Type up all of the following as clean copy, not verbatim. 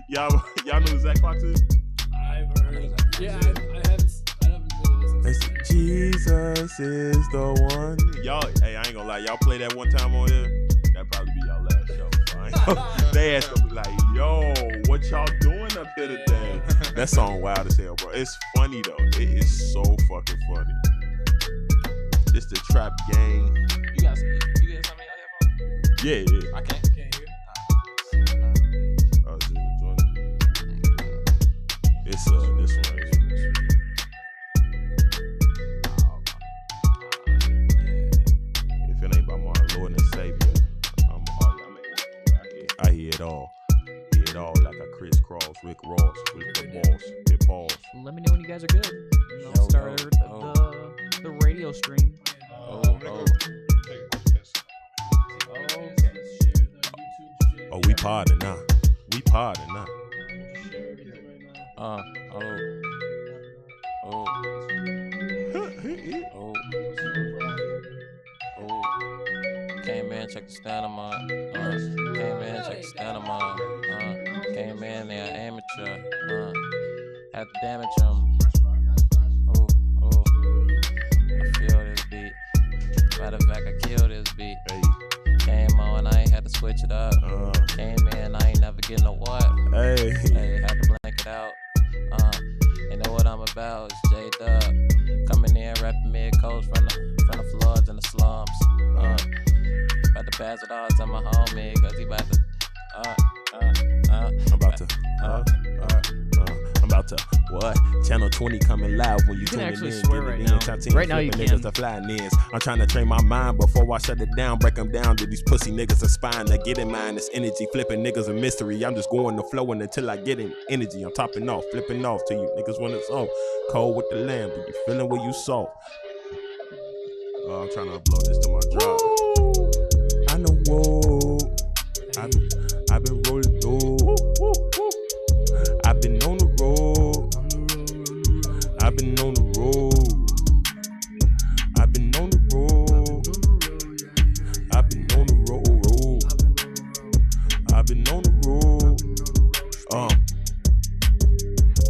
y'all know Zach Fox is? I've heard. Yeah, I haven't really listened to it. Jesus is the one. Y'all, hey, I ain't gonna lie. Y'all play that one time on here. That'd probably be y'all last show. They ass gonna be like, yo, what y'all doing up here today? That song wild as hell, bro. It's funny though. It is so fucking funny. It's the trap gang. You got something on your phone? Yeah. I can't hear. Oh, is it a joint? It's this one. If it ain't by my Lord and Savior, I hear it all. Hear it all like a crisscross Rick Ross with the boss. Hit pause. Let me know when you guys are good. I'll start the radio stream. Oh, we podding now. Came in, check the stand of mine. Came in, check the stand of mine. Came in, they are amateur. Had to damage them. I feel this beat. Matter of fact, I killed this beat. Hey. Came on, I ain't had to switch it up. Came in, I ain't never getting a what. Hey, had to blank it out. You know what I'm about, it's J-Dub. Coming in, rapping mid-coast from the floods and the slums. About to pass it all to my homie, cause he about to, I'm about to what? Channel 20 coming live when you can tune actually in. swear right now. Right now you can. To fly niggas. I'm trying to train my mind before I shut it down. Break them down to these pussy niggas a spine. To get in mind, this energy. Flipping niggas a mystery. I'm just going to flowing until I get in energy. I'm topping off, flipping off to you niggas when it's off. Cold with the lamb, but you feeling where you soft. I'm trying to upload this to my drop. I know, whoa. I've been rolling through. I've been on the road. I've been on the road. I've been on the road. I've been on the road. I've been on the road.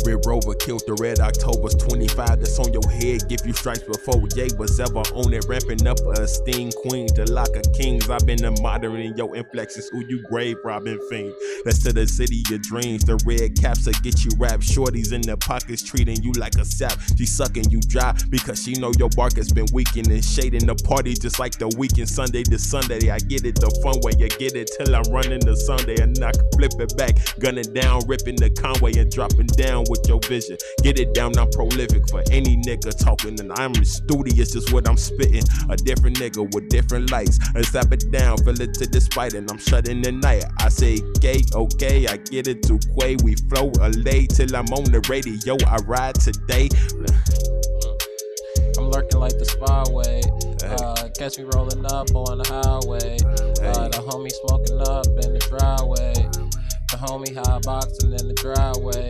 Red Rover killed the Red October's 25. That's on your head. Give you stripes before Ye was ever on it. Ramping up a sting queen to lock of kings. I've been monitoring your inflexes. Ooh, you grave robbing fiend. That's to the city of dreams. The red caps will get you wrapped. Shorties in the pockets treating you like a sap. She sucking you dry because she know your bark has been weakening. Shading the party just like the weekend. Sunday to Sunday. I get it the fun way. You get it till I'm running the Sunday. And I can flip it back. Gunning down, ripping the Conway and dropping down with your vision. Get it down, I'm prolific for any nigga talking. And I'm studious, just what I'm spitting. A different nigga with different lights. I zap it down, fill it to the spite, and I'm shutting the night. I say, gay, okay, I get it to Quay. We flow a lay till I'm on the radio. I ride today. I'm lurking like the spyway. Catch me rolling up on the highway. The homie smoking up in the driveway. The homie hot boxing in the driveway.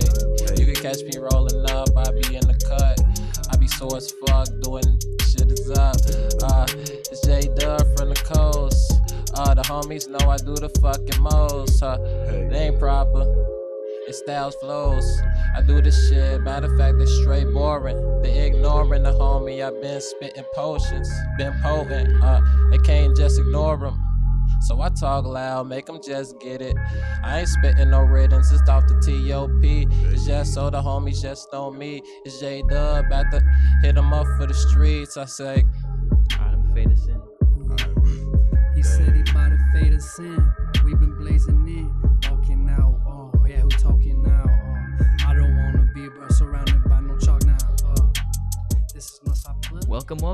You can catch me rolling up, I be in the cut. I be sore as fuck, doing shit is up. It's J-Dub from the coast. The homies know I do the fucking most. It ain't proper, it styles flows. I do this shit, matter of fact, it's straight boring. They ignoring the homie, I been spitting potions, been potent. They can't just ignore them. So I talk loud, make them just get it. I ain't spitting no riddance, it's off the T.O.P. It's just so the homies just know me. It's J-Dub, about to hit them up for the streets. I say, I'm fade us in. He said he about to fade us in. We been blazing in, walking out. Yeah, who talking now? I don't wanna be surrounded by no chalk now. This is Northside Plug. Welcome. Yo.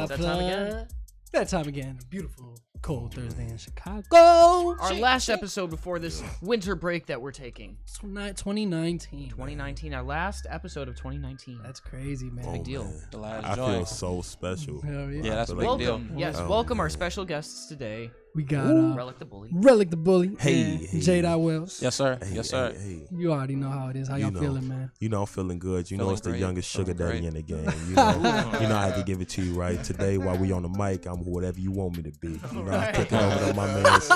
That time again. That time again. Beautiful, cold Thursday in Chicago. Our last episode before this winter break that we're taking. 2019. 2019, our last episode of 2019. That's crazy, man. Big deal. Man. the last I joint. feel so special. Hell yeah. Yeah, that's a big Welcome. deal. Yes, welcome our special guests today. We got Relic the Bully. Relic the Bully. Hey, and Jade Wells. Yes, sir. Hey, Yes, sir. Hey. You already know how it is. How y'all feeling, man? You know I'm feeling good. You know Feeling it's the great. youngest sugar Feeling daddy great. in the game. You know I had to give it to you right today while we on the mic. I'm whatever you want me to be. You know I'm kicking over to my man's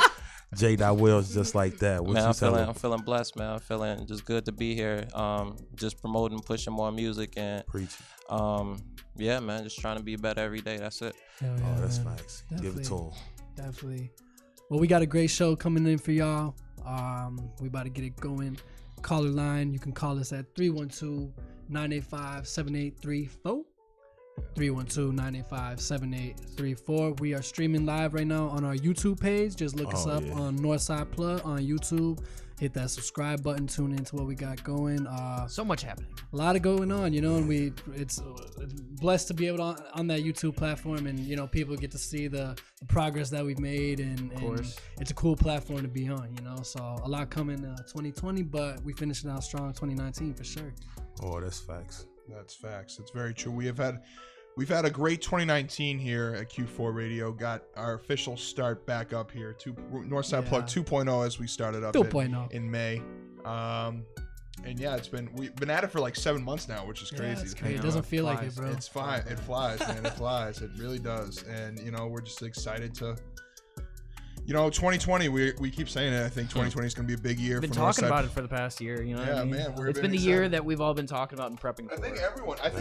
Jade Wells just like that. What Man, you I'm feeling blessed, man. I'm feeling just good to be here. Just promoting, pushing more music, and preaching? yeah, man, just trying to be better every day. That's it. Hell Oh, yeah, that's man. facts. Give it to him. Definitely. Well, we got a great show coming in for y'all. We about to get it going. Caller line, you can call us at 312-985-7834. 312-985-7834. We are streaming live right now on our YouTube page. Just look us up on Northside Plug on YouTube. Hit that subscribe button. Tune into what we got going. So much happening. A lot of going on, you know, and it's blessed to be able to on that YouTube platform, and you know, people get to see the progress that we've made, and it's a cool platform to be on, you know. So a lot coming 2020, but we finished it out strong 2019 for sure. Oh, that's facts. That's facts. It's very true. We've had a great 2019 here at Q4 Radio. Got our official start back up here. Northside Plug 2.0 as we started up 2.0 in May. And yeah, we've been at it for like 7 months now, which is crazy. Yeah, it's crazy. It doesn't feel like it, bro. It's fine. It flies, man. It flies. It really does. And you know, we're just excited to. You know, 2020, we keep saying it. I think 2020 is going to be a big year. We've been for talking Northside. about it for the past year. You know, Yeah, what I mean? man, it's been the year that we've all been talking about and prepping for. I think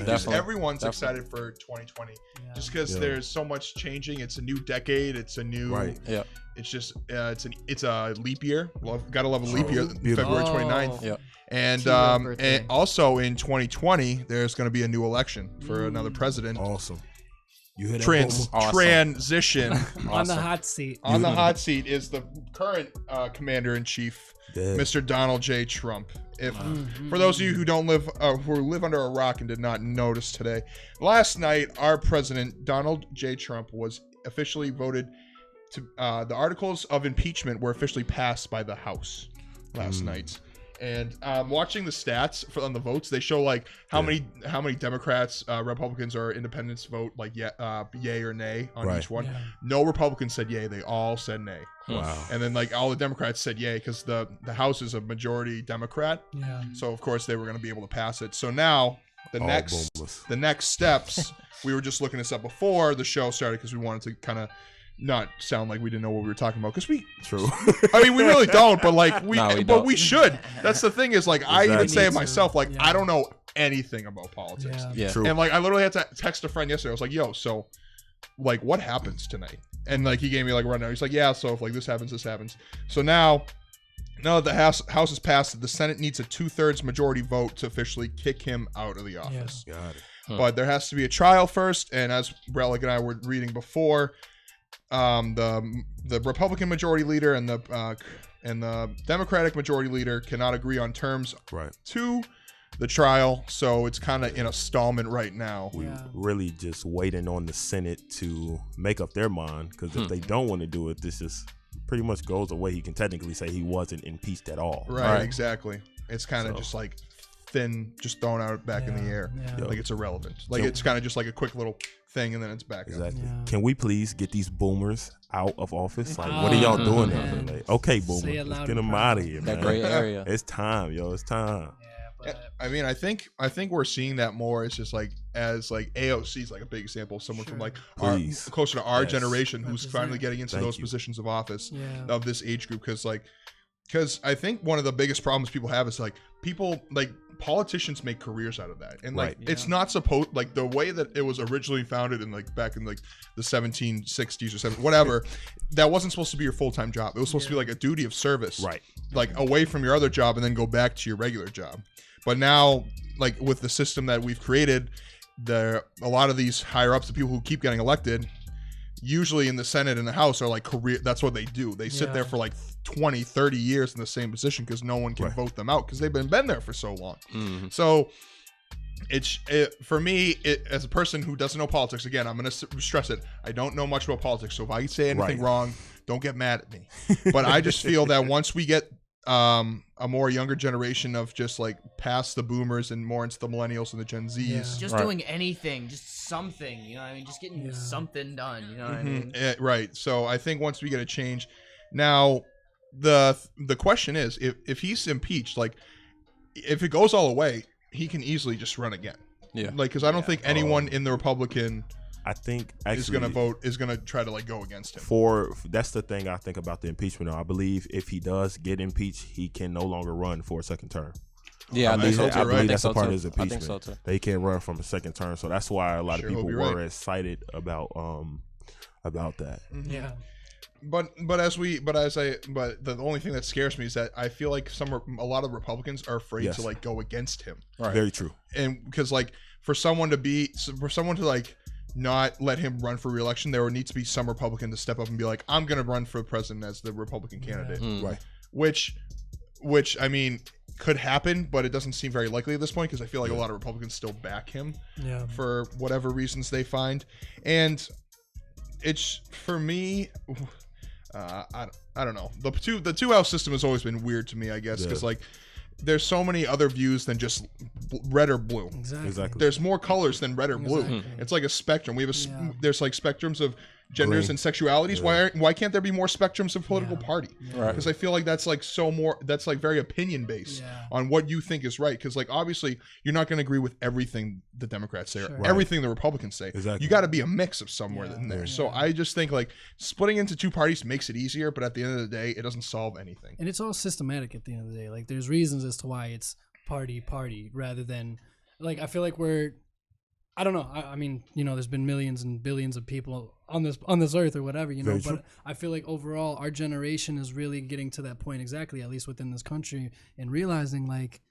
Definitely. everyone's excited for 2020, just because there's so much changing. It's a new decade. It's a new. Right. Yeah. It's just it's a leap year. Gotta love a leap year. Beautiful. February 29th. Yeah. And also in 2020, there's going to be a new election for another president. Awesome. You hear that? Transition. On the hot seat. On the hot seat is the current commander-in-chief, Dead. Mr. Donald J. Trump. For those of you who don't live under a rock and did not notice today, last night our president Donald J. Trump was officially voted to. The articles of impeachment were officially passed by the House last night. And watching the stats on the votes, they show like how many Democrats, Republicans, or Independents vote like yay or nay on each one. Yeah. No Republicans said yay; they all said nay. Wow. And then like all the Democrats said yay because the House is a majority Democrat. Yeah. So of course they were going to be able to pass it. So now the next steps. We were just looking this up before the show started because we wanted to kind of not sound like we didn't know what we were talking about because we True. I mean we really don't, but like No, we but don't. we should. That's the thing is like I even Exactly. say it myself, like Yeah. I don't know anything about politics. Yeah. Yeah. True. And like I literally had to text a friend yesterday. I was like, yo, so like what happens tonight? And like he gave me like a rundown. He's like, yeah, so if like this happens. So now that the House has passed, the Senate needs a 2/3 majority vote to officially kick him out of the office. Got it. But there has to be a trial first, and as Relic and I were reading before, the Republican majority leader and the Democratic majority leader cannot agree on terms to the trial, so it's kind of in a stallment right now. We really just waiting on the Senate to make up their mind, because if they don't want to do it, this just pretty much goes away. He can technically say he wasn't impeached at all. Right. Exactly. It's kind of just like thin, just thrown out back in the air. Yeah. Like it's irrelevant. Like it's kind of just like a quick little thing, and then it's back. Exactly. Yeah. Can we please get these boomers out of office? Like, what are y'all doing man. out there? Like, okay, Say boomer, it let's loud get and them proud. out of here, That man. gray area. It's time, yo. It's time. I mean, I think we're seeing that more. It's just like as like AOC is like a big example of someone from like closer to our generation who's finally getting into those positions of office of this age group. Because I think one of the biggest problems people have is like politicians make careers out of that, and like it's not supposed, like the way that it was originally founded in like back in like the 1760s or 70s, whatever, that wasn't supposed to be your full-time job. It was supposed to be like a duty of service, like away from your other job and then go back to your regular job. But now, like with the system that we've created, a lot of these higher ups, the people who keep getting elected, usually in the Senate and the House, are like career. That's what they do. They sit there for like 20, 30 years in the same position because no one can vote them out because they've been there for so long. Mm-hmm. So for me, as a person who doesn't know politics, again, I'm going to stress it. I don't know much about politics. So if I say anything wrong, don't get mad at me. But I just feel that once we get a more younger generation of just like past the boomers and more into the millennials and the Gen Zs. Yeah. Just doing anything, just something, you know what I mean? Just getting something done, you know what I mean? Right. So I think once we get a change, now the question is if he's impeached, like if it goes all the way, he can easily just run again. Yeah. Like, because I don't think anyone in the Republican I think actually is gonna try to like go against him. That's the thing I think about the impeachment. I believe if he does get impeached, he can no longer run for a second term. Yeah, I believe that's a part of his I impeachment. think so too. They can't run from a second term, so that's why a lot of people were right. excited about that. Yeah. But the only thing that scares me is that I feel like a lot of Republicans are afraid to like go against him. Right. Very true. And because like for someone to like not let him run for re-election, there would need to be some Republican to step up and be like, I'm gonna run for president as the Republican candidate. Right. Which I mean could happen, but it doesn't seem very likely at this point because I feel like a lot of Republicans still back him for whatever reasons they find. And it's for me, I don't know. The two house system has always been weird to me, I guess, because like there's so many other views than just red or blue. Exactly. There's more colors than red or blue. Exactly. It's like a spectrum. We have there's like spectrums of genders and sexualities. Why can't there be more spectrums of political party? Because I feel like that's like that's like very opinion based on what you think is right. Because like obviously you're not going to agree with everything the Democrats say or everything the Republicans say. Exactly. You got to be a mix of somewhere in there. So I just think like splitting into two parties makes it easier, but at the end of the day, it doesn't solve anything. And it's all systematic at the end of the day. Like there's reasons as to why it's party rather than like I feel like I don't know. I mean, you know, there's been millions and billions of people on this earth or whatever, you know. But I feel like overall, our generation is really getting to that point exactly, at least within this country, and realizing like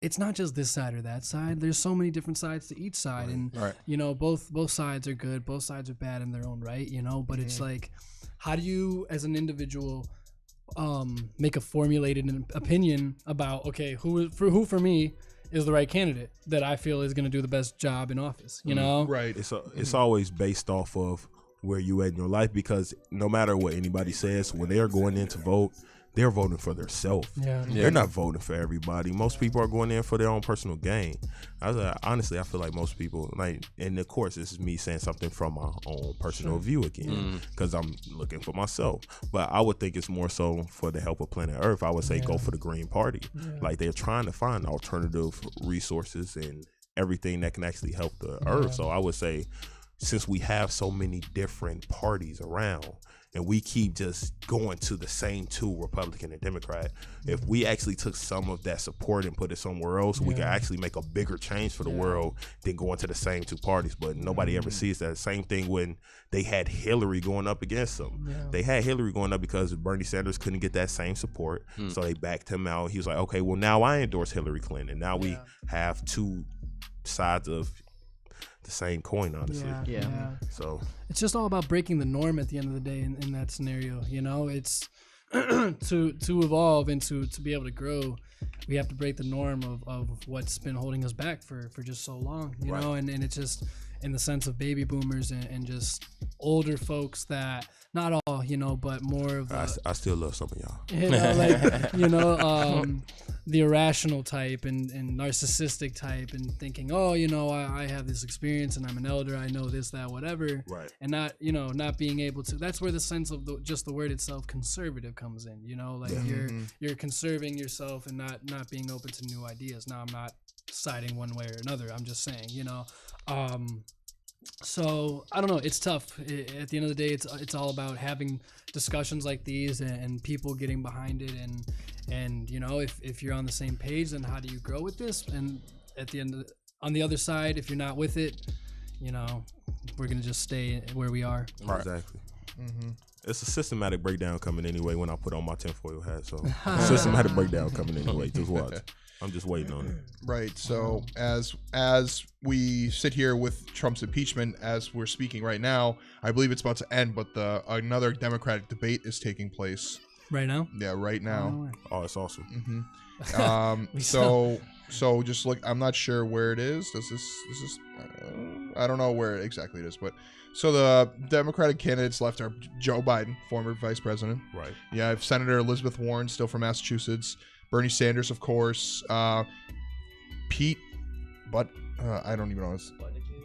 it's not just this side or that side. There's so many different sides to each side, and you know, both sides are good, both sides are bad in their own right, you know. But it's like, how do you, as an individual, make a formulated opinion about who for me is the right candidate that I feel is going to do the best job in office, you know? Right. It's always based off of where you at in your life, because no matter what anybody says, when they're going in to vote, they're voting for themselves. They're not voting for everybody. Most people are going in for their own personal gain. Honestly, I feel like most people, like, and of course, this is me saying something from my own personal view again, because I'm looking for myself. But I would think it's more so for the help of planet Earth. I would say go for the Green Party. Like they're trying to find alternative resources and everything that can actually help the Earth. So I would say, since we have so many different parties around, and we keep just going to the same two, Republican and Democrat, if we actually took some of that support and put it somewhere else, we could actually make a bigger change for the world than going to the same two parties. But nobody ever sees that. Same thing when they had Hillary going up against them. They had Hillary going up because Bernie Sanders couldn't get that same support. So they backed him out. He was like, okay, well, now I endorse Hillary Clinton. Now we have two sides of the same coin, honestly. So it's just all about breaking the norm at the end of the day in that scenario, you know. It's to evolve and to be able to grow, we have to break the norm of what's been holding us back for just so long, you know. And it's just in the sense of baby boomers and just older folks that, not all, you know, but more of the, I still love some of y'all, you know, like, you know, the irrational type and narcissistic type, and thinking, oh, you know, I have this experience and I'm an elder, I know this, that, whatever, and not, you know, not being able to. That's where the sense of just the word itself, conservative, comes in, you know, like you're conserving yourself and not being open to new ideas. Now, I'm not siding one way or another, I'm just saying, you know. So I don't know, it's tough. At the end of the day, it's all about having discussions like these and people getting behind it, and you know, if you're on the same page, then how do you grow with this? And at the end on the other side, if you're not with it, you know, we're gonna just stay where we are. Exactly. It's a systematic breakdown coming anyway when I put on my tinfoil hat. So systematic breakdown coming anyway. Just watch. I'm just waiting on it. Right. So as we sit here with Trump's impeachment, as we're speaking right now, I believe it's about to end, but another Democratic debate is taking place right now. Yeah, right now. Oh, it's awesome. So So just look, I'm not sure where it is. I don't know where exactly it is, but so the Democratic candidates left are Joe Biden, former vice president. Right. Yeah, I have Senator Elizabeth Warren, still from Massachusetts. Bernie Sanders, of course. Pete, but I don't even know his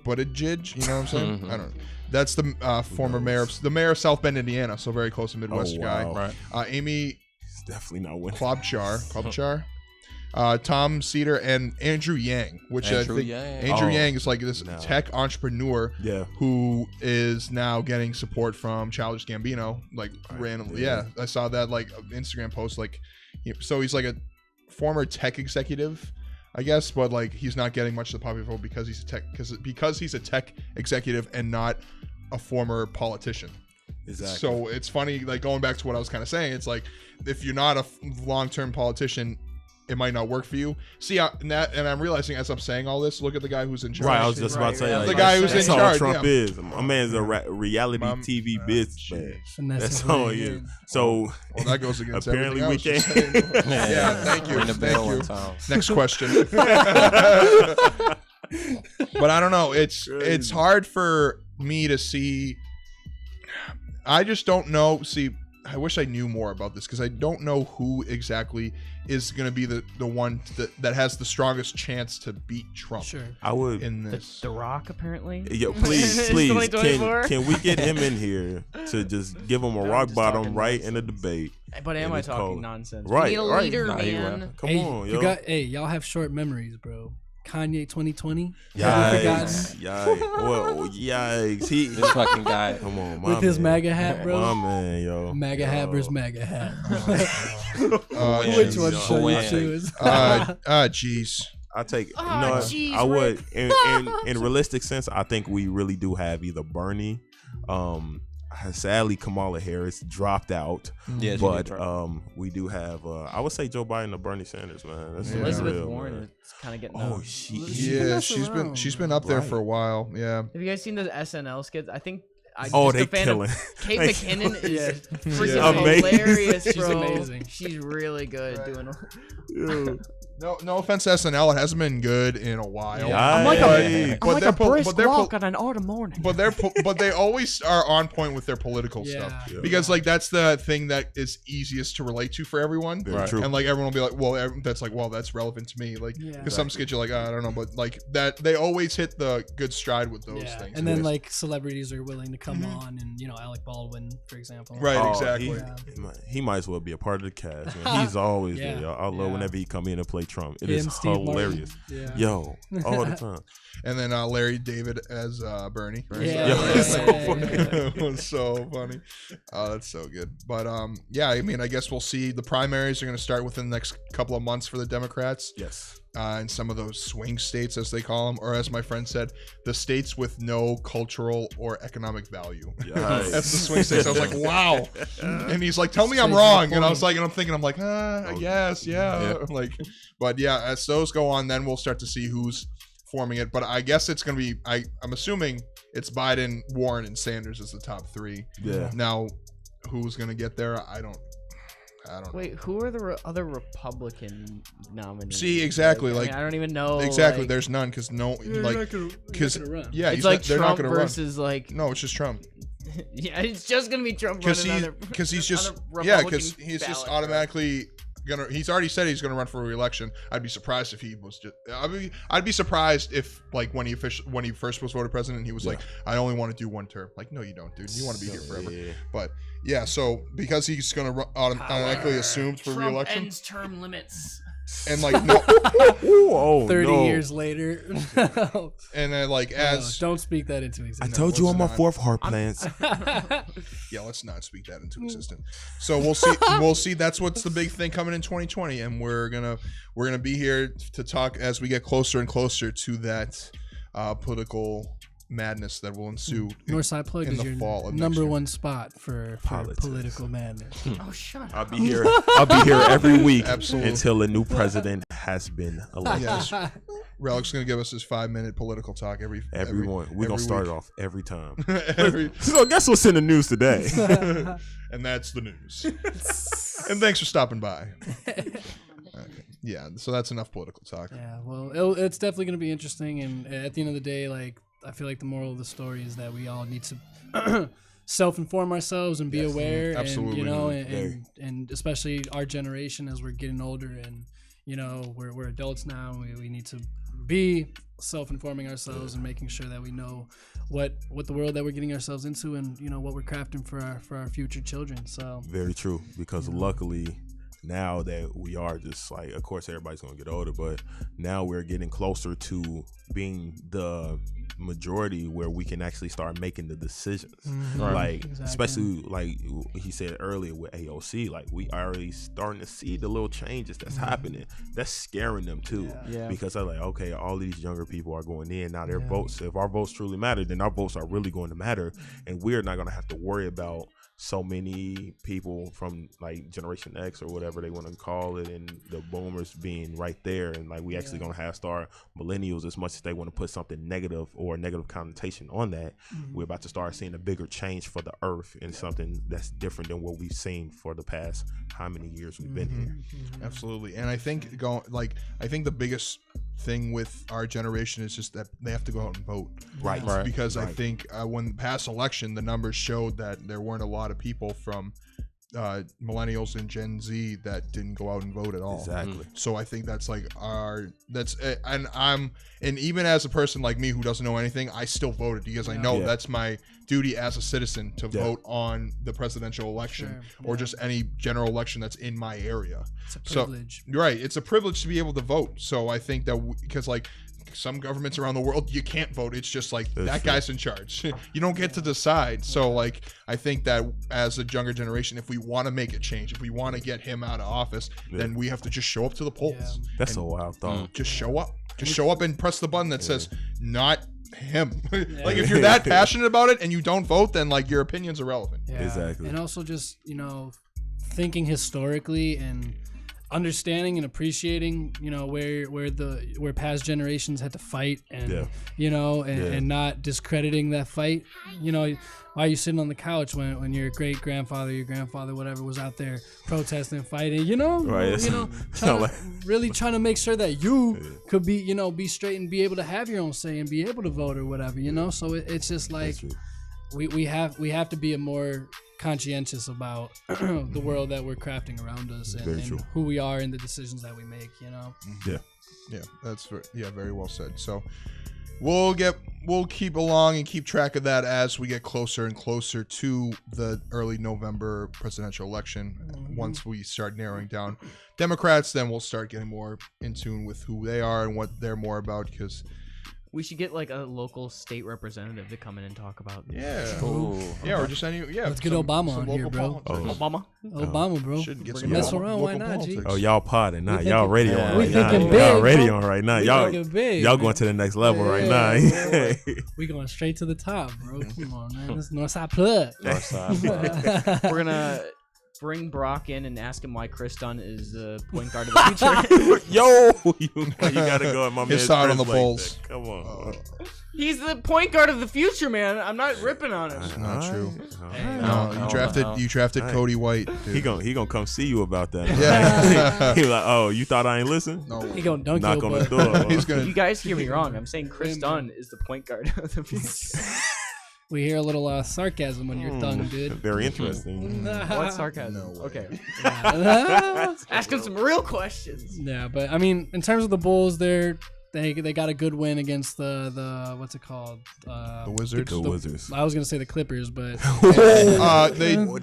Buttigieg. You know what I'm saying? I don't know. That's the former mayor of South Bend, Indiana. So very close to Midwest guy. Right. Amy. He's definitely not winning. Klobuchar. Tom Cedar and Andrew Yang, which Andrew Yang is like this tech entrepreneur who is now getting support from Childish Gambino, like randomly. Yeah, I saw that like Instagram post. Like, so he's like a former tech executive, I guess, but like he's not getting much of the popular vote because he's a tech executive and not a former politician. Exactly. So it's funny, like going back to what I was kind of saying. It's like if you're not a long-term politician, it might not work for you. See, and I'm realizing as I'm saying all this, look at the guy who's in charge. Right, I was just about to say, the guy who's in charge. That's all Trump is. My man's a reality TV businessman. That's all he is. So, well, that goes against apparently we can't. Yeah, thank you. Next question. But I don't know. It's hard for me to see. I just don't know. See, I wish I knew more about this because I don't know who exactly is going to be the one that has the strongest chance to beat Trump. Sure. I would. In this. The Rock, apparently. Yo, please. Can we get him in here to just give him a rock bottom right in the debate? But am I talking nonsense? Right. We need a leader, man. Come on, yo. Y'all have short memories, bro. Kanye 2020. Yikes. Well, yikes. This fucking guy. Come on, with his MAGA hat, bro. My man, yo. MAGA hat versus MAGA hat. Which one should you choose? Jeez. I take. I would. In realistic sense, I think we really do have either Bernie. Sadly, Kamala Harris dropped out. Yeah, but we do have. I would say Joe Biden or Bernie Sanders, man. That's Elizabeth Warren is kind of getting. She's been up there for a while. Yeah. Have you guys seen those SNL skits? I think. They killing. Kate McKinnon is freaking hilarious, bro. She's amazing. She's really good doing. No offense to SNL, it hasn't been good in a while. I'm like a brisk walk on an autumn morning. But they always are on point with their political stuff because like that's the thing that is easiest to relate to for everyone. True. And like everyone will be like, well, that's relevant to me. Like because some skits you're like, I don't know, but like that they always hit the good stride with those things. And then like celebrities are willing to come on, and Alec Baldwin, for example. Right, exactly. He might as well be a part of the cast. Man. He's always there. Y'all. I love whenever he come in and play Trump. It is hilarious. Yo, all the time. And then Larry David as Bernie. It's so funny. It was so funny. That's so good. But I mean, I guess we'll see. The primaries are going to start within the next couple of months for the Democrats. Yes. In some of those swing states, as they call them, or as my friend said, the states with no cultural or economic value. That's the swing states. I was like, wow. And he's like, tell me I'm wrong. And I was like, and I'm thinking, I guess, like, but as those go on, then we'll start to see who's forming it. But I guess it's going to be, I'm assuming it's Biden, Warren, and Sanders as the top three. Yeah. Now, who's going to get there? I don't Wait, who are the other Republican nominees? See, exactly. Like, I don't even know. Exactly. Like, there's none because it's like Trump versus like. No, it's just Trump. Yeah, it's just gonna be Trump because he's just just automatically gonna. He's already said he's gonna run for re-election. I'd be surprised if he was just. I'd be surprised if like when he first was voted president, he was like, I only want to do one term. Like, no, you don't, dude. You want to be here forever. Yeah. But so because he's gonna automatically assumed for Trump re-election, ends term limits. And like no, 30 years later, and then like don't speak that into existence. I told you on my fourth heart plans. Yeah, let's not speak that into existence. So we'll see. We'll see. That's what's the big thing coming in 2020, and we're gonna be here to talk as we get closer and closer to that political madness that will ensue. Northside Plug is your number one spot for political madness. Oh, shut up! I'll be here every week until a new president has been elected. Yes. Relic's gonna give us his 5-minute political talk every one. We're gonna start it off every time. So guess what's in the news today? And that's the news. And thanks for stopping by. Okay. Yeah, so that's enough political talk. Yeah, well, it's definitely going to be interesting, and at the end of the day, like, I feel like the moral of the story is that we all need to self-inform ourselves and be aware, absolutely. and especially our generation as we're getting older, and we're adults now. We need to be self-informing ourselves and making sure that we know what the world that we're getting ourselves into, and what we're crafting for our future children. So very true, because luckily now that we are just like, of course everybody's gonna get older, but now we're getting closer to being the majority where we can actually start making the decisions. Like especially like he said earlier with AOC, like we already starting to see the little changes that's happening. That's scaring them too, because they're like, okay, all these younger people are going in now, their votes, if our votes truly matter, then our votes are really going to matter, and we're not going to have to worry about so many people from like Generation X or whatever they want to call it, and the boomers being right there, and like we actually gonna have start millennials, as much as they want to put something negative or a negative connotation on that, we're about to start seeing a bigger change for the earth and something that's different than what we've seen for the past how many years we've been here. Absolutely. And I think I think the biggest thing with our generation is just that they have to go out and vote. Right. Because I think when past election, the numbers showed that there weren't a lot of people from millennials and Gen Z that didn't go out and vote at all. Exactly. So I think that's like and even as a person like me who doesn't know anything, I still voted because I know that's my duty as a citizen to vote on the presidential election or just any general election that's in my area. It's a privilege. So, right. It's a privilege to be able to vote. So I think that because like some governments around the world, you can't vote. It's just like that guy's in charge. You don't get to decide. So like I think that as a younger generation, if we want to make a change, if we want to get him out of office, then we have to just show up to the polls. That's a wild thought. Just show up. Just show up and press the button that says not him. Like if you're that passionate about it and you don't vote, then like your opinion's irrelevant. Exactly. And also just thinking historically and understanding and appreciating where past generations had to fight, and and not discrediting that fight. Why are you sitting on the couch when your great grandfather, your grandfather, whatever, was out there protesting, fighting, really trying to make sure that you could be straight and be able to have your own say and be able to vote or whatever, so it's just like we have to be a more conscientious about the world that we're crafting around us, and who we are and the decisions that we make. That's very well said. So we'll keep along and keep track of that as we get closer and closer to the early November presidential election. Once we start narrowing down Democrats, then we'll start getting more in tune with who they are and what they're more about, because we should get like a local state representative to come in and talk about this. Or just any let's get Obama on here, bro. Obama, bro. Should get some mess around, why not, G? Oh, y'all potting now. Y'all ready on we right now. thinking big, Y'all ready bro. on right now. Big, y'all man. going to the next level right now. We going straight to the top, bro. Come on, man. This Northside plug. We're gonna bring Brock in and ask him why Chris Dunn is the point guard of the future. Yo, you gotta go at my man. His side on the Bulls. Come on. He's the point guard of the future, man. I'm not ripping on him. That's not true. No, you drafted Cody White. Dude. He gonna come see you about that. Yeah. He like, oh, you thought I ain't listen? No. He gonna dunk Knock your on the butt. door. He's gonna. You guys hear me wrong. I'm saying Chris Dunn is the point guard of the future. We hear a little sarcasm on your tongue, dude. Very interesting. What sarcasm? No way. Okay. Ask him some real questions. Yeah, but I mean, in terms of the Bulls, they got a good win against the what's it called? The Wizards. The Wizards. I was gonna say the Clippers, but They That's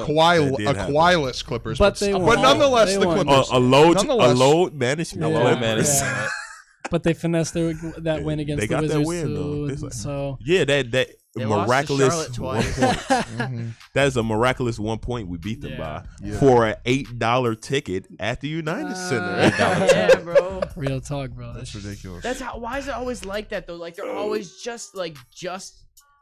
Kawhi-less Clippers, But they won. but nonetheless They the won. Clippers. A load management. Yeah. Load management. But they finessed that win against They the got that Wizards win, though. too. It's like- So Yeah, that They lost to miraculous Charlotte 1 twice. point. That is a miraculous 1 point we beat them by Yeah. for an $8 ticket at the United Center. Yeah, bro. real talk, bro. That's ridiculous. That's how. Why is it always like that though? Like they're always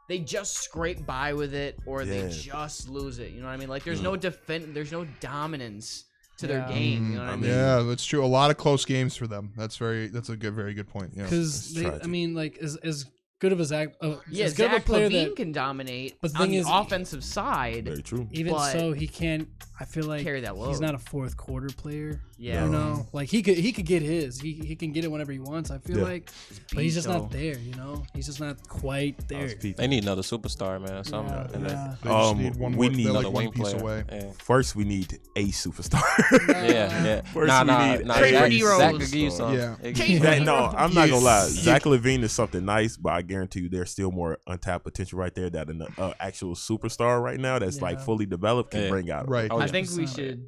they just scrape by with it, or they just lose it. You know what I mean? Like there's no there's no dominance to their game. You know what I mean? Yeah, that's true. A lot of close games for them. That's very good point. Yeah. Because I mean, like as good of as Yeah, as good of a Zach player LaVine that, can dominate but the on thing the is, offensive side. Very true. even but- so, he can't I feel like carry that load. He's not a fourth quarter player. Yeah. You know, like he could get his. He can get it whenever he wants. I feel like, but he's just not there. You know, he's just not quite there. They need another superstar, man. Something. They just need one more. We need like another one wing piece player. away. Yeah. First, we need a superstar. Yeah. First, Nah. Trade for Zach D-Rose. could give you some. Yeah. I'm not gonna lie. Zach LaVine is something nice, but I guarantee you, there's still more untapped potential right there that an actual superstar right now that's like fully developed can bring out. Right. I think we should.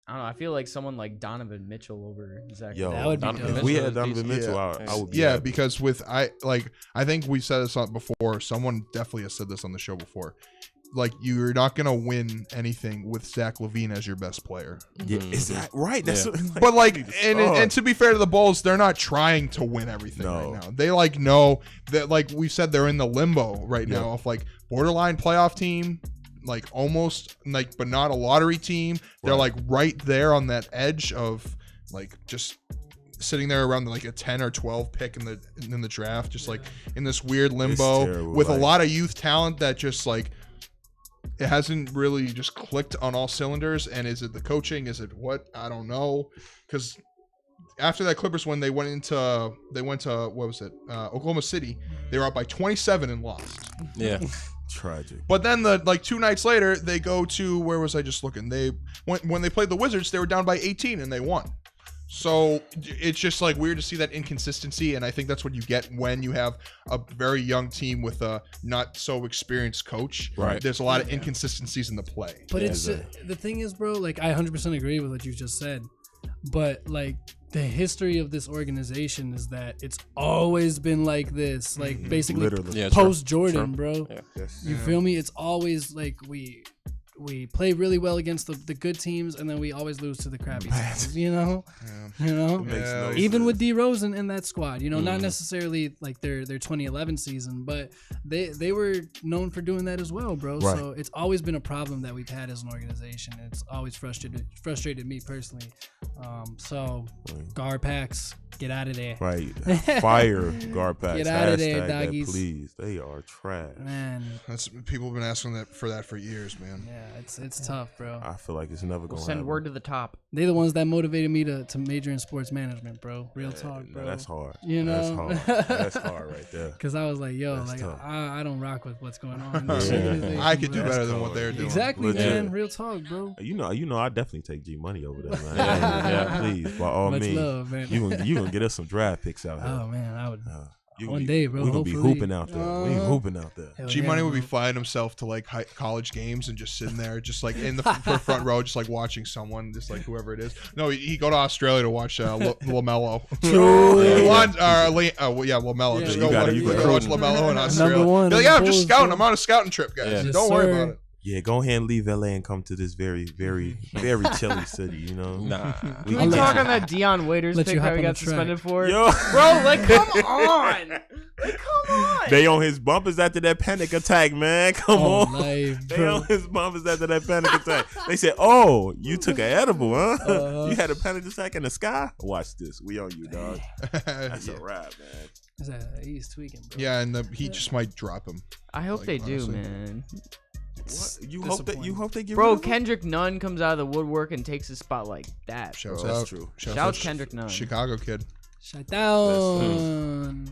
I don't know. I feel like someone like Donovan Mitchell over Zach. Yo, that would be Donovan dope. if we Mitchell had Donovan is Mitchell, decent. I would be Yeah, happy. because I think we said this before. Someone definitely has said this on the show before. Like, you're not gonna win anything with Zach LaVine as your best player. Yeah, is that right? That's But and to be fair to the Bulls, they're not trying to win everything right now. They know that, like we said, they're in the limbo right now of like borderline playoff team, like almost like, but not a lottery team. They're like right there on that edge of like just sitting there around like a 10 or 12 pick in the draft, just like in this weird limbo with a lot of youth talent that just like it hasn't really just clicked on all cylinders. And is it the coaching? Is it what? I don't know. Because after that Clippers win, they went to what was it? Oklahoma City. They were up by 27 and lost. Yeah. tragic. But then 2 nights later, they go to, where was I just looking? They when they played the Wizards, they were down by 18 and they won. So it's just like weird to see that inconsistency, and I think that's what you get when you have a very young team with a not so experienced coach. Right. There's a lot of inconsistencies in the play. But it's the thing is, bro. Like, I 100% agree with what you just said. But like, the history of this organization is that it's always been like this. Like, basically, post Jordan, bro. Yeah. Yes. You feel me? It's always like we play really well against the good teams, and then we always lose to the crappy teams. You know, even with D Rose in that squad. You know, not necessarily like their 2011 season, but they were known for doing that as well, bro. Right. So it's always been a problem that we've had as an organization. It's always frustrated me personally. So guard packs, get out of there. Right. Fire guard packs. Get out of there, that, doggies. please. They are trash. Man, That's people have been asking for that for years, man. yeah, it's tough, bro. I feel like it's never going to Send word to the top. They're the ones that motivated me to major in sports management, bro. Real talk, bro. That's hard. You know? That's hard. That's hard right there. Because I was like, yo, That's like tough. I don't rock with what's going on in this organization, I could do bro. better than what they're doing. Exactly, Legit. man. Real talk, bro. You know, I definitely take G Money over there, man. yeah, please, by all Much means. love, man. You gonna get us some draft picks out here. Oh man, I would. You One be- day, bro, We gonna be hopefully. hooping out there. We hooping out there. Hell G yeah, Money would be bro. flying himself to like college games and just sitting there, just like in the front row, just like watching someone, just like whoever it is. No, he go to Australia to watch LaMelo. LaMelo. Yeah, Just you go gotta- watch, you go gotta- watch LaMelo in Australia. Number one Be like, in yeah, the I'm just Bulls, scouting. bro. I'm on a scouting trip, guys. Yeah. Don't Yes, worry sir. about it. Yeah, go ahead and leave LA and come to this very, very, very chilly city. You know. Nah. Can we I'll let talk you- on that Dion Waiters let pick you that hop we on got the track. suspended for? Yo, Bro, like, come on. Like, come on. they on his bumpers after that panic attack, man. Come Oh, on. life, They bro. on his bumpers after that panic attack. They said, "Oh, you took an edible, huh? You had a panic attack in the sky. Watch this. We on you, dog. That's a wrap, man." He's tweaking, bro. Yeah, and he just might drop him. I hope Like, they do, honestly. man. What? You disappointing. hope they get Bro, rid of him? Kendrick Nunn comes out of the woodwork and takes his spot like that. Shouts That's out. true. Shouts Shouts out Kendrick Nunn. Chicago kid. Shut down.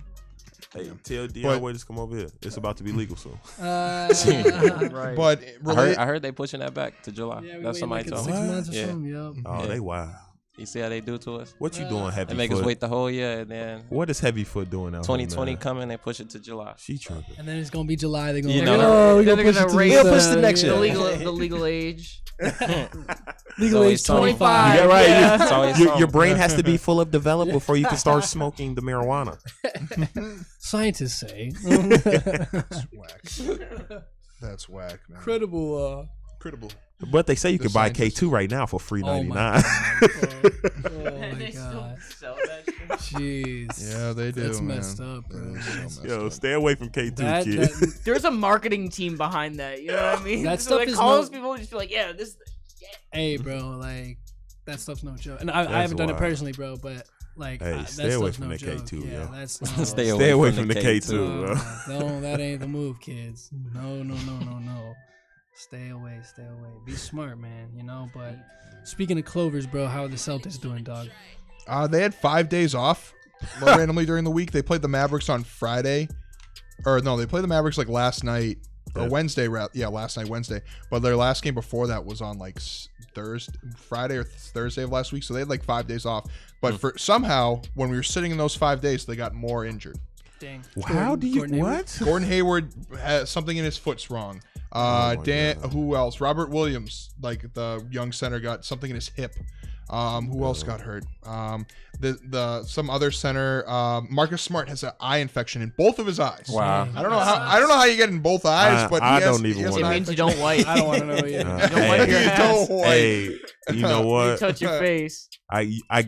Hey, tell Dion But- Waiters come over here. It's about to be legal soon. Right. But I heard they pushing that back to July. Yeah, we That's somebody like told 6 me. months or Yeah. something, yup. Oh, Yeah. they wild. You see how they do to us? What you doing, Heavy They make us Foot? wait the whole year, and then What is Heavy Foot doing out 2020 here, man? coming, they push it to July. She tripping. And then it's gonna be July. They're gonna You be know, like, oh, we're they're gonna push gonna it to raise We'll push the next the year. legal age. legal age always something. 25. Yeah, right. Yeah. It's always Your something. brain has to be full of developed before you can start smoking the marijuana. Scientists say. That's whack. That's whack, man. Incredible. Credible. But they say you The can buy scientists. K2 right now for Oh my $3.99. god. Oh And my they still god. sell that shit. Jeez. Yeah, they do. That's man. messed up, bro. That is so messed Yo, up. stay away from K2, That, kid. that There's a marketing team behind that. You know what I mean? That so stuff like is calls no- people just be like, yeah, this. hey, bro, like that stuff's no joke. And I That's haven't done it wild. personally, bro, but like Hey, that stay away stuff's from no the joke. K2, yeah, yo. that's Stay away from the K2, bro. no, that ain't the move, kids. No. Stay away. Be smart, man. You know. But speaking of Clovers, bro, how are the Celtics doing, dog? They had 5 days off randomly during the week. They played the Mavericks on Friday. Or no, they played the Mavericks like last night or Wednesday. Yeah, last night, Wednesday. But their last game before that was on like Friday or Thursday of last week. So they had like 5 days off. But for somehow, when we were sitting in those 5 days, they got more injured. Dang. How do you what? Gordon Hayward has something in his foot's wrong. Who else? Robert Williams, like the young center, got something in his hip. Who else got hurt? Some other center. Marcus Smart has an eye infection in both of his eyes. Wow. I don't know how you get in both eyes, but I don't even want It to. means you don't wipe. I don't want to know yet. You don't wipe your hands. Hey, you know what? You touch your face.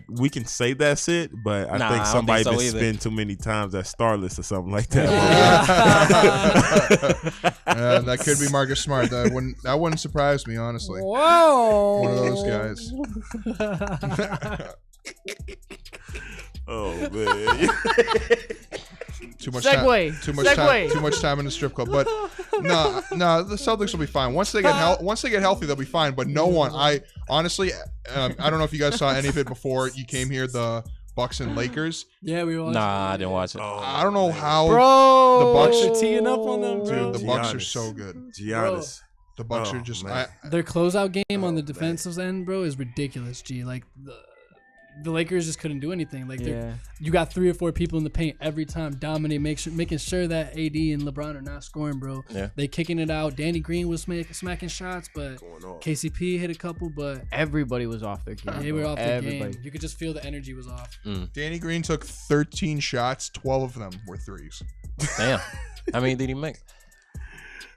We can say that's it, but I think somebody been spent too many times at Starless or something like that. That could be Marcus Smart. That wouldn't surprise me, honestly. Whoa. One of those guys. Oh man. Too much Segue. Too much time in the strip club. But no, the Celtics will be fine. Once they get healthy, they'll be fine. But no one, I honestly, I don't know if you guys saw any of it before you came here. The Bucks and Lakers. Yeah, we watched. Nah, I didn't watch it. I don't know how Bro, the Bucks are teeing up on them, bro. Dude, the Bucks are so good. Giannis. The Bucks are just their closeout game on the defensive end, bro, is ridiculous. G, like the Lakers just couldn't do anything. Like you got 3 or 4 people in the paint every time, making sure that AD and LeBron are not scoring, bro. Yeah. They kicking it out. Danny Green was smacking shots, but KCP hit a couple, but everybody was off their game. they were off their game. You could just feel the energy was off. Danny Green took 13 shots, 12 of them were threes. Damn. How many did he make?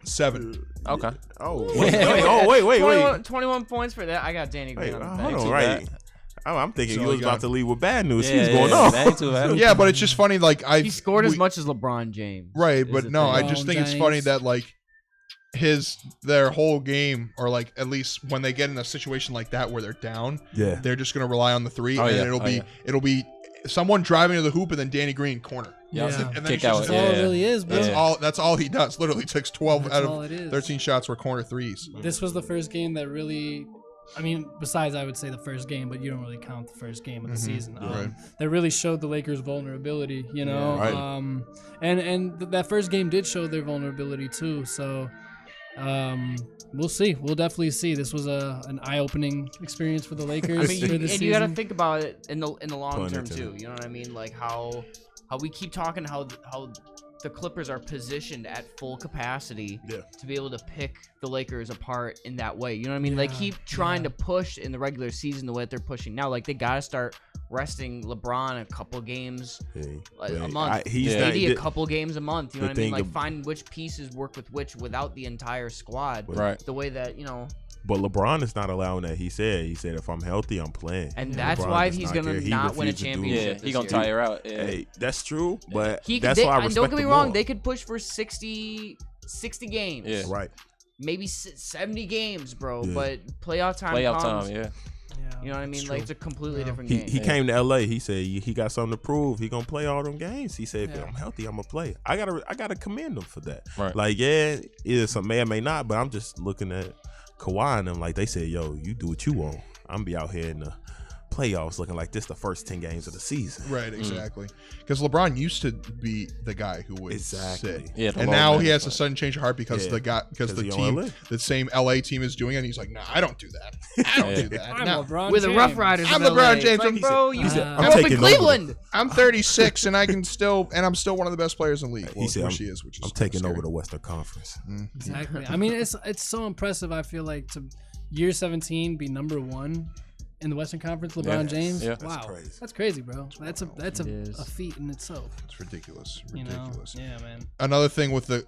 7. Okay. Wait. 21 points for that. I got Danny Green on the bench. Hold on, right. I'm thinking So you was you about got- to leave with bad news. Yeah, He's going off. that ain't too bad. Yeah, but it's just funny. Like He scored as much as LeBron James. Right, is but the no, thing. I just think it's James. funny that like their whole game, or like at least when they get in a situation like that where they're down, Yeah. they're just gonna rely on the 3, Oh, and yeah. it'll be someone driving to the hoop and then Danny Green corner. Yeah. Yeah. And then Kick it's out. just- That's all it really is, bro. That's all he does. Literally takes 12 That's out all of it is. 13 shots were corner threes. This was the first game that really, I mean, besides I would say the first game, but you don't really count the first game of the season. Right. That really showed the Lakers' vulnerability, you know. Yeah, right. And that first game did show their vulnerability too. So, we'll see. We'll definitely see. This was an eye-opening experience for the Lakers. I mean, for this and you got to season. think about it in the long Pun term intended. too. You know what I mean? Like how we keep talking how the Clippers are positioned at full capacity to be able to pick the Lakers apart in that way. You know what I mean? They keep trying to push in the regular season the way that they're pushing now. Like they got to start resting LeBron a couple games a month. AD a couple games a month. You know what I mean? Like find which pieces work with which without the entire squad. Right. The way that, you know. But LeBron is not allowing that. He said if I'm healthy, I'm playing. And that's LeBron why does he's not gonna care. He not win a refused to do championship. Yeah, this he gonna year. tire out. Yeah. Hey, that's true, but He that's could, why I and respect don't get me him wrong, more. they could push for 60 games. Yeah. Right. Maybe 70 games, bro. Yeah. But playoff time Playoff comes. time, yeah. You know what I mean? Like it's a completely different He game. came to LA. He said he got something to prove. He gonna play all them games. He said if I'm healthy, I'm gonna play. I gotta commend him for that. Right. Like either some may or may not, but I'm just looking at Kawhi and them like they said, yo, you do what you want. I'm gonna be out here in the playoffs looking like this the first 10 games of the season. Right, exactly. Because LeBron used to be the guy who would sit. Yeah, and now he has a sudden change of heart because the he on team, LA. the same LA team is doing it. And he's like, nah, I don't do that. I don't do that. I'm No. LeBron We're the James. Rough Riders. I'm of LA. LeBron James. It's like, bro, you said, grew I'm up in taking over. Cleveland. I'm 36 and I'm still one of the best players in the league. He said, she is, which is I'm taking scary. over the Western Conference. Exactly. I mean, it's so impressive. I feel like to year 17 be number 1 in the Western Conference, LeBron James. Yeah. Wow, crazy. that's crazy, bro. That's a is. feat in itself. It's ridiculous. You know? Ridiculous. Yeah, man. Another thing with the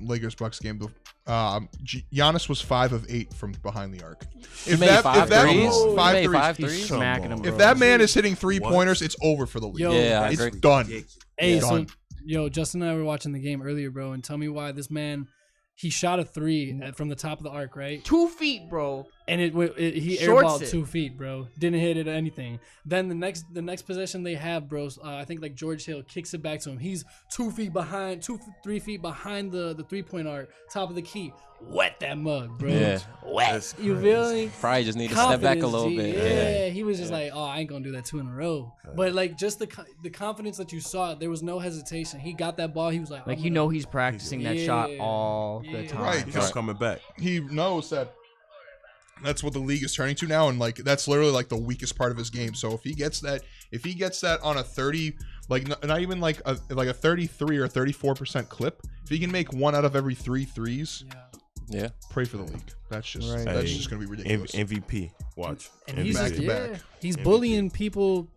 Lakers Bucks game, Giannis was 5 of 8 from behind the arc. If made five threes? Whoa, He five made threes. five He's threes? smacking him, bro. If that man is hitting 3-pointers, it's over for the league. Yo, Yeah, I it's agree. done. Hey, Done. so Justin and I were watching the game earlier, bro, and tell me why this man he shot a 3 from the top of the arc, right? 2 feet, bro. And he Shorts airballed it. 2 feet, bro. Didn't hit it or anything. Then the next possession they have, bro. I think like George Hill kicks it back to him. He's 2 feet behind, 3 feet behind the 3-point arc, top of the key. Wet that mug, bro. Yeah. Wet. You feel me? Probably just need to step back a Confidence, little G. bit. Yeah, he was just like, oh, I ain't gonna do that 2 in a row. But like just the confidence that you saw, there was no hesitation. He got that ball. He was like, Like he's practicing that shot all the time. Right. He's not coming back. He knows that that's what the league is turning to now, and like that's literally like the weakest part of his game. So if he gets that on a 30, like not even like a 33 or 34% clip, if he can make 1 out of every 3 threes, Yeah. pray for the league. That's just Right. that's just gonna be ridiculous. MVP. Watch. and he's Back just, to back. he's bullying people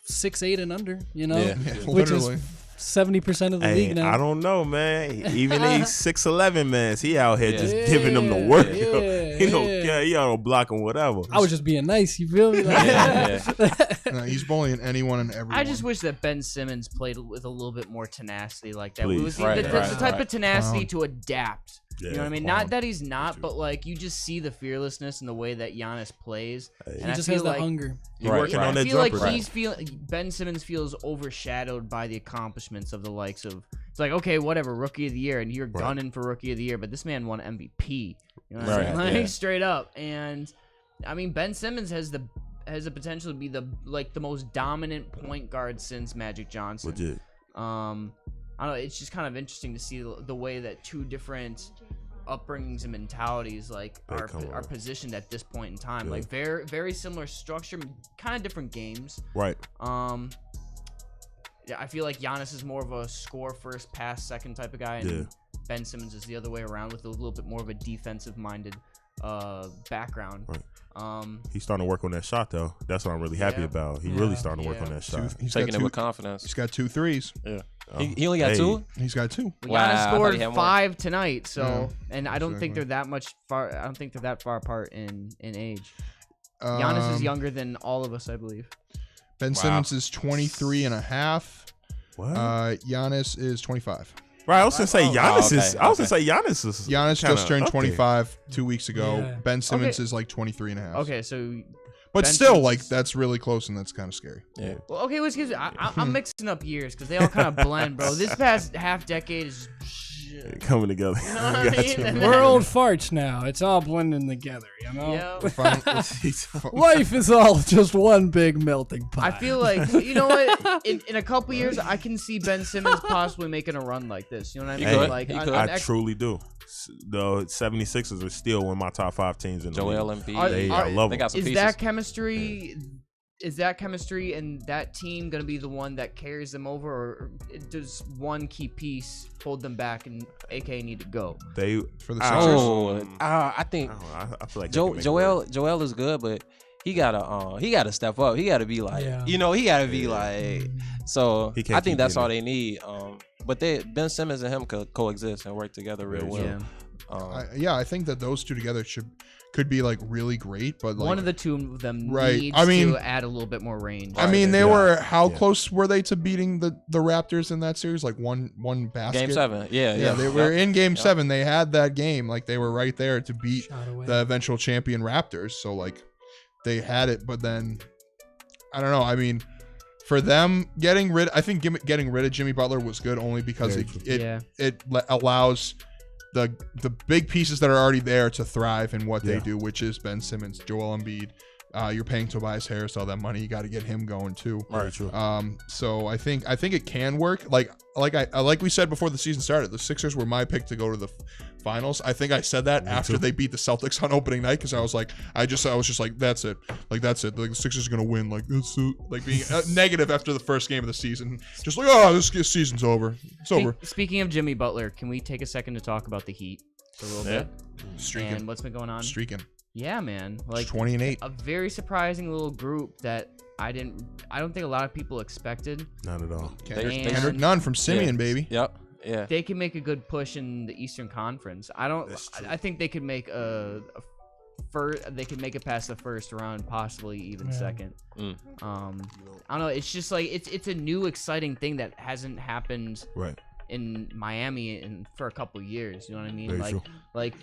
6'8" and under, you know, Yeah. which Literally. is 70% of the Hey, league now. I don't know, man. Even these 6'11" man, he out here just Yeah. giving them the work. Yeah, He don't yeah. care. He out blocking whatever. I was just being nice, you feel me? Like, No, he's bullying anyone and everyone. I just wish that Ben Simmons played with a little bit more tenacity like that. Please. It was Right, the right, type right. of tenacity Clown. to adapt. You know what I mean? Not that he's not, but like you just see the fearlessness in the way that Giannis plays. Hey. And he I just feel has the like, hunger. He Right, working right. on I that feel like jumper. Ben Simmons feels overshadowed by the accomplishments of the likes of. It's like, okay, whatever, Rookie of the Year, and you're gunning for Rookie of the Year, but this man won MVP. You know what I'm saying? Right, Like, yeah. straight up. And I mean, Ben Simmons has the potential to be the most dominant point guard since Magic Johnson. Legit. I don't know. It's just kind of interesting to see the way that 2 different upbringings and mentalities like are positioned at this point in time. Yeah. Like very very similar structure, kind of different games. Right. Yeah, I feel like Giannis is more of a score first, pass second type of guy, and Yeah. Ben Simmons is the other way around with a little bit more of a defensive minded background. Right. He's starting to work on that shot though. That's what I'm really happy Yeah. about. He really starting to work on that shot. He's Taking got it with 2. confidence. He's got 2 threes. Yeah. He only got Hey. 2? He's got 2. Well, Wow, I Giannis thought scored he had more. 5 tonight, so Yeah, and I don't think exactly. they're that much far. I don't think they're that far apart in age. Giannis is younger than all of us, I believe. Ben Simmons is 23 and a half. What? Giannis is 25. right. I was gonna say Giannis okay, is. I was gonna say Giannis is. Giannis kinda just turned up there. 25 2 weeks ago. Yeah. Ben Simmons Okay. is like 23 and a half. Okay, so But Ben still, Simmons like is- that's really close, and that's kind of scary. Yeah. well, okay, well, excuse me. I'm mixing up years because they all kind of blend, bro. This past half decade is shit. Coming together. You know what I Got mean? you. We're old farts now. It's all blending together, you know? Yeah. Life is all just one big melting pot. I feel like, you know what? In a couple years, I can see Ben Simmons possibly making a run like this. You know what I mean? He could. Like, He on- could. on I ex- truly do. The 76ers are still one of my top 5 teams in the Joel league. Embiid. I love They them. got some is pieces. that chemistry? Is that chemistry and that team gonna be the one that carries them over, or does one key piece hold them back and AK need to go? They For the Sixers. Oh, I think I feel like they can make it work. Joel is good, but he gotta step up. He gotta be like, Yeah. he gotta be like. So He can't I think keep that's getting all it. they need. But Ben Simmons and him could coexist and work together real well. Yeah. I think that those 2 together could be like really great, but like One of the 2 of them Right. needs I mean- to add a little bit more range. I mean, they Yeah. were how Yeah. close were they to beating the Raptors in that series? Like one basket. Game 7, yeah. Yeah, they were in Game 7. They had that game. Like they were right there to beat Shot away. the eventual champion Raptors. So like they had it, but then I don't know. I mean, for them getting rid of Jimmy Butler was good only because Very it allows the big pieces that are already there to thrive in what they Yeah. do, which is Ben Simmons, Joel Embiid. You're paying Tobias Harris all that money. You got to get him going too. Very true. So I think it can work. Like we said before the season started, the Sixers were my pick to go to the finals. I think I said that after too. they beat the Celtics on opening night because I was just like that's it. Like that's it. Like the Sixers are gonna win. Like that's it. Like being negative after the first game of the season. Just like this season's over. It's over. Speaking of Jimmy Butler, can we take a second to talk about the Heat a little bit Streaking. and what's been going on? Streaking. Yeah, man. Like 20 and 8. a very surprising little group that I don't think a lot of people expected. Not at all. Kendrick Nunn from Simeon, baby. Yep. Yeah. They can make a good push in the Eastern Conference. That's true. I think they could make they could make it past the first round, possibly even second. Mm. I don't know. It's just like it's a new exciting thing that hasn't happened Right. in Miami for a couple years. You know what I mean? Very true. Like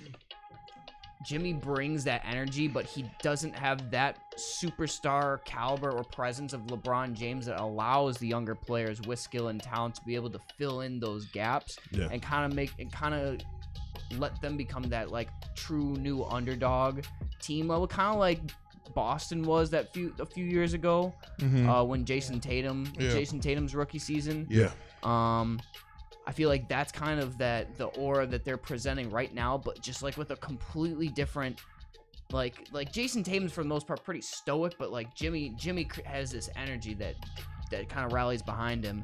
Jimmy brings that energy, but he doesn't have that superstar caliber or presence of LeBron James that allows the younger players with skill and talent to be able to fill in those gaps and kind of let them become that like true new underdog team level, kind of like Boston was a few years ago when Jason Tatum's rookie season. I feel like that's kind of the aura that they're presenting right now, but just like with a completely different, like Jason Tatum's for the most part pretty stoic, but like Jimmy has this energy that kind of rallies behind him,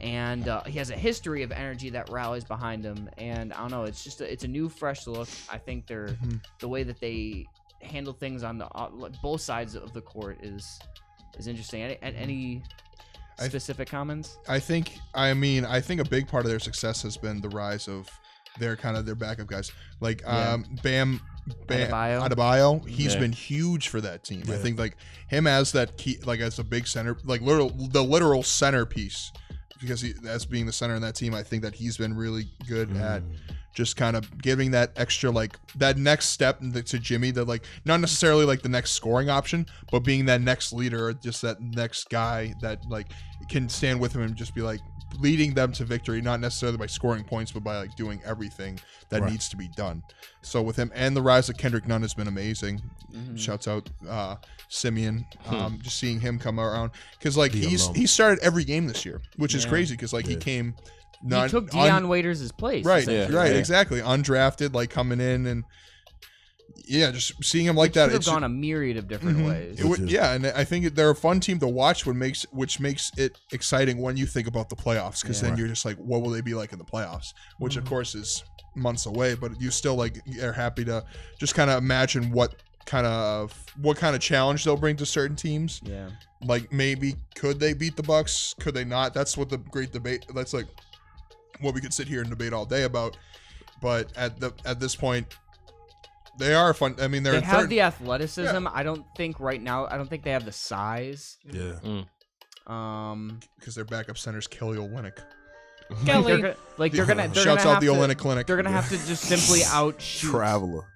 and he has a history of energy that rallies behind him, and I don't know, it's a new fresh look. I think they're the way that they handle things on the both sides of the court is interesting. Any specific comments? I think a big part of their success has been the rise of their backup guys, like Bam Adebayo. He's been huge for that team. I think like him as that key, like as a big center, like the literal centerpiece, because as being the center in that team, I think that he's been really good at just kind of giving that extra, like that next step to Jimmy, that like not necessarily like the next scoring option, but being that next leader, or just that next guy that like can stand with him and just be like leading them to victory, not necessarily by scoring points, but by like doing everything that needs to be done. So with him, and the rise of Kendrick Nunn has been amazing. Shouts out Simeon. Just seeing him come around, because like he started every game this year, which is crazy, because like he came. He took Deion Waiters' place. Right, exactly. Undrafted, like coming in, and just seeing him like that. It could have gone a myriad of different ways. And I think they're a fun team to watch, which makes it exciting when you think about the playoffs, because then you're just like, what will they be like in the playoffs? Which of course is months away, but you still like are happy to just kind of imagine what kind of challenge they'll bring to certain teams. Yeah, like maybe could they beat the Bucks? Could they not? That's what the great debate. That's like what we could sit here and debate all day about, but at this point, they are fun. I mean, they have the athleticism. I don't think right now. I don't think they have the size. Because their backup center's Kelly Olynyk. Kelly, they're gonna shouts out the Olynyk Clinic. They're gonna have to just simply outshoot Traveler.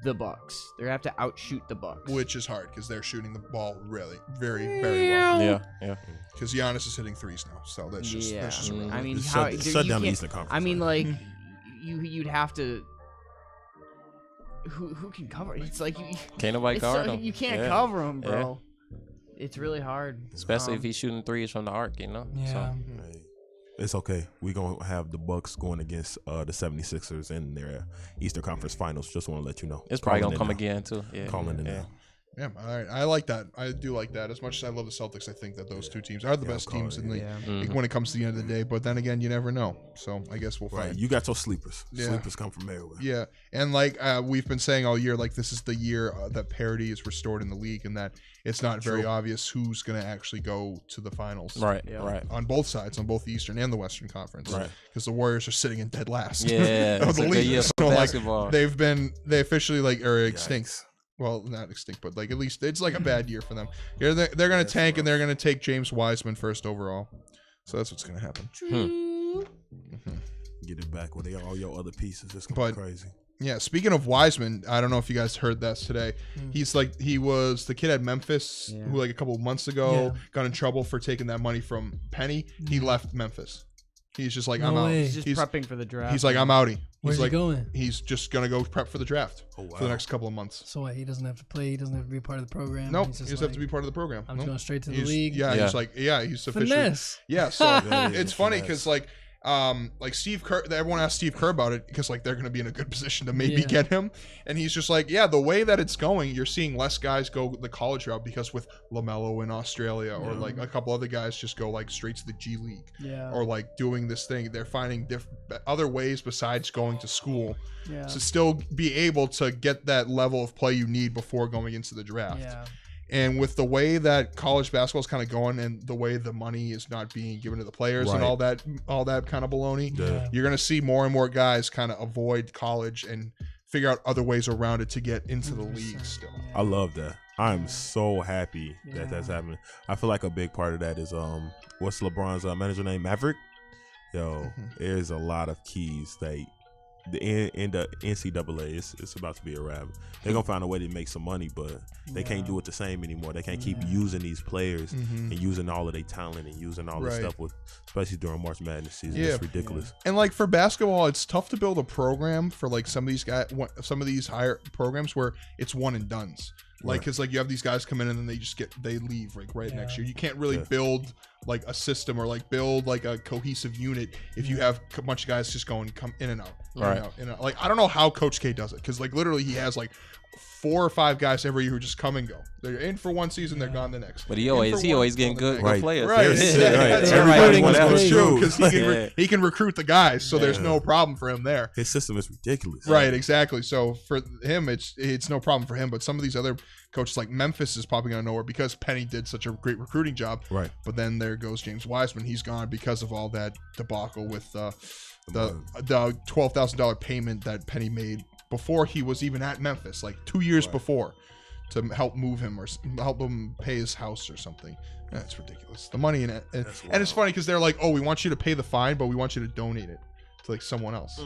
the Bucks. They're gonna have to outshoot the Bucks, which is hard because they're shooting the ball really very, very well. Yeah. Because Giannis is hitting threes now, so that's just really I mean, shut down the Eastern Conference. I mean, like you'd have to. Who can cover? It's like can't nobody guard him. You can't cover him, bro. It's really hard, especially if he's shooting threes from the arc. You know. Yeah. So. It's okay. We're going to have the Bucks going against the 76ers in their Eastern Conference Finals. Just want to let you know. It's probably going to come again, too. Yeah. Calling it now. Yeah, all right. I like that. I do like that. As much as I love the Celtics, I think that those two teams are the best teams in the league when it comes to the end of the day. But then again, you never know. So I guess we'll find. You got your sleepers. Sleepers come from everywhere. Yeah, and like we've been saying all year, like this is the year that parity is restored in the league, and that it's not very obvious who's going to actually go to the finals. Right. On both sides, on both the Eastern and the Western Conference. Right. Because the Warriors are sitting in dead last. Yeah. of the league. So basketball. Like they officially like are extinct. Well, not extinct, but like at least it's like a bad year for them. They're going to tank, and they're going to take James Wiseman first overall. So that's what's going to happen. Get it back with all your other pieces. It's going to be crazy. Yeah, speaking of Wiseman, I don't know if you guys heard that today. He was the kid at Memphis who like a couple of months ago got in trouble for taking that money from Penny. He left Memphis. He's just like, I'm out. He's just prepping for the draft. He's like, I'm outie. Where's he going? He's just going to go prep for the draft for the next couple of months. So what, he doesn't have to play? He doesn't have to be a part of the program? Nope, he just have to be part of the program. I'm going straight to the league? Yeah, he's like, he's officially. Finesse. Yeah, so it's funny because like Steve Kerr, everyone asked Steve Kerr about it because like they're going to be in a good position to maybe get him, and he's just like, the way that it's going, you're seeing less guys go the college route because with LaMelo in Australia or like a couple other guys just go like straight to the G League, or like doing this thing. They're finding other ways besides going to school to still be able to get that level of play you need before going into the draft. Yeah. And with the way that college basketball is kind of going, and the way the money is not being given to the players and all that kind of baloney, you're going to see more and more guys kind of avoid college and figure out other ways around it to get into the league still. I love that. I'm so happy that that's happening. I feel like a big part of that is what's LeBron's manager name? Maverick. There's a lot of keys that in the NCAA, it's about to be a wrap. They're gonna find a way to make some money, but they can't do it the same anymore. They can't keep using these players and using all of their talent and using all this stuff with, especially during March Madness season. It's ridiculous. And like for basketball, it's tough to build a program for like some of these guys, some of these higher programs where it's one and dones. Like, because like you have these guys come in and then they leave like next year. You can't really build like a system or like build like a cohesive unit if you have a bunch of guys just come in and out, in and out. Like I don't know how Coach K does it, because like literally he has like 4 or 5 guys every year who just come and go. They're in for one season, they're gone the next. But he always getting good players. That's true, because he can recruit the guys, so there's no problem for him there. His system is ridiculous. Right, exactly. So for him, it's no problem for him. But some of these other coaches, like Memphis, is popping out of nowhere because Penny did such a great recruiting job. Right. But then there goes James Wiseman. He's gone because of all that debacle with the $12,000 payment that Penny made before he was even at Memphis, like 2 years before, to help move him or help him pay his house or something. That's ridiculous. The money in it. And it's funny because they're like, oh, we want you to pay the fine, but we want you to donate it to like someone else.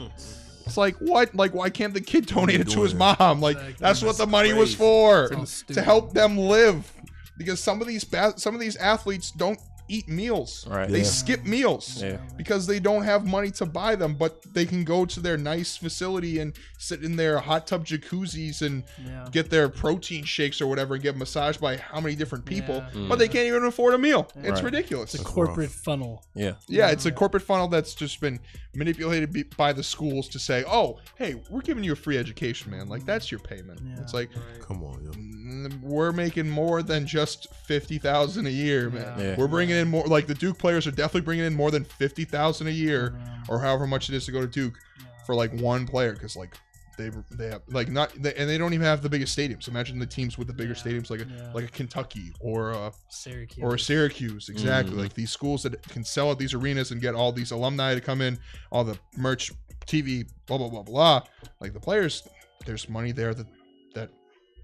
It's like, what? Like, why can't the kid donate it to his mom? Like, that's what the money was for, to help them live. Because some of these athletes don't eat meals. They skip meals because they don't have money to buy them, but they can go to their nice facility and sit in their hot tub jacuzzis and get their protein shakes or whatever and get massaged by how many different people, but they can't even afford a meal. It's ridiculous. It's a corporate funnel. It's a corporate funnel that's just been manipulated by the schools to say, oh, hey, we're giving you a free education, man. Like, that's your payment. It's like, come on, yo. We're making more than just $50,000 a year, man. We're bringing in more. Like the Duke players are definitely bringing in more than $50,000 a year, or however much it is to go to Duke for like one player, because like they have like and they don't even have the biggest stadiums. Imagine the teams with the bigger stadiums, like a Kentucky or a Syracuse. Exactly, like these schools that can sell at these arenas and get all these alumni to come in, all the merch, TV, blah blah blah blah. Like the players, there's money there that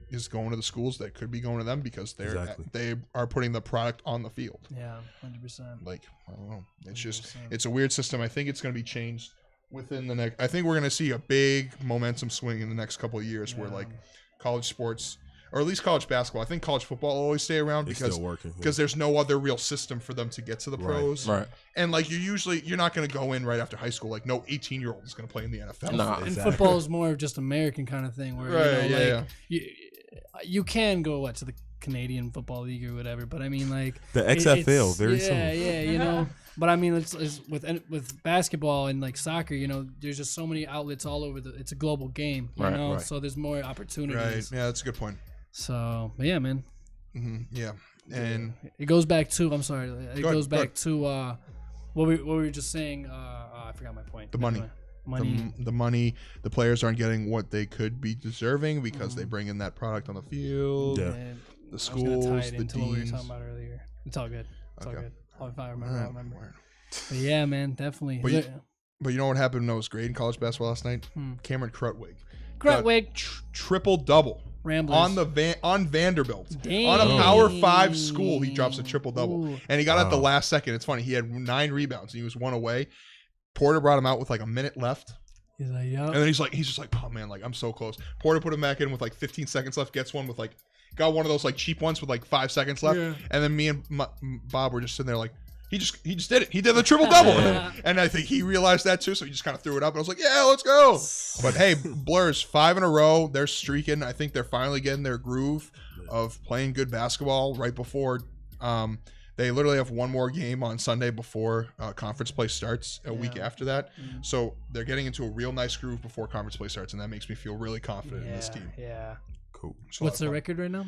is going to the schools that could be going to them because they are putting the product on the field. 100%. Like, I don't know. It's 100%. Just, it's a weird system. I think it's going to be changed within the next. I think we're going to see a big momentum swing in the next couple of years where like college sports, or at least college basketball. I think college football will always stay around because there's no other real system for them to get to the pros. Right. And like you're not going to go in right after high school. Like no 18-year-old is going to play in the NFL. No, and football is more of just American kind of thing where you can go to the Canadian Football League or whatever, but I mean like the XFL very soon. You know. But I mean, it's with basketball and like soccer, you know, there's just so many outlets all over it's a global game, you know, so there's more opportunities. Right. Yeah, that's a good point. So, but yeah, man. Yeah, and it goes back to what we were just saying. I forgot my point. The money. The money, the players aren't getting what they could be deserving because they bring in that product on the field. Yeah. The schools, tie it the teams. What we were talking about earlier. It's all good. It's all good. If I remember, I'll remember. But yeah, man, definitely. But you know what happened when I was great in college basketball last night? Cameron Krutwig. Triple double. Ramblers. On Vanderbilt. Dang. On a Power 5 school, he drops a triple double. And he got it at the last second. It's funny. He had 9 rebounds and he was 1 away. Porter brought him out with like a minute left. He's like, yeah. And then he's just like, oh man, like I'm so close. Porter put him back in with like 15 seconds left, gets one with like, got one of those like cheap ones with like 5 seconds left. Yeah. And then me and Bob were just sitting there like, he just did it. He did the triple double. And I think he realized that too. So he just kind of threw it up. And I was like, yeah, let's go. But hey, Blurs, 5 in a row. They're streaking. I think they're finally getting their groove of playing good basketball right before, they literally have one more game on Sunday before conference play starts a week after that. So they're getting into a real nice groove before conference play starts, and that makes me feel really confident in this team. Yeah. Cool. What's their record right now?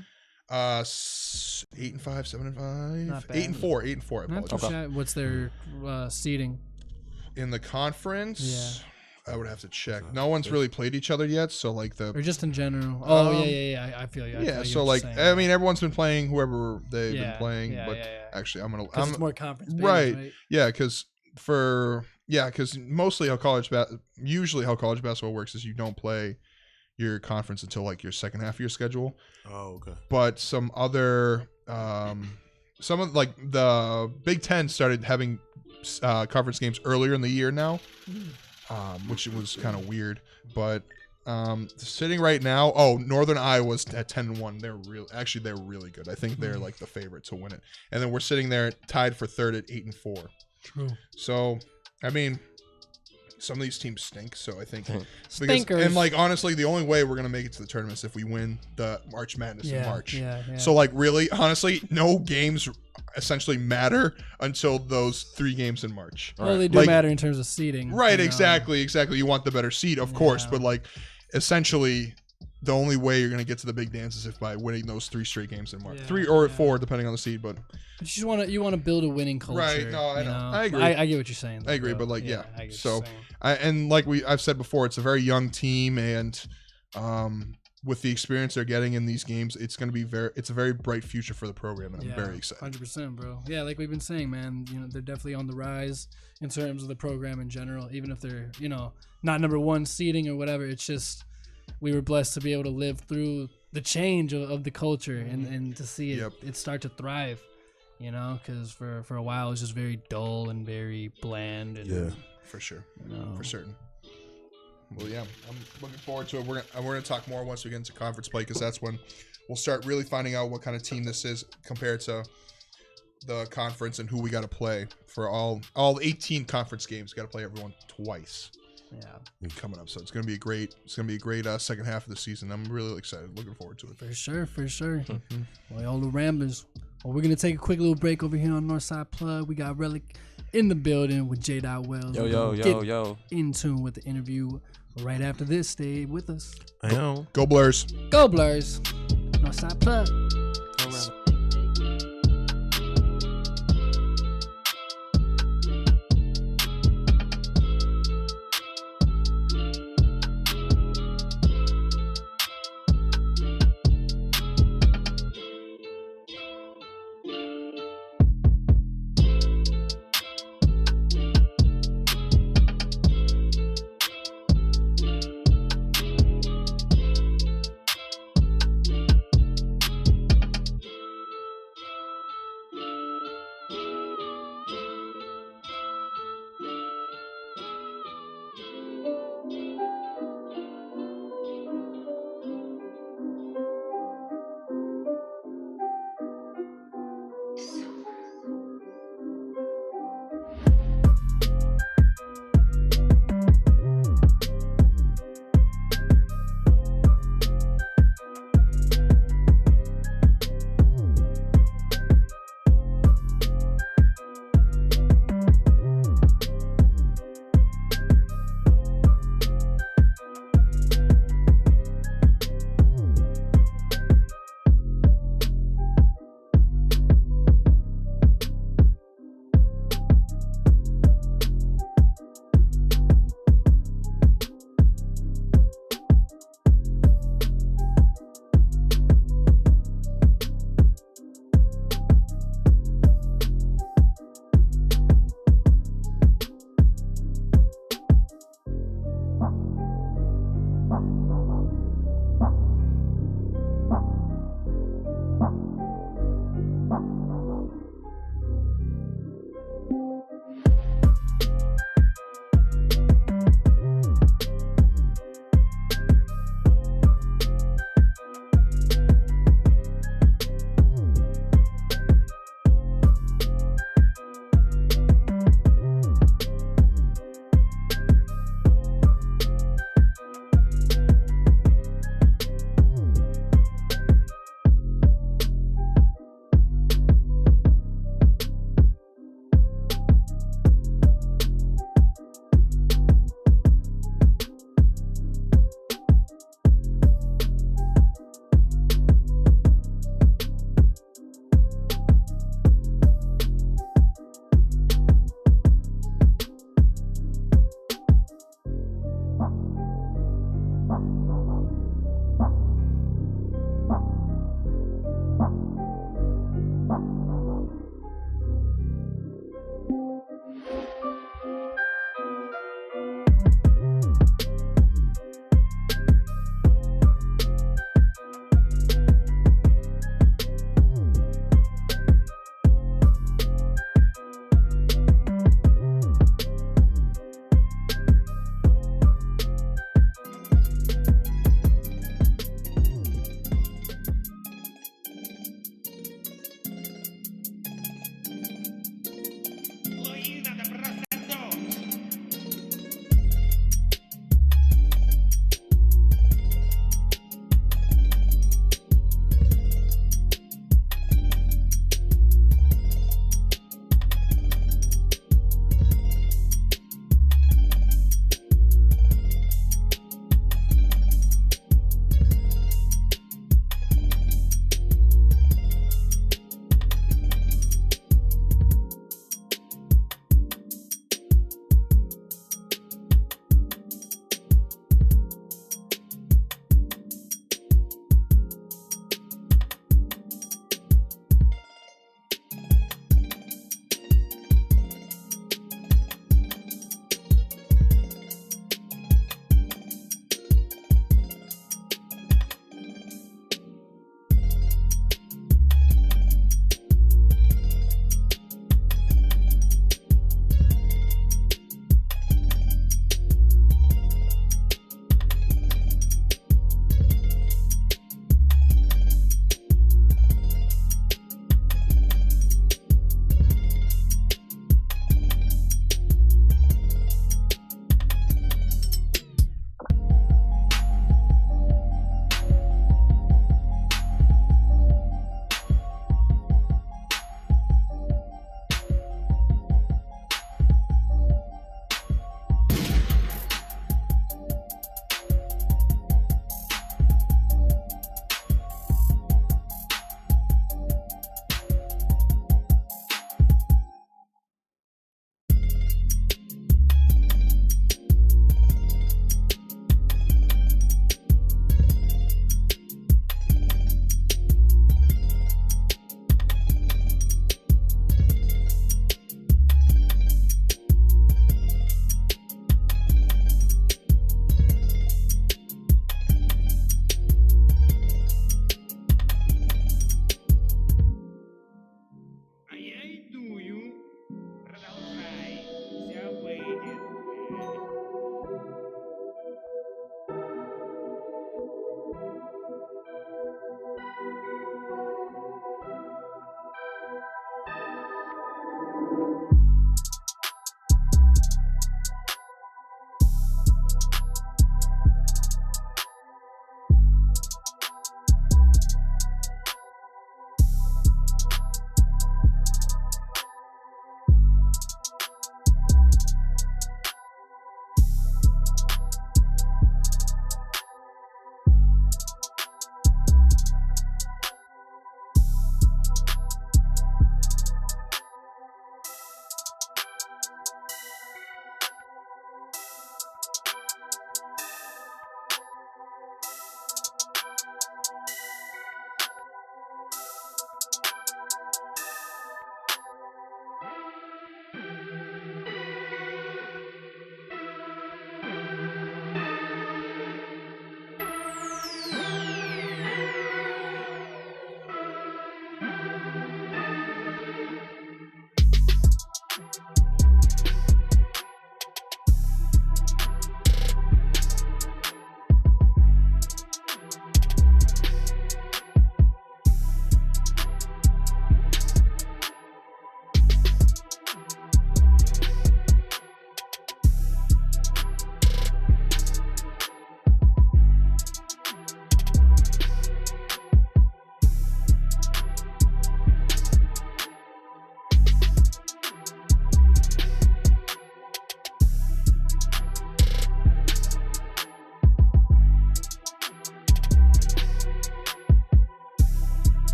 8-5, 7-5, Not bad. 8-4, 8-4. Not too shabby. What's their seeding in the conference? Yeah. I would have to check. No one's really played each other yet, so like or just in general. Oh yeah. I feel you. So like, I mean, everyone's been playing whoever they've been playing, but actually, it's more conference based, right? Yeah, because mostly usually how college basketball works is you don't play your conference until like your second half of your schedule. Oh, okay. But some other some of like the Big Ten started having conference games earlier in the year now. which was kind of weird. But sitting right now, Northern Iowa's at 10-1. They're really good. I think they're like the favorite to win it. And then we're sitting there tied for third at 8-4. True. So, I mean, some of these teams stink. So I think Stinkers. and like honestly, the only way we're gonna make it to the tournament is if we win the March Madness in March. Yeah. So like really, honestly, no games essentially matter until those 3 games in March. Well, they do matter in terms of seeding. Right, exactly. You want the better seed, of course, but like essentially the only way you're going to get to the big dance is if by winning those 3 straight games in March. 3 or 4 depending on the seed, but you want to build a winning culture. Right, no, I know. I agree. I get what you're saying. I agree, but like I get so what you're saying. and like I've said before, it's a very young team, and with the experience they're getting in these games, it's a very bright future for the program, and I'm very excited. 100%, bro. Yeah, like we've been saying, man, they're definitely on the rise in terms of the program in general, even if they're, not number 1 seeding or whatever. It's just we were blessed to be able to live through the change of the culture and to see it start to thrive, because for a while it was just very dull and very bland. And, for sure. For certain. Well, yeah, I'm looking forward to it. We're gonna talk more once we get into conference play, because that's when we'll start really finding out what kind of team this is compared to the conference and who we got to play for all 18 conference games. Got to play everyone twice. Yeah, coming up. So it's gonna be a great second half of the season. I'm really excited. Looking forward to it. For sure. Mm-hmm. Well, all the Ramblers. Well, we're gonna take a quick little break over here on Northside Plug. We got Relic in the building with J. Wells. Yo. In tune with the interview right after this. Stay with us. I know. Go Blurs. Go Blurs. Northside Plug.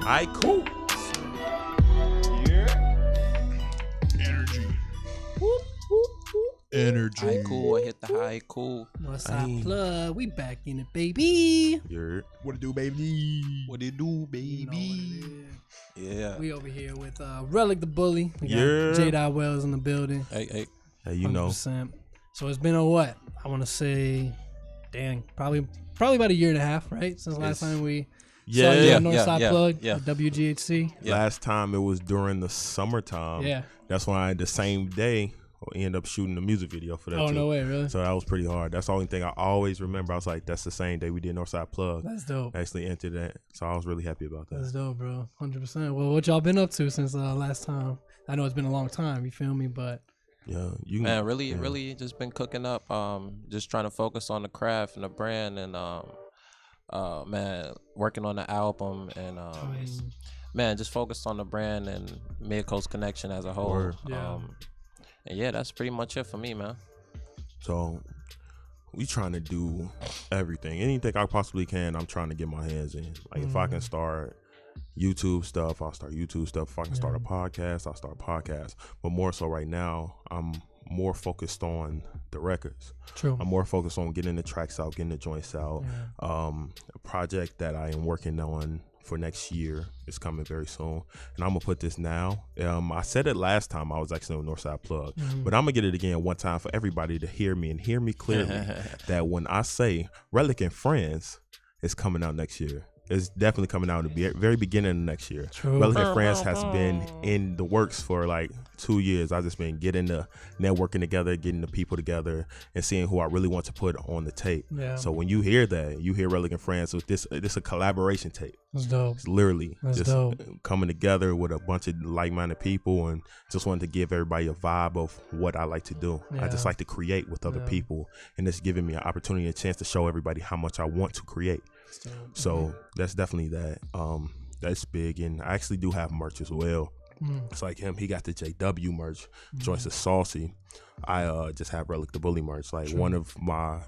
Alright, cool. Energy. Energy. High cool, I hit the high cool. Northside Plug, we back in it, baby. What it do, baby? What it do, baby? Yeah. We over here with Relic the Bully. We got Yeah. J. Wells in the building. Hey, you know. 100%. So it's been a what? I want to say, dang, probably about a year and a half, right? Since last time we saw you on Northside Plug at WGHC. Last time it was during the summertime. Yeah. That's why the same day we ended up shooting the music video for that. Oh, too. no way, really? So that was pretty hard. That's the only thing I always remember. I was like, that's the same day we did Northside Plug. That's dope. I actually entered that. So I was really happy about that. That's dope, bro. 100%. Well, what y'all been up to since last time? I know it's been a long time, you feel me? But Yeah, really just been cooking up. Just trying to focus on the craft and the brand, and man, working on the album, and man, just focused on the brand and Mid Coast Connection as a whole. And yeah, that's pretty much it for me, man. So we trying to do everything, anything I possibly can. I'm trying to get my hands in. Like if I can start YouTube stuff, I'll start YouTube stuff. If I can start a podcast, I'll start a podcast. But more so right now, I'm more focused on the records. True. I'm more focused on getting the tracks out, getting the joints out. A project that I am working on for next year is coming very soon, and I'm gonna put this now. I said it last time I was actually on Northside Plug, but I'm gonna get it again one time for everybody to hear me and hear me clearly. That when I say Relic and Friends is coming out next year, it's definitely coming out at the very beginning of next year. True. Relic and Friends has been in the works for like 2 years. I've just been getting the networking together, getting the people together, and seeing who I really want to put on the tape. Yeah. So when you hear that, you hear Relic and Friends. So this a collaboration tape. That's dope. It's literally That's just dope. coming together with a bunch of like-minded people, and just wanted to give everybody a vibe of what I like to do. I just like to create with other people, and it's giving me an opportunity, a chance to show everybody how much I want to create. So that's definitely that. That's big, and I actually do have merch as well. It's like him. He got the JW merch. Joints is saucy. I just have Relic the Bully merch. Like one of my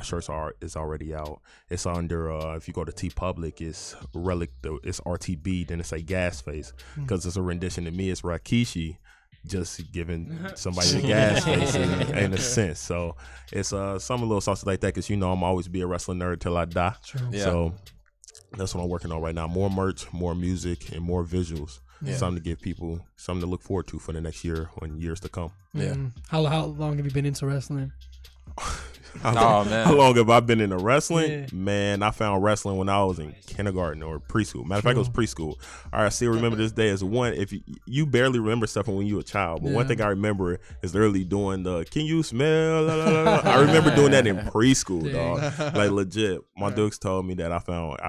shirts is already out. It's under if you go to T Public, it's Relic. It's RTB. Then it's a gas face because it's a rendition of me. It's Rakishi just giving somebody a gas face in a sense. So it's some little saucy like that, because I'm always be a wrestling nerd till I die. So that's what I'm working on right now. More merch, more music, and more visuals. Something to give people something to look forward to for the next year and years to come. How long have you been into wrestling? Man. How long have I been into wrestling? Man, I found wrestling when I was in kindergarten or preschool. Matter of fact, it was preschool. All right, I still remember this day as one. If you barely remember stuff from when you were a child, but one thing I remember is literally doing the "Can you smell?" La, la, la, la. I remember doing that in preschool, dog. Like legit. My dukes told me that I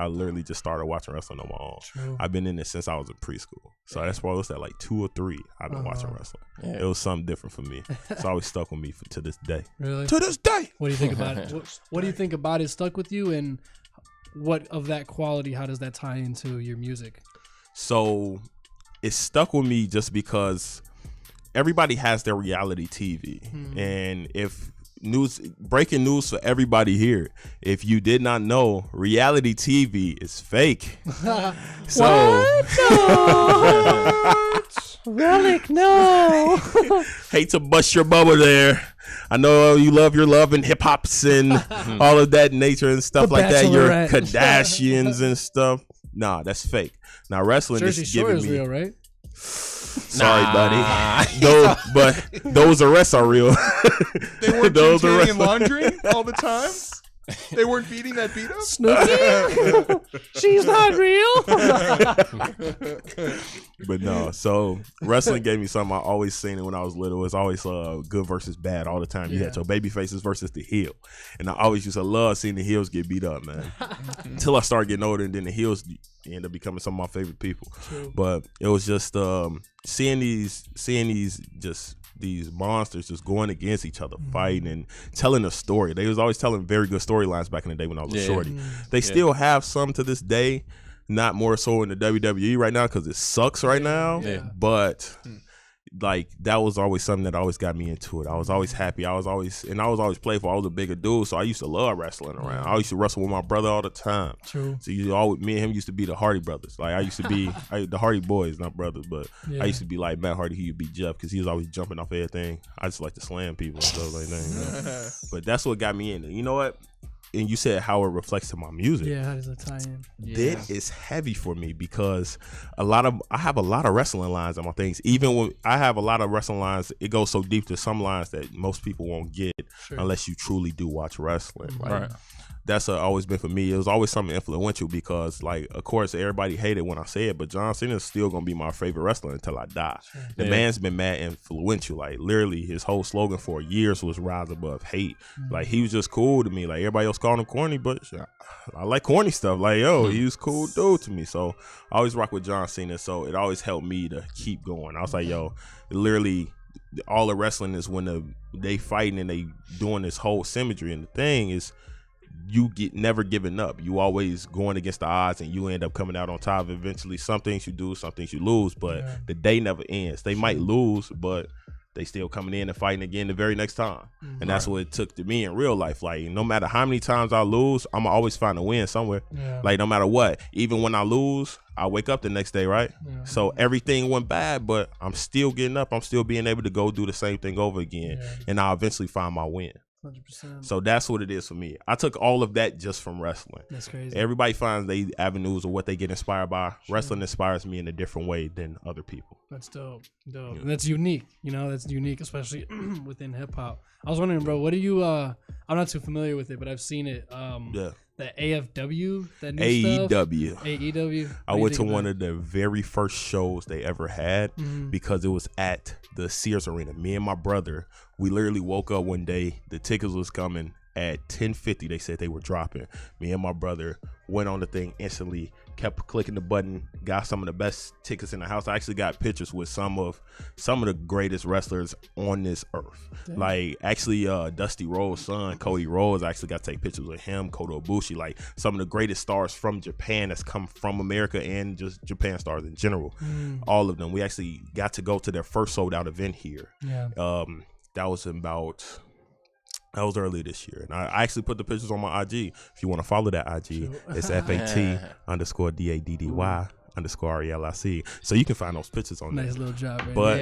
literally just started watching wrestling on my own. I've been in it since I was in preschool, so that's probably was at like 2 or 3. I've been watching wrestling. It was something different for me. It's always stuck with me to this day. Really? To this day. What do you think about it? What do you think about it stuck with you, and what of that quality, how does that tie into your music? So it stuck with me just because everybody has their reality TV. And if breaking news for everybody here, if you did not know, reality TV is fake. So Relic, no. hate to bust your bubble there. I know you love your love and hip hops and all of that nature and stuff like that. Your Kardashians and stuff. Nah, that's fake. Now wrestling Jersey is Shore giving is me real, right? Sorry, buddy. But those arrests are real. They weren't rotating and laundering all the time. They weren't beating that beat up. Snooki, she's not real. But no, so wrestling gave me something I always seen it when I was little. It's always good versus bad all the time. You had your baby faces versus the heel, and I always used to love seeing the heels get beat up, man. Until I started getting older, and then the heels ended up becoming some of my favorite people. But it was just seeing these monsters just going against each other, fighting and telling a story. They was always telling very good storylines back in the day when I was a shorty. They still have some to this day, not more so in the WWE right now because it sucks right now. But like that was always something that always got me into it. I was always happy. I was always playful. I was a bigger dude, so I used to love wrestling around. I used to wrestle with my brother all the time. True. So me and him used to be the Hardy brothers. Like I used to be the Hardy boys, not brothers, but I used to be like Matt Hardy. He would be Jeff because he was always jumping off everything. I just like to slam people and stuff like that. But that's what got me in it. You know what? And you said how it reflects to my music. Yeah, how does it tie in? That is heavy for me because I have a lot of wrestling lines on my things. Even when I have a lot of wrestling lines, it goes so deep to some lines that most people won't get unless you truly do watch wrestling. Like, that's always been for me. It was always something influential because, like, of course, everybody hated when I say it, but John Cena is still gonna be my favorite wrestler until I die. The man's been mad influential. Like, literally, his whole slogan for years was "Rise Above Hate." Like, he was just cool to me. Like, everybody else called him corny, but I like corny stuff. Like, yo, he was cool dude to me. So I always rock with John Cena. So it always helped me to keep going. I was like, yo, literally, all the wrestling is when they fighting and they doing this whole symmetry, and the thing is, you get never giving up. You always going against the odds, and you end up coming out on top. Eventually, some things you do, some things you lose, but the day never ends. They might lose, but they still coming in and fighting again the very next time. And that's what it took to me in real life. Like, no matter how many times I lose, I'm always find a win somewhere. Like, no matter what, even when I lose, I wake up the next day, right? So everything went bad, but I'm still getting up. I'm still being able to go do the same thing over again, and I'll eventually find my win. 100%. So that's what it is for me. I took all of that just from wrestling. That's crazy. Everybody finds their avenues of what they get inspired by. Wrestling inspires me in a different way than other people. That's dope. And that's unique. You know, that's unique, especially within hip hop. I was wondering, bro, what do you I'm not too familiar with it, but I've seen it. The AFW, that new AEW. Stuff. AEW. I went to one of the very first shows they ever had because it was at the Sears Arena. Me and my brother, we literally woke up one day. The tickets was coming at 10:50. They said they were dropping. Me and my brother went on the thing instantly, kept clicking the button, got some of the best tickets in the house. I actually got pictures with some of the greatest wrestlers on this earth. Damn. Like, actually, Dusty Rhodes' son, Cody Rhodes, I actually got to take pictures with him, Kota Ibushi, like some of the greatest stars from Japan that's come from America and just Japan stars in general. All of them. We actually got to go to their first sold out event here. That was early this year. And I actually put the pictures on my IG. If you want to follow that IG, it's FAT_DADDY_RELIC. So you can find those pictures on there. Nice little job, man. But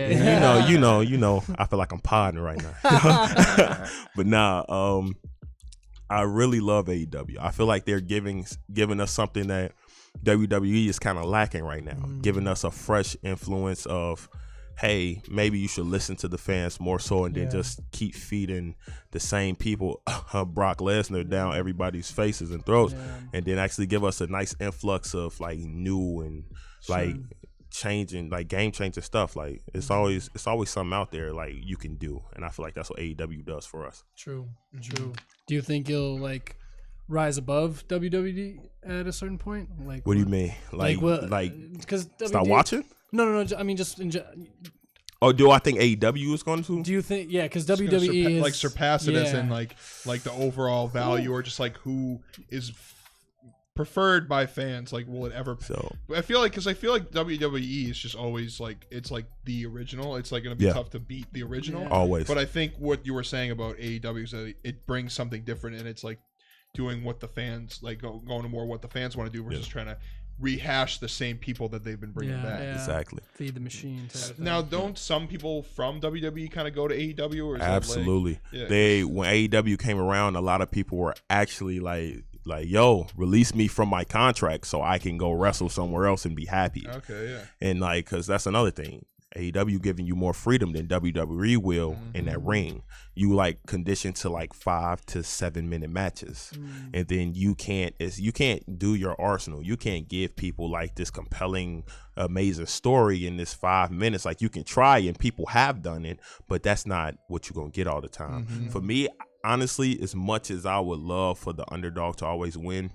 you know, I feel like I'm podding right now. But I really love AEW. I feel like they're giving us something that WWE is kind of lacking right now. Giving us a fresh influence of, hey, maybe you should listen to the fans more so and then just keep feeding the same people Brock Lesnar down everybody's faces and throats, and then actually give us a nice influx of like new and like changing, like game changing stuff. Like it's always something out there like you can do, and I feel like that's what AEW does for us. True. Do you think you'll like rise above WWE at a certain point? Like, what do you mean? Like because stop watching? No. I mean, just Oh, do I think AEW is going to? Do you think? Yeah, because WWE is surpass it as in like the overall value, or just like who is preferred by fans. Like, will it ever? So I feel like WWE is just always like it's like the original. It's like gonna be tough to beat the original always. But I think what you were saying about AEW is that it brings something different, and it's like doing what the fans like, going to more what the fans want to do versus trying to rehash the same people that they've been bringing back. Exactly. Feed the machine. Now, don't some people from WWE kind of go to AEW? Or is absolutely. That like, when AEW came around, a lot of people were actually like, yo, release me from my contract so I can go wrestle somewhere else and be happy. Okay, yeah. And like, because that's another thing. AEW giving you more freedom than WWE will in that ring. You like conditioned to like 5 to 7 minute matches, and then you can't do your arsenal. You can't give people like this compelling, amazing story in this 5 minutes. Like, you can try, and people have done it, but that's not what you're gonna get all the time. For me, honestly, as much as I would love for the underdog to always win,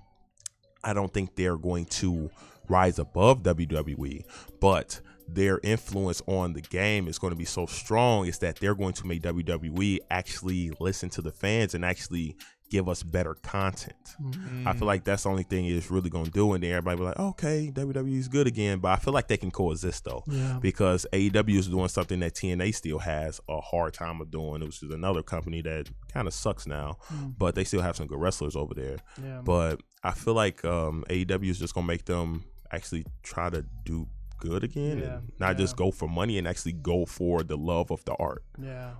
I don't think they're going to rise above WWE, but their influence on the game is going to be so strong is that they're going to make WWE actually listen to the fans and actually give us better content. I feel like that's the only thing it's really gonna do, and then everybody be like, okay, WWE's good again. But I feel like they can coexist though, because AEW is doing something that TNA still has a hard time of doing, which is another company that kind of sucks now, but they still have some good wrestlers over there. But I feel like AEW is just gonna make them actually try to do good again, and not just go for money, and actually go for the love of the art.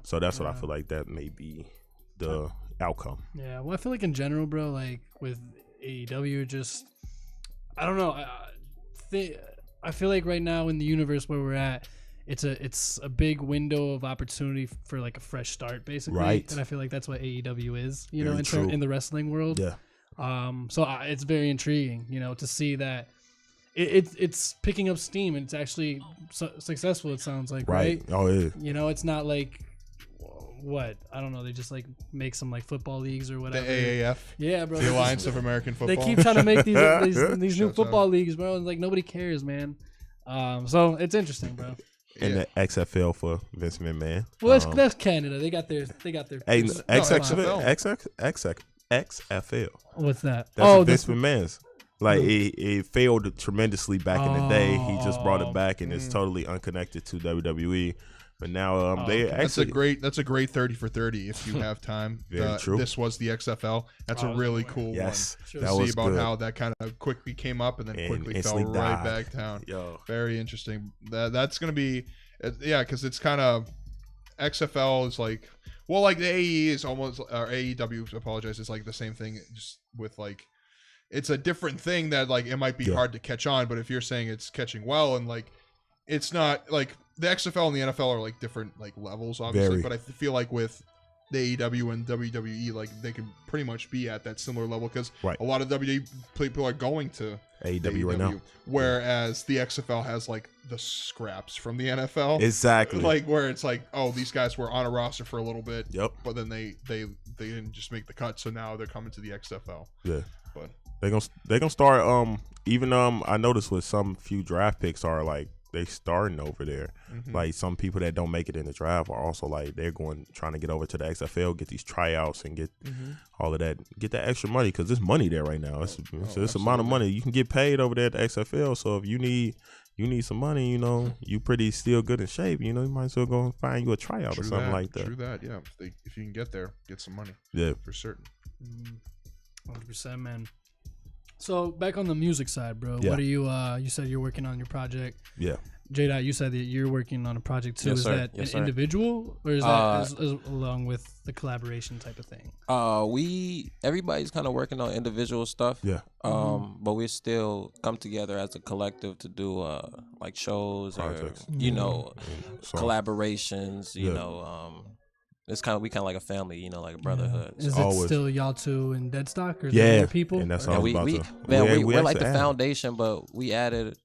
So that's what I feel like that may be the outcome. Well, I feel like in general, bro, like with AEW, just I don't know. I feel like right now in the universe where we're at, it's a big window of opportunity for like a fresh start, basically. Right. And I feel like that's what AEW is, you know, in the wrestling world. So it's very intriguing, you know, to see that it's picking up steam and it's actually successful. It sounds like, right? Oh yeah. You know, it's not like what I don't know. They just like make some like football leagues or whatever. The AAF. Yeah, bro. The Alliance of American Football. They keep trying to make these new football leagues, bro. And like nobody cares, man. So it's interesting, bro. And the XFL for Vince McMahon. Well, that's Canada. They got their. Hey, XFL. What's that? That's Vince McMahon's. Like it failed tremendously back in the day. He just brought it back, and it's totally unconnected to WWE. But now they actually that's a great 30 for 30 if you have time. Very true. This was the XFL. That's a really cool one. Sure. To see about how that kind of quickly came up and then quickly fell right back down. Yo. Very interesting. That's gonna be because it's kind of XFL is like like the AE is almost or AEW. Apologize. It's like the same thing, just with like. It's a different thing that like it might be hard to catch on, but if you're saying it's catching well and like it's not like the XFL and the NFL are like different like levels, obviously. But I feel like with the AEW and WWE, like they can pretty much be at that similar level because a lot of WWE people are going to AEW right now, whereas the XFL has like the scraps from the NFL, exactly. Like where it's like, oh, these guys were on a roster for a little bit, but then they didn't just make the cut, so now they're coming to the XFL. But they gonna start even I noticed with some few draft picks are like they starting over there. Like some people that don't make it in the draft are also like they're trying to get over to the XFL, get these tryouts and get all of that, get that extra money because there's money there right now. It's amount of money you can get paid over there at the XFL. So if you need some money, you know, you pretty still good in shape, you know, you might as well go and find you a tryout or something like that. True that, yeah. If you can get there, get some money. Yeah, for certain. 100%, man. So back on the music side, bro. What are you? You said you're working on your project. Yeah. J-Dot, you said that you're working on a project too. Yes, is sir. that Yes, an individual or is that along with the collaboration type of thing? Everybody's kind of working on individual stuff. Yeah. But we still come together as a collective to do like shows projects. Or you know collaborations. You know. It's we kind of like a family, you know, like a brotherhood. Is so. it still y'all two in Deadstock, or is there more people? And that's all we're like the foundation, but we added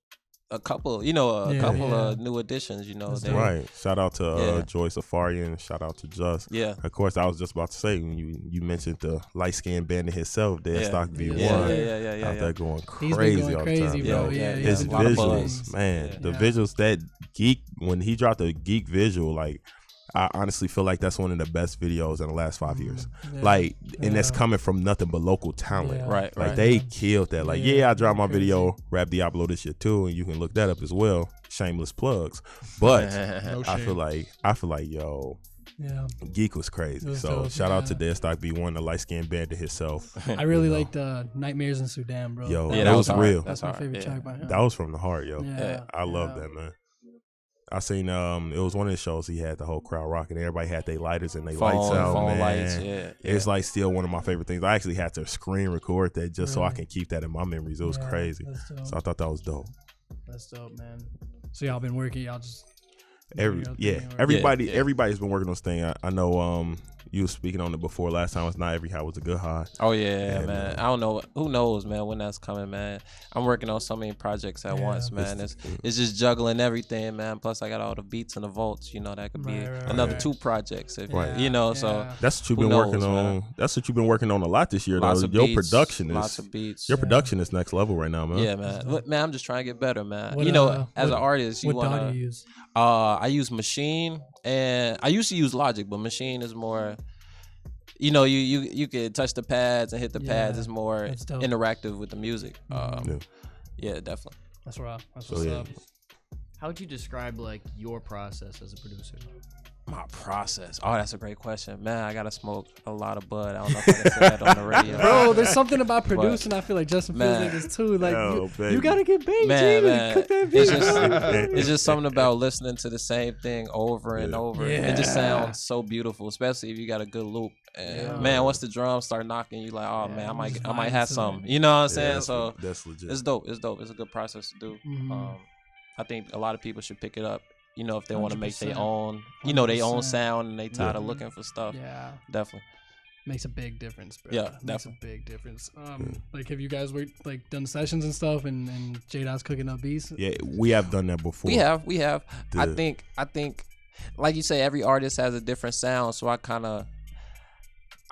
a couple, you know, of new additions, you know. Right. Shout out to Joy Safari and shout out to Just. Yeah. Of course, I was just about to say when you mentioned the light skinned bandit himself, Deadstock V1. Yeah. Out there going He's crazy been going all crazy, the time. bro. His visuals, man. The visuals that Geek when he dropped the Geek visual, like. I honestly feel like that's one of the best videos in the last 5 years. And that's coming from nothing but local talent. Right. They killed that. Like, I dropped my video, Rap Diablo this year too, and you can look that up as well. Shameless plugs. But I feel like, yo, Geek was crazy. So shout out to Deadstock B1, the light skinned bandit himself. I really liked Nightmares in Sudan, bro. Yo, that was real. That's my favorite track by him. That was from the heart, yo. I love that, man. I seen it was one of the shows he had the whole crowd rocking. Everybody had their lighters and their lights out, man. Lights, it's like still one of my favorite things. I actually had to screen record that just so I can keep that in my memories. It was crazy. So I thought that was dope. That's dope, man. So y'all been working, y'all just everybody's been working on this thing. I know you were speaking on it before last time. It's not every high was a good high. Oh yeah, man. I don't know. Who knows, man, when that's coming, man. I'm working on so many projects at once, man. It's just juggling everything, man. Plus I got all the beats and the vaults, you know, that could be another 2 projects if you know, so that's what you've been working on. Man. That's what you've been working on a lot this year, though. Your production is lots of beats. Your production is next level right now, man. Yeah, man. But, man, I'm just trying to get better, man. You know, as an artist, you want to do you use? I use Machine, and I used to use Logic, but Machine is more you know, you could touch the pads and hit the pads. It's more interactive with the music. Yeah, definitely. That's right. That's what's up. How would you describe like your process as a producer? My process. Oh, that's a great question, man. I gotta smoke a lot of bud. I don't know if I can say that on the radio. Bro, there's something about producing. I feel like Justin feels like this too. Like you gotta get baked, man. Cook that beat. It's just something about listening to the same thing over and over. It just sounds so beautiful, especially if you got a good loop. And man, once the drums start knocking, you like, oh man, I might have something. You know what I'm saying? So that's legit. It's dope. It's dope. It's a good process to do. I think a lot of people should pick it up. You know, if they want to make their own, you know, their own sound, and they tired of looking for stuff. Yeah, definitely makes a big difference, bro. Yeah, makes a big difference. Like, have you guys done sessions and stuff, and J-Dot's cooking up beats? Yeah, we have done that before. We have. I think, like you say, every artist has a different sound. So I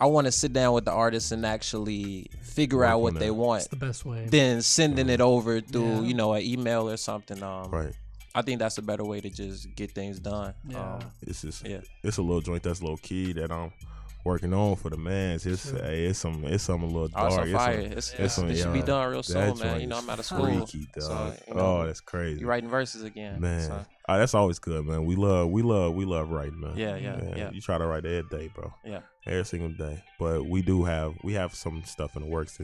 want to sit down with the artist and actually figure out what they want. It's the best way. Then sending it over through, you know, an email or something. Right. I think that's a better way to just get things done. Yeah. It's just it's a little joint that's low key that I'm working on for the mans. It's something a little dark. Oh, it's fire. It should be done real soon, man. You know, I'm out of school. Freaky, dog. So, you know, that's crazy. You writing verses again, man. So. That's always good, man. We love writing, man. Yeah. You try to write every day, bro. Yeah. Every single day. But we have some stuff in the works.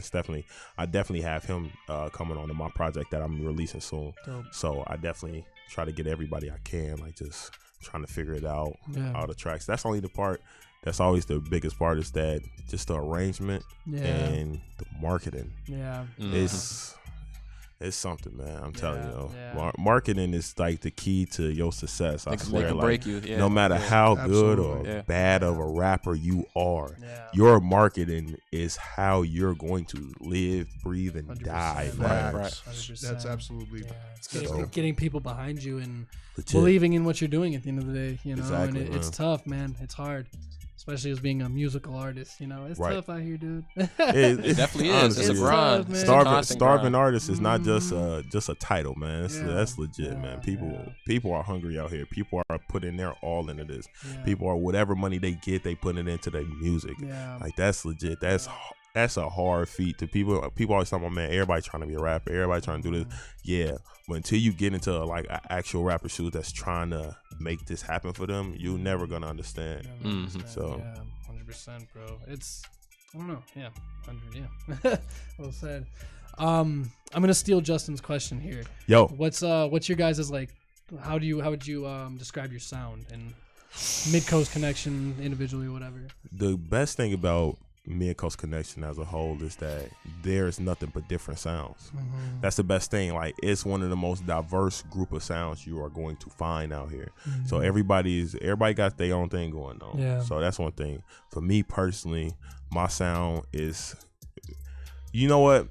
I definitely have him coming on to my project that I'm releasing soon. Dope. So I definitely try to get everybody I can, like just trying to figure it out, all the tracks. That's only the part that's always the biggest part, is that just the arrangement and the marketing. Yeah. It's something, man. I'm telling you. Marketing is like the key to your success. I swear. Like, break you. No matter how good or bad of a rapper you are, your marketing is how you're going to live, breathe, and die. Right. 100%. That's absolutely. It's getting people behind you and believing in what you're doing at the end of the day. You know, exactly, and it's tough, man. It's hard. Especially as being a musical artist, you know, it's tough out here, dude. It definitely is. It's a grind. Starving artist is not just a title, man. That's legit, man. People are hungry out here. People are putting their all into this. People are, whatever money they get, they put it into their music. Like, that's legit. That's a hard feat to people. People always talk about, man, everybody trying to be a rapper, everybody trying to do this. Yeah, but until you get into like an actual rapper shoes that's trying to make this happen for them, you're never gonna understand. So 100%, bro. It's, I don't know. Yeah, 100. Yeah, well said. I'm gonna steal Justin's question here. Yo, what's your guys' like? How would you describe your sound and Mid-Coast Connection individually, whatever? The best thing about Mid-Coast Connection as a whole is that there's nothing but different sounds. That's the best thing. Like, it's one of the most diverse group of sounds you are going to find out here. So everybody got their own thing going on. So that's one thing. For me personally, my sound is, you know what?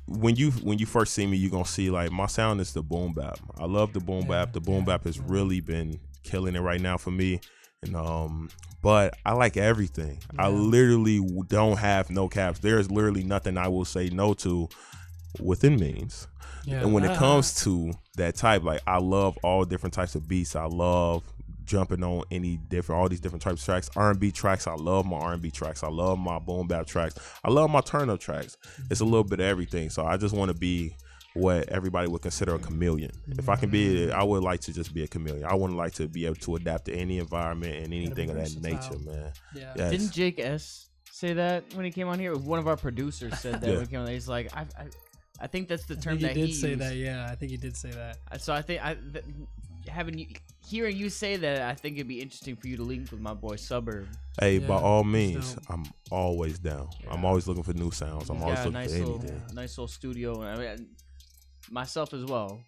When you first see me, you're gonna see like my sound is the boom bap. I love the boom bap. The boom bap has really been killing it right now for me. And but I like everything. I literally don't have no caps. There's literally nothing I will say no to within means. And when it comes to that type, like, I love all different types of beats. I love jumping on all these different types of tracks. R&B tracks, I love my R&B tracks. I love my boom bap tracks. I love my turn up tracks. It's a little bit of everything. So I just want to be what everybody would consider a chameleon. If I can be, I would like to just be a chameleon. I wouldn't like to be able to adapt to any environment and anything of that nature, man. Yes. Didn't Jake S say that when he came on here? One of our producers said that when he came on there. He's like, I think that's the term that he did say that. Yeah, I think he did say that. So I think hearing you say that, I think it'd be interesting for you to link with my boy Suburb. Hey, by all means, I'm always down. I'm always looking for new sounds. I'm always looking for anything. Nice little studio. I mean, myself as well.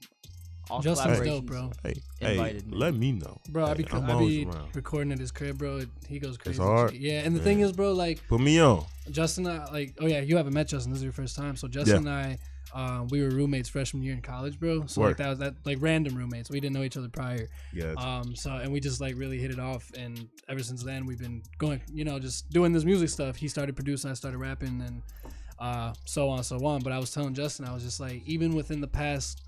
All Justin's dope, bro. Hey, let me know. Bro, I be recording at his crib, bro. He goes crazy. It's hard. Yeah, and the thing is, bro, like, put me on. Justin, you haven't met Justin. This is your first time. So Justin and I, we were roommates freshman year in college, bro. So like that random roommates. We didn't know each other prior. Yeah. And we just like really hit it off, and ever since then we've been going, just doing this music stuff. He started producing, I started rapping, and so on and so on. But I was telling Justin, I was just like, even within the past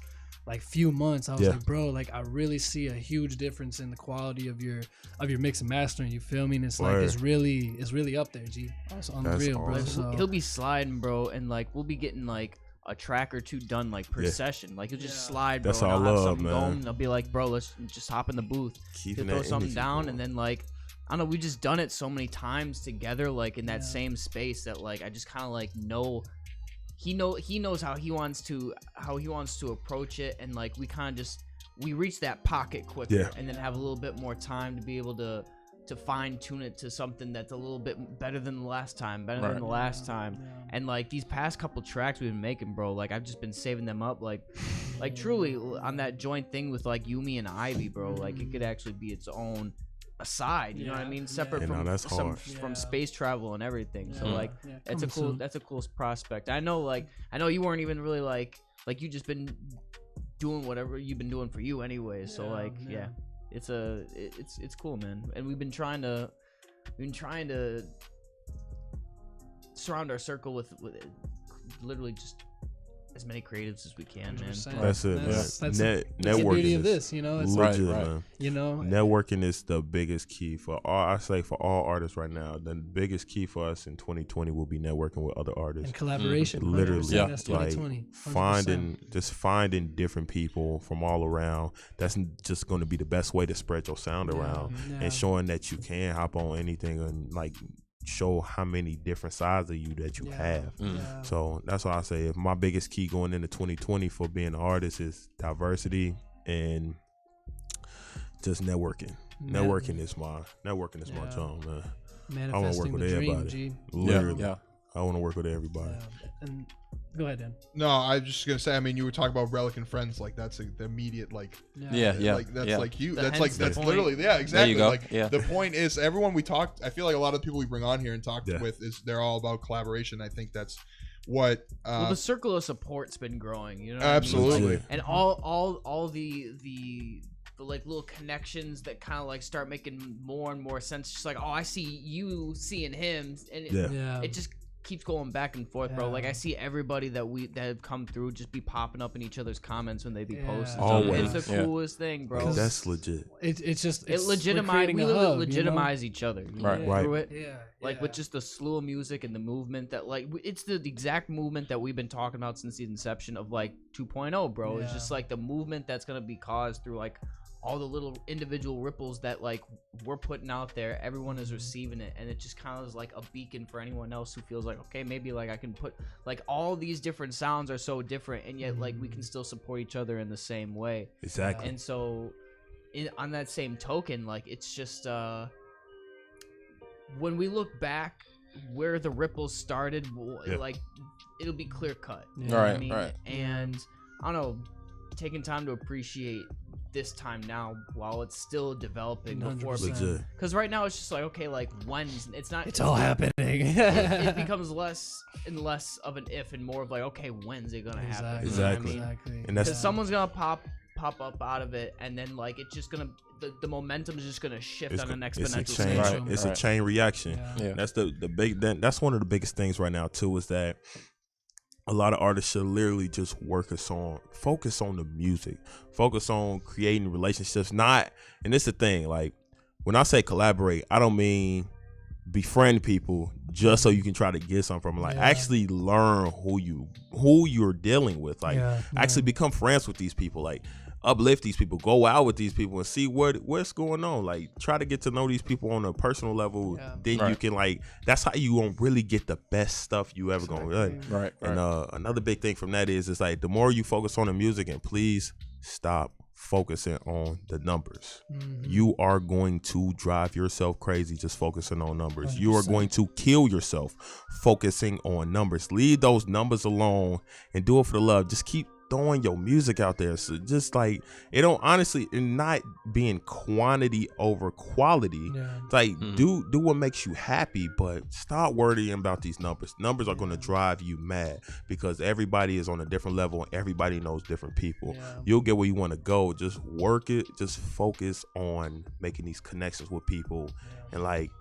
like few months, I was like, bro, like I really see a huge difference in the quality of your mix and mastering. You feel me? And it's like it's really up there, G. It's on the real, bro. Like, So he'll be sliding, bro, and like we'll be getting like a track or two done like per session. Like he'll just slide, bro. That's and all I'll have love, something man. going, and I'll be like, bro, let's just hop in the booth. He'll throw something down, and then like I don't know, we just done it so many times together, like in that same space that like I just kind of like know. He knows how he wants to approach it, and like we kind of just reach that pocket quicker, and then have a little bit more time to be able to fine tune it to something that's a little bit better than the last time, and like these past couple tracks we've been making, bro, like I've just been saving them up, like truly on that joint thing with like Yumi and Ivy, bro, like it could actually be its own aside, you know what I mean, separate from space travel and everything. So like that's a cool prospect. I know you weren't even really like you just been doing whatever you've been doing for you anyway, so like it's cool, man. And we've been trying to surround our circle with literally just as many creatives as we can, man. That's it. That's networking. The beauty of this, you know. It's legit, like, man. You know, networking is the biggest key for all. I say for all artists right now, the biggest key for us in 2020 will be networking with other artists and collaboration. Literally, that's 2020. Like finding different people from all around. That's just going to be the best way to spread your sound around, and showing that you can hop on anything and like show how many different sides of you that you have. So that's why I say if my biggest key going into 2020 for being an artist is diversity and just networking. Networking is my job, man. I want to work with everybody. Literally, I want to work with everybody. And go ahead, Dan. No, I was just gonna say. I mean, you were talking about Relic and Friends. Like that's the immediate like. Like that's like you. That's literally exactly. There you go. Like the point is, everyone we talked. I feel like a lot of the people we bring on here and talk with is they're all about collaboration. I think that's what. Well, the circle of support's been growing. You know. Absolutely. What I mean? And all the like little connections that kind of like start making more and more sense. Just like, oh, I see you seeing him, and it just keeps going back and forth, bro. Like I see everybody that have come through just be popping up in each other's comments when they be posting. Always. It's the coolest thing, bro. That's legit. It's just we legitimize each other, right? Through it. Like with just the slew of music and the movement that like it's the exact movement that we've been talking about since the inception of like 2.0, bro. It's just like the movement that's gonna be caused through like all the little individual ripples that like we're putting out there. Everyone is receiving it, and it just kind of is like a beacon for anyone else who feels like, okay, maybe like I can put like all these different sounds are so different, and yet like we can still support each other in the same way. Exactly. And so on that same token, like it's just when we look back where the ripples started, like it'll be clear cut. You know what I mean? And I don't know, taking time to appreciate this time now while it's still developing before, because right now it's just like, okay, like when's it's all happening. it becomes less and less of an if and more of like, okay, when's it gonna happen? Exactly. You know what I mean? And that's because someone's gonna pop up out of it, and then like it's just gonna the momentum is just gonna shift on an exponential scale. It's a chain reaction. That's the big. That's one of the biggest things right now too, is that a lot of artists should literally just focus on the music, focus on creating relationships. Not, and this is the thing, like when I say collaborate, I don't mean befriend people just so you can try to get something from them. Like actually learn who you're dealing with. Like actually become friends with these people. Like uplift these people, go out with these people and see what's going on. Like try to get to know these people on a personal level. Then you can like, that's how you gonna really get the best stuff you ever gonna really. Right. And another big thing from that is, it's like the more you focus on the music, and please stop focusing on the numbers. You are going to drive yourself crazy just focusing on numbers. 100%. You are going to kill yourself focusing on numbers. Leave those numbers alone and do it for the love. Just keep throwing your music out there. So just like, it don't, honestly, and not being quantity over quality. It's like do what makes you happy, but stop worrying about these numbers. Numbers are going to drive you mad because everybody is on a different level and everybody knows different people. You'll get where you want to go. Just work it. Just focus on making these connections with people. And like,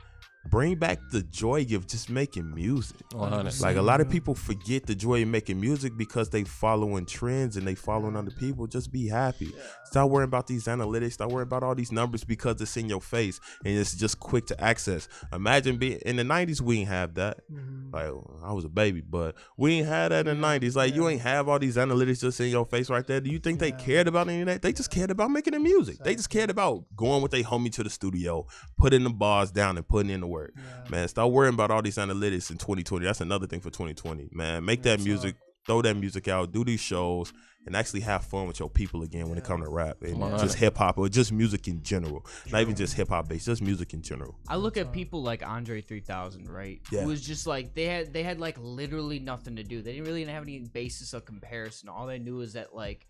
bring back the joy of just making music. 100. Like a lot of people forget the joy of making music because they following trends and they following other people. Just be happy. Stop worrying about these analytics. Stop worrying about all these numbers because it's in your face and it's just quick to access. Imagine being in the 90s, we ain't have that. Like I was a baby, but we ain't had that in the 90s. Like you ain't have all these analytics just in your face right there. Do you think they cared about any of that? They just cared about making the music. They just cared about going with their homie to the studio, putting the bars down and putting in the work. Man, stop worrying about all these analytics in 2020. That's another thing for 2020. Man, make that music, throw that music out, do these shows, and actually have fun with your people again when it comes to rap and just hip hop or just music in general. Not even just hip hop based, just music in general. I look at people like Andre 3000, right? Yeah. Who was just like they had like literally nothing to do. They didn't really have any basis of comparison. All they knew is that like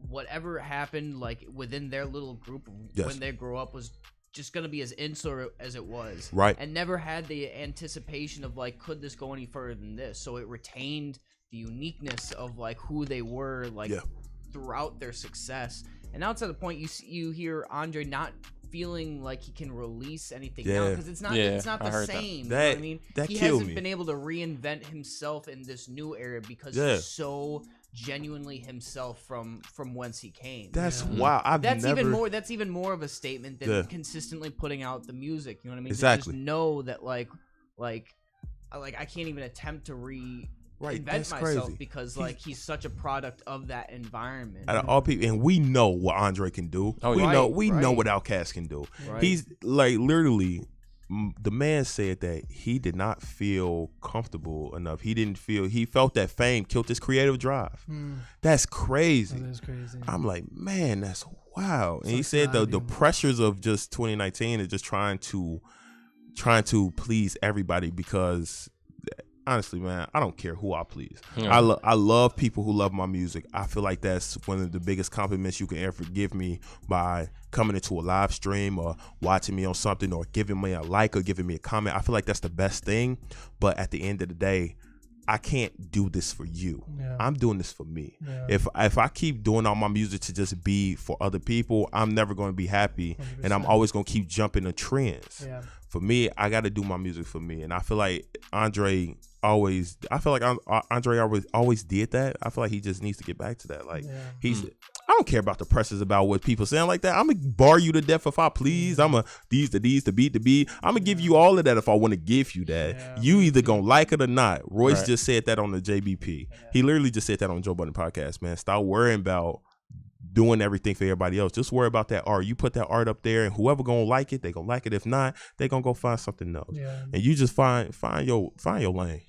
whatever happened like within their little group when they grow up was just gonna be as insular as it was, right? And never had the anticipation of like, could this go any further than this? So it retained the uniqueness of like who they were like throughout their success. And now it's at the point you hear Andre not feeling like he can release anything now because it's not the same. That, you know what I mean? He hasn't been able to reinvent himself in this new era because he's so genuinely himself from whence he came. That's wow. That's even more of a statement than consistently putting out the music. You know what I mean? Exactly. To just know that like I can't even attempt to invent myself because like he's such a product of that environment. Out of all people, and we know what Andre can do. We know what Outkast can do. Right. He's like literally. The man said that he did not feel comfortable enough. He felt that fame killed his creative drive. That's crazy. That is crazy. I'm like, man, that's wow. And he said the pressures of just 2019 is just trying to please everybody because honestly, man, I don't care who I please. I love people who love my music. I feel like that's one of the biggest compliments you can ever give me by coming into a live stream or watching me on something or giving me a like or giving me a comment. I feel like that's the best thing. But at the end of the day, I can't do this for you. I'm doing this for me. If I keep doing all my music to just be for other people, I'm never going to be happy 100%. And I'm always going to keep jumping the trends. For me, I got to do my music for me. And I feel like Andre always did that. I feel like he just needs to get back to that. Like I don't care about the pressures about what people saying like that. I'm gonna bar you to death if I please. I'm a these, the beat, the beat. I'm gonna give you all of that if I want to give you that. You either gonna like it or not. Royce just said that on the JBP. He literally just said that on Joe Budden podcast, man. Stop worrying about doing everything for everybody else. Just worry about that art. You put that art up there and whoever gonna like it, they gonna like it. If not, they gonna go find something else. And you just find your lane.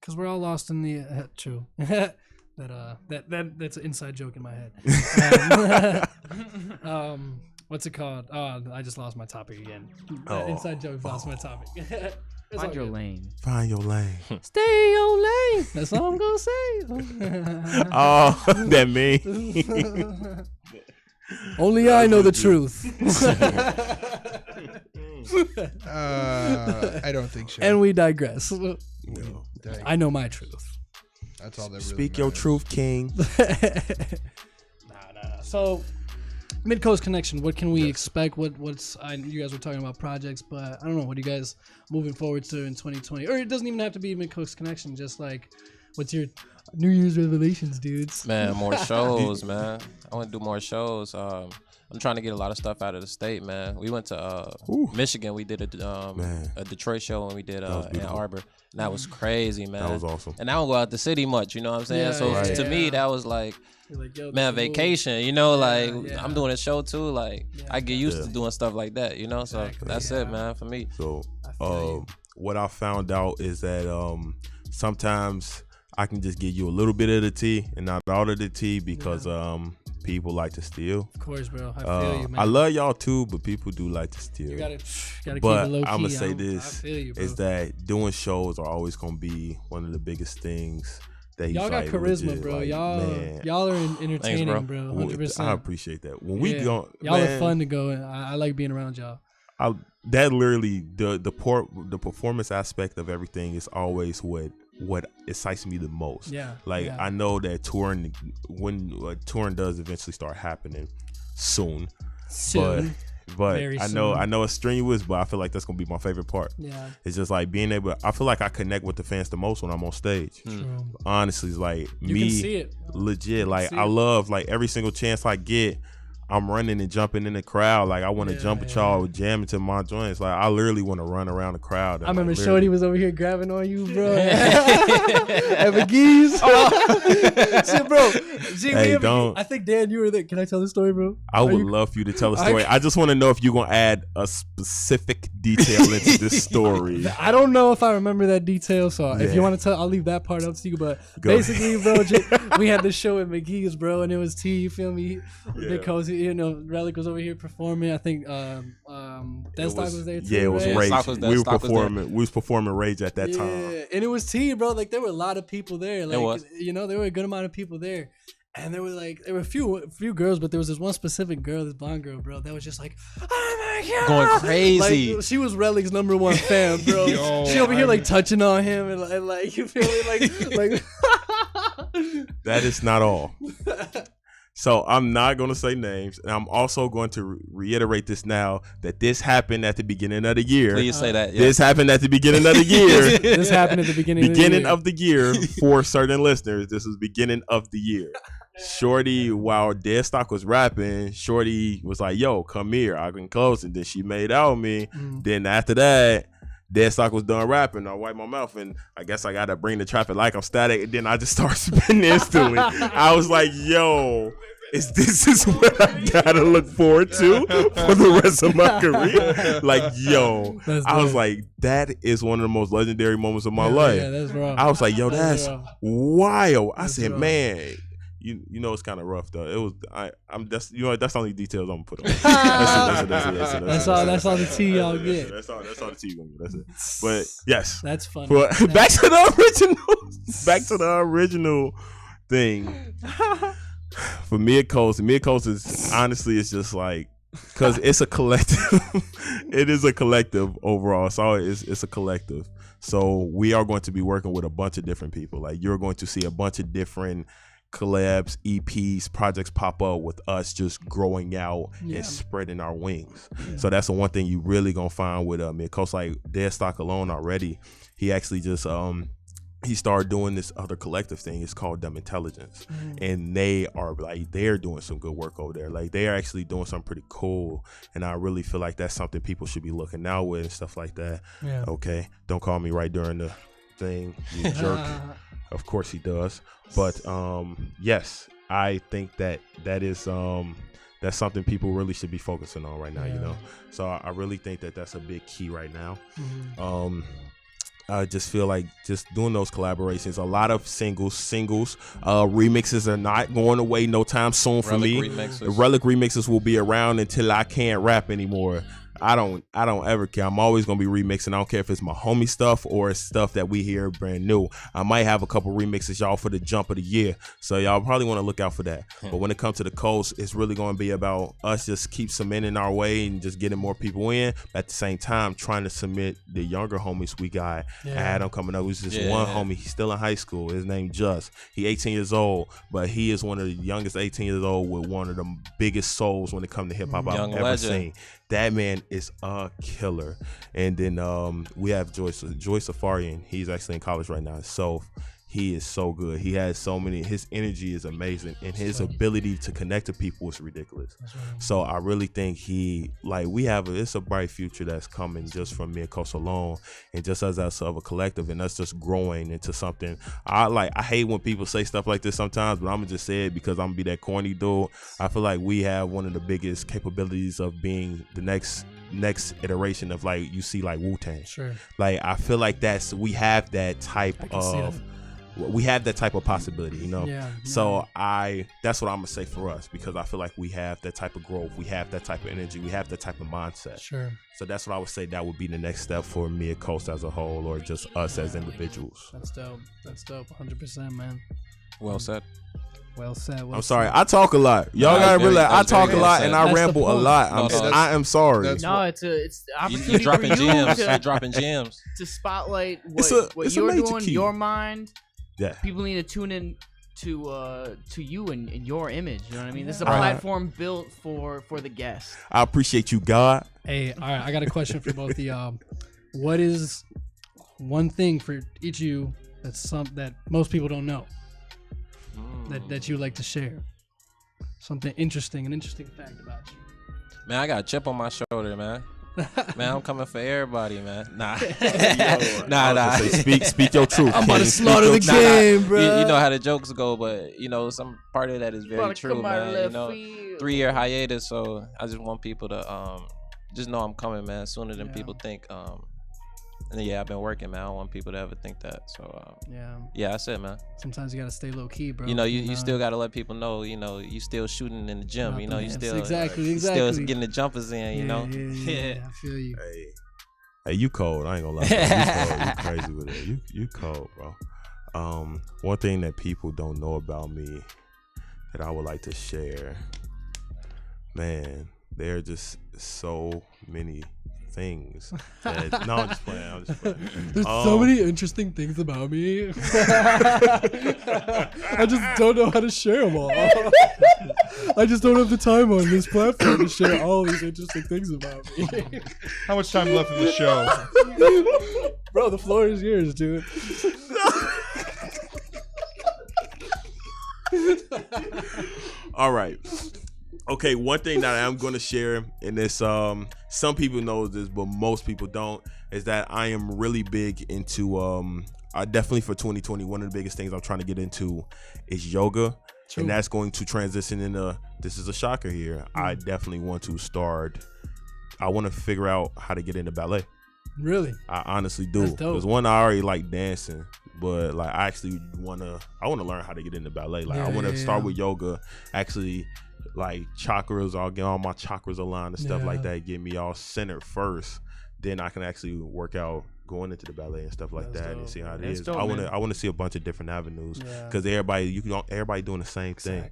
Cause we're all lost in the true. That's an inside joke in my head. What's it called? Oh, I just lost my topic again. Inside joke lost my topic. Find your lane. Find your lane. Stay in your lane. That's all I'm gonna say. Oh, that me. Only I know the truth. I don't think so. And we digress. No. I know my truth. That's all that really Speak your truth, King. Nah. So, Mid-Coast Connection, what can we expect? What's you guys were talking about projects, but I don't know. What are you guys moving forward to in 2020? Or it doesn't even have to be Mid-Coast Connection. Just like, what's your New Year's resolutions, dudes? Man, more shows, man. I want to do more shows. I'm trying to get a lot of stuff out of the state, man. We went to Michigan. We did a Detroit show and we did Ann Arbor. And that was crazy, man. That was awesome. And I don't go out the city much, you know what I'm saying? To me, that was like, man, vacation, you know, I'm doing a show too. Like, I get used to doing stuff like that, you know? So that's it, man, for me. So what I found out is that sometimes I can just give you a little bit of the tea and not all of the tea because people like to steal. Of course, bro. I feel you, man. I love y'all too, but people do like to steal. You gotta keep it but low key. I'm gonna say this I feel you, bro. is that doing shows are always gonna be one of the biggest things that y'all got charisma, legit, bro. Like, y'all are entertaining, thanks, bro. 100%. I appreciate that. When we go, y'all are fun to go, and I like being around y'all. That literally the performance aspect of everything is always what excites me the most. I know that touring, when touring does eventually start happening soon. But But Very I soon. know it's strenuous, but I feel like that's gonna be my favorite part. Yeah. It's just like being able. I feel like I connect with the fans the most when I'm on stage. True. Honestly, it's like You me, can see it. legit. Like see I it. love like every single chance I get. I'm running and jumping in the crowd. Like I want to jump with y'all, jamming to my joints. Like I literally want to run around the crowd. And, I remember like, Shorty was over here grabbing on you, bro. At McGee's. Shit, bro. Gee, Hey, we don't. I think, Dan, you were there. Can I tell the story, bro? I would love for you to tell a story. I just want to know if you're gonna add a specific detail into this story. I don't know if I remember that detail, so if Yeah. you want to tell, I'll leave that part up to you. But Go basically, bro, we had this show at McGee's, bro, and it was T. You feel me? Because Relic was over here performing. I think Deathstock was there too. Yeah, it was right? Rage. Stock was there, We were Stock was performing. We was performing Rage at that time. And it was T, bro. Like there were a lot of people there. Like was. there were a good amount of people there. And there were a few girls, but there was this one specific girl, this blonde girl, bro, that was just like, oh my god, Going crazy. Like, she was Relic's #1 fan, bro. Yo, she over here like touching on him and like you feel me, like That is not all. So I'm not going to say names, and I'm also going to reiterate this now that this happened at the beginning of the year. Please say that. Yeah. This happened at the beginning of the year. This happened at the beginning of the year for certain listeners. This was beginning of the year. Shorty, while Deadstock was rapping, Shorty was like, "Yo, come here, I can close." And then she made out with me. Then after that, Deadstock was done rapping. I wiped my mouth, and I guess I gotta bring the traffic like I'm static. And then I just started spinning instantly. I was like, "Yo, this is what I gotta look forward to for the rest of my career." Like, yo, I was like, that is one of the most legendary moments of my life. Yeah, that's wrong. I was like, yo, that's wild. I said, wrong. man. You know it's kind of rough though. It was that's the only details I'm gonna put on. That's all the tea y'all get. That's all the tea you're gonna get. That's it. But yes, That's funny. but back to the original thing. For Mid Coast is honestly, it's just like, because it's a collective. It is a collective overall. So it's a collective. So we are going to be working with a bunch of different people. Like you're going to see a bunch of different collabs, EPs, projects pop up with us just growing out and spreading our wings. So that's the one thing you really gonna find with Mid Coast. Like Deadstock alone already, he actually just he started doing this other collective thing. It's called Dumb Intelligence, and they're doing some good work over there. Like they are actually doing something pretty cool, and I really feel like that's something people should be looking out with and stuff like that. Yeah. Okay, don't call me right during the thing, you jerk. Of course he does, but yes, I think that is that's something people really should be focusing on right now. You know, so I really think that that's a big key right now. I just feel like just doing those collaborations, a lot of singles, remixes are not going away no time soon for me. The Relic remixes will be around until I can't rap anymore. I don't ever care. I'm always gonna be remixing. I don't care if it's my homie stuff or it's stuff that we hear brand new. I might have a couple remixes, y'all, for the jump of the year. So y'all probably want to look out for that. But when it comes to the coast, it's really gonna be about us just keep cementing our way and just getting more people in. At the same time, trying to submit the younger homies we got. Adam coming up, who's just one homie. He's still in high school. His name Just. He 18 years old, but he is one of the youngest 18 years old with one of the biggest souls when it comes to hip hop I've ever seen. That man is a killer. And then we have Joy Safarian. He's actually in college right now. So he is so good. He has so many. His energy is amazing, and his ability to connect to people is ridiculous. So I really think it's a bright future that's coming just from Mid Coast alone, and just as us of a collective, and us just growing into something. I hate when people say stuff like this sometimes, but I'm gonna just say it because I'm gonna be that corny dude. I feel like we have one of the biggest capabilities of being the next iteration of, like, you see, like Wu-Tang. Sure. Like I feel like we have that type of. We have that type of possibility, you know. So that's what I'm gonna say for us, because I feel like we have that type of growth, we have that type of energy, we have that type of mindset. Sure. So that's what I would say that would be the next step for Mid Coast as a whole, or just us as individuals. That's dope. 100%, man. Well said. I'm sorry, I talk a lot. Y'all gotta realize I talk a lot and I ramble a lot. I am sorry. No, it's the opportunity You're dropping for you gems. to, You're dropping gems to spotlight It's what a you're major doing, key. your mind. Yeah. People need to tune in to you and your image. You know what I mean? This is a platform built for the guest. I appreciate you, God. Hey, all right. I got a question for both of y'all. What is one thing for each of you that most people don't know that you like to share? Something interesting, an interesting fact about you. Man, I got a chip on my shoulder, man. Man, I'm coming for everybody, man. Nah. Nah. Speak your truth. I'm about to slaughter the game, bro. You know how the jokes go, but some part of that is very true, man. 3-year hiatus, so I just want people to just know I'm coming, man. Sooner than people think. And I've been working, man. I don't want people to ever think that. So yeah, that's it, man. Sometimes you gotta stay low key, bro. You still gotta let people know. You still shooting in the gym. You still exactly still getting the jumpers in. Yeah, I feel you. Hey, you cold. I ain't gonna lie. You crazy with it. You cold, bro. One thing that people don't know about me that I would like to share, man. There are just so many things. No, I'm just playing. There's so many interesting things about me. I just don't know how to share them all. I just don't have the time on this platform to share all these interesting things about me. How much time left in the show? Bro, the floor is yours, dude. All right. Okay, one thing that I am going to share, and this some people know this, but most people don't, is that I am really big into definitely for 2020, one of the biggest things I'm trying to get into is yoga. True. And that's going to transition into, this is a shocker here, I definitely want to I want to figure out how to get into ballet. Really? I honestly do. Because one, I already like dancing, but like I actually want to learn how to get into ballet. Like I want to start with yoga, actually like chakras, I'll get all my chakras aligned and stuff like that, get me all centered first. Then I can actually work out going into the ballet and stuff like that and see how it is. Dope, I want to see a bunch of different avenues because everybody doing the same thing.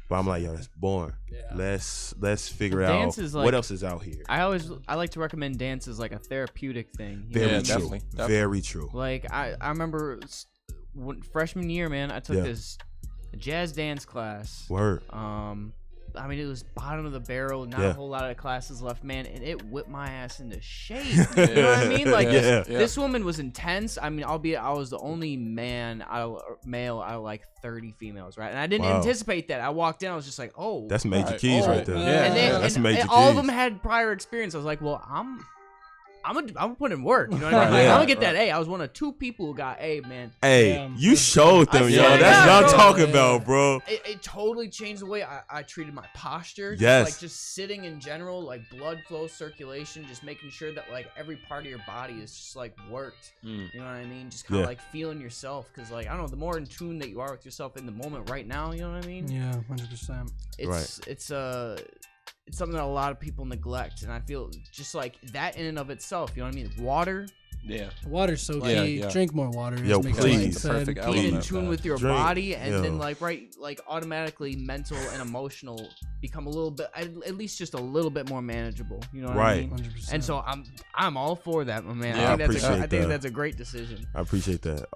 But I'm like, yo, that's boring. Yeah. Let's figure out what else is out here. I like to recommend dance as like a therapeutic thing. Very true. Definitely. Very true. Like I remember freshman year, man, I took this jazz dance class. Word. I mean, it was bottom of the barrel, not a whole lot of classes left, man, and it whipped my ass into shape. You know what I mean? Like, this woman was intense. I mean, albeit I was the only male out of like 30 females, right? And I didn't anticipate that. I walked in, I was just like, oh. That's major keys right there. Yeah. That's major keys. All of them had prior experience. I was like, well, I'm gonna put in work. You know what I mean? Like, I'm gonna get that A. I was one of 2 people who got A, man. Hey, you showed them, yo. That's what I'm talking about, bro. It totally changed the way I treated my posture. Yes. Like just sitting in general, like blood flow, circulation, just making sure that like every part of your body is just like worked. You know what I mean? Just kind of like feeling yourself, because like I don't know, the more in tune that you are with yourself in the moment right now, you know what I mean? Yeah, 100%. It's something that a lot of people neglect, and I feel just like that in and of itself, you know what I mean? Water. Yeah. Water's so key. Drink more water. Yo, please. Perfect. Being in tune with your body, and then like automatically mental and emotional become a little bit, at least just a little bit more manageable. You know what I mean? 100%. And so I'm all for that, my man. Yeah, I think that's a great decision. I appreciate that.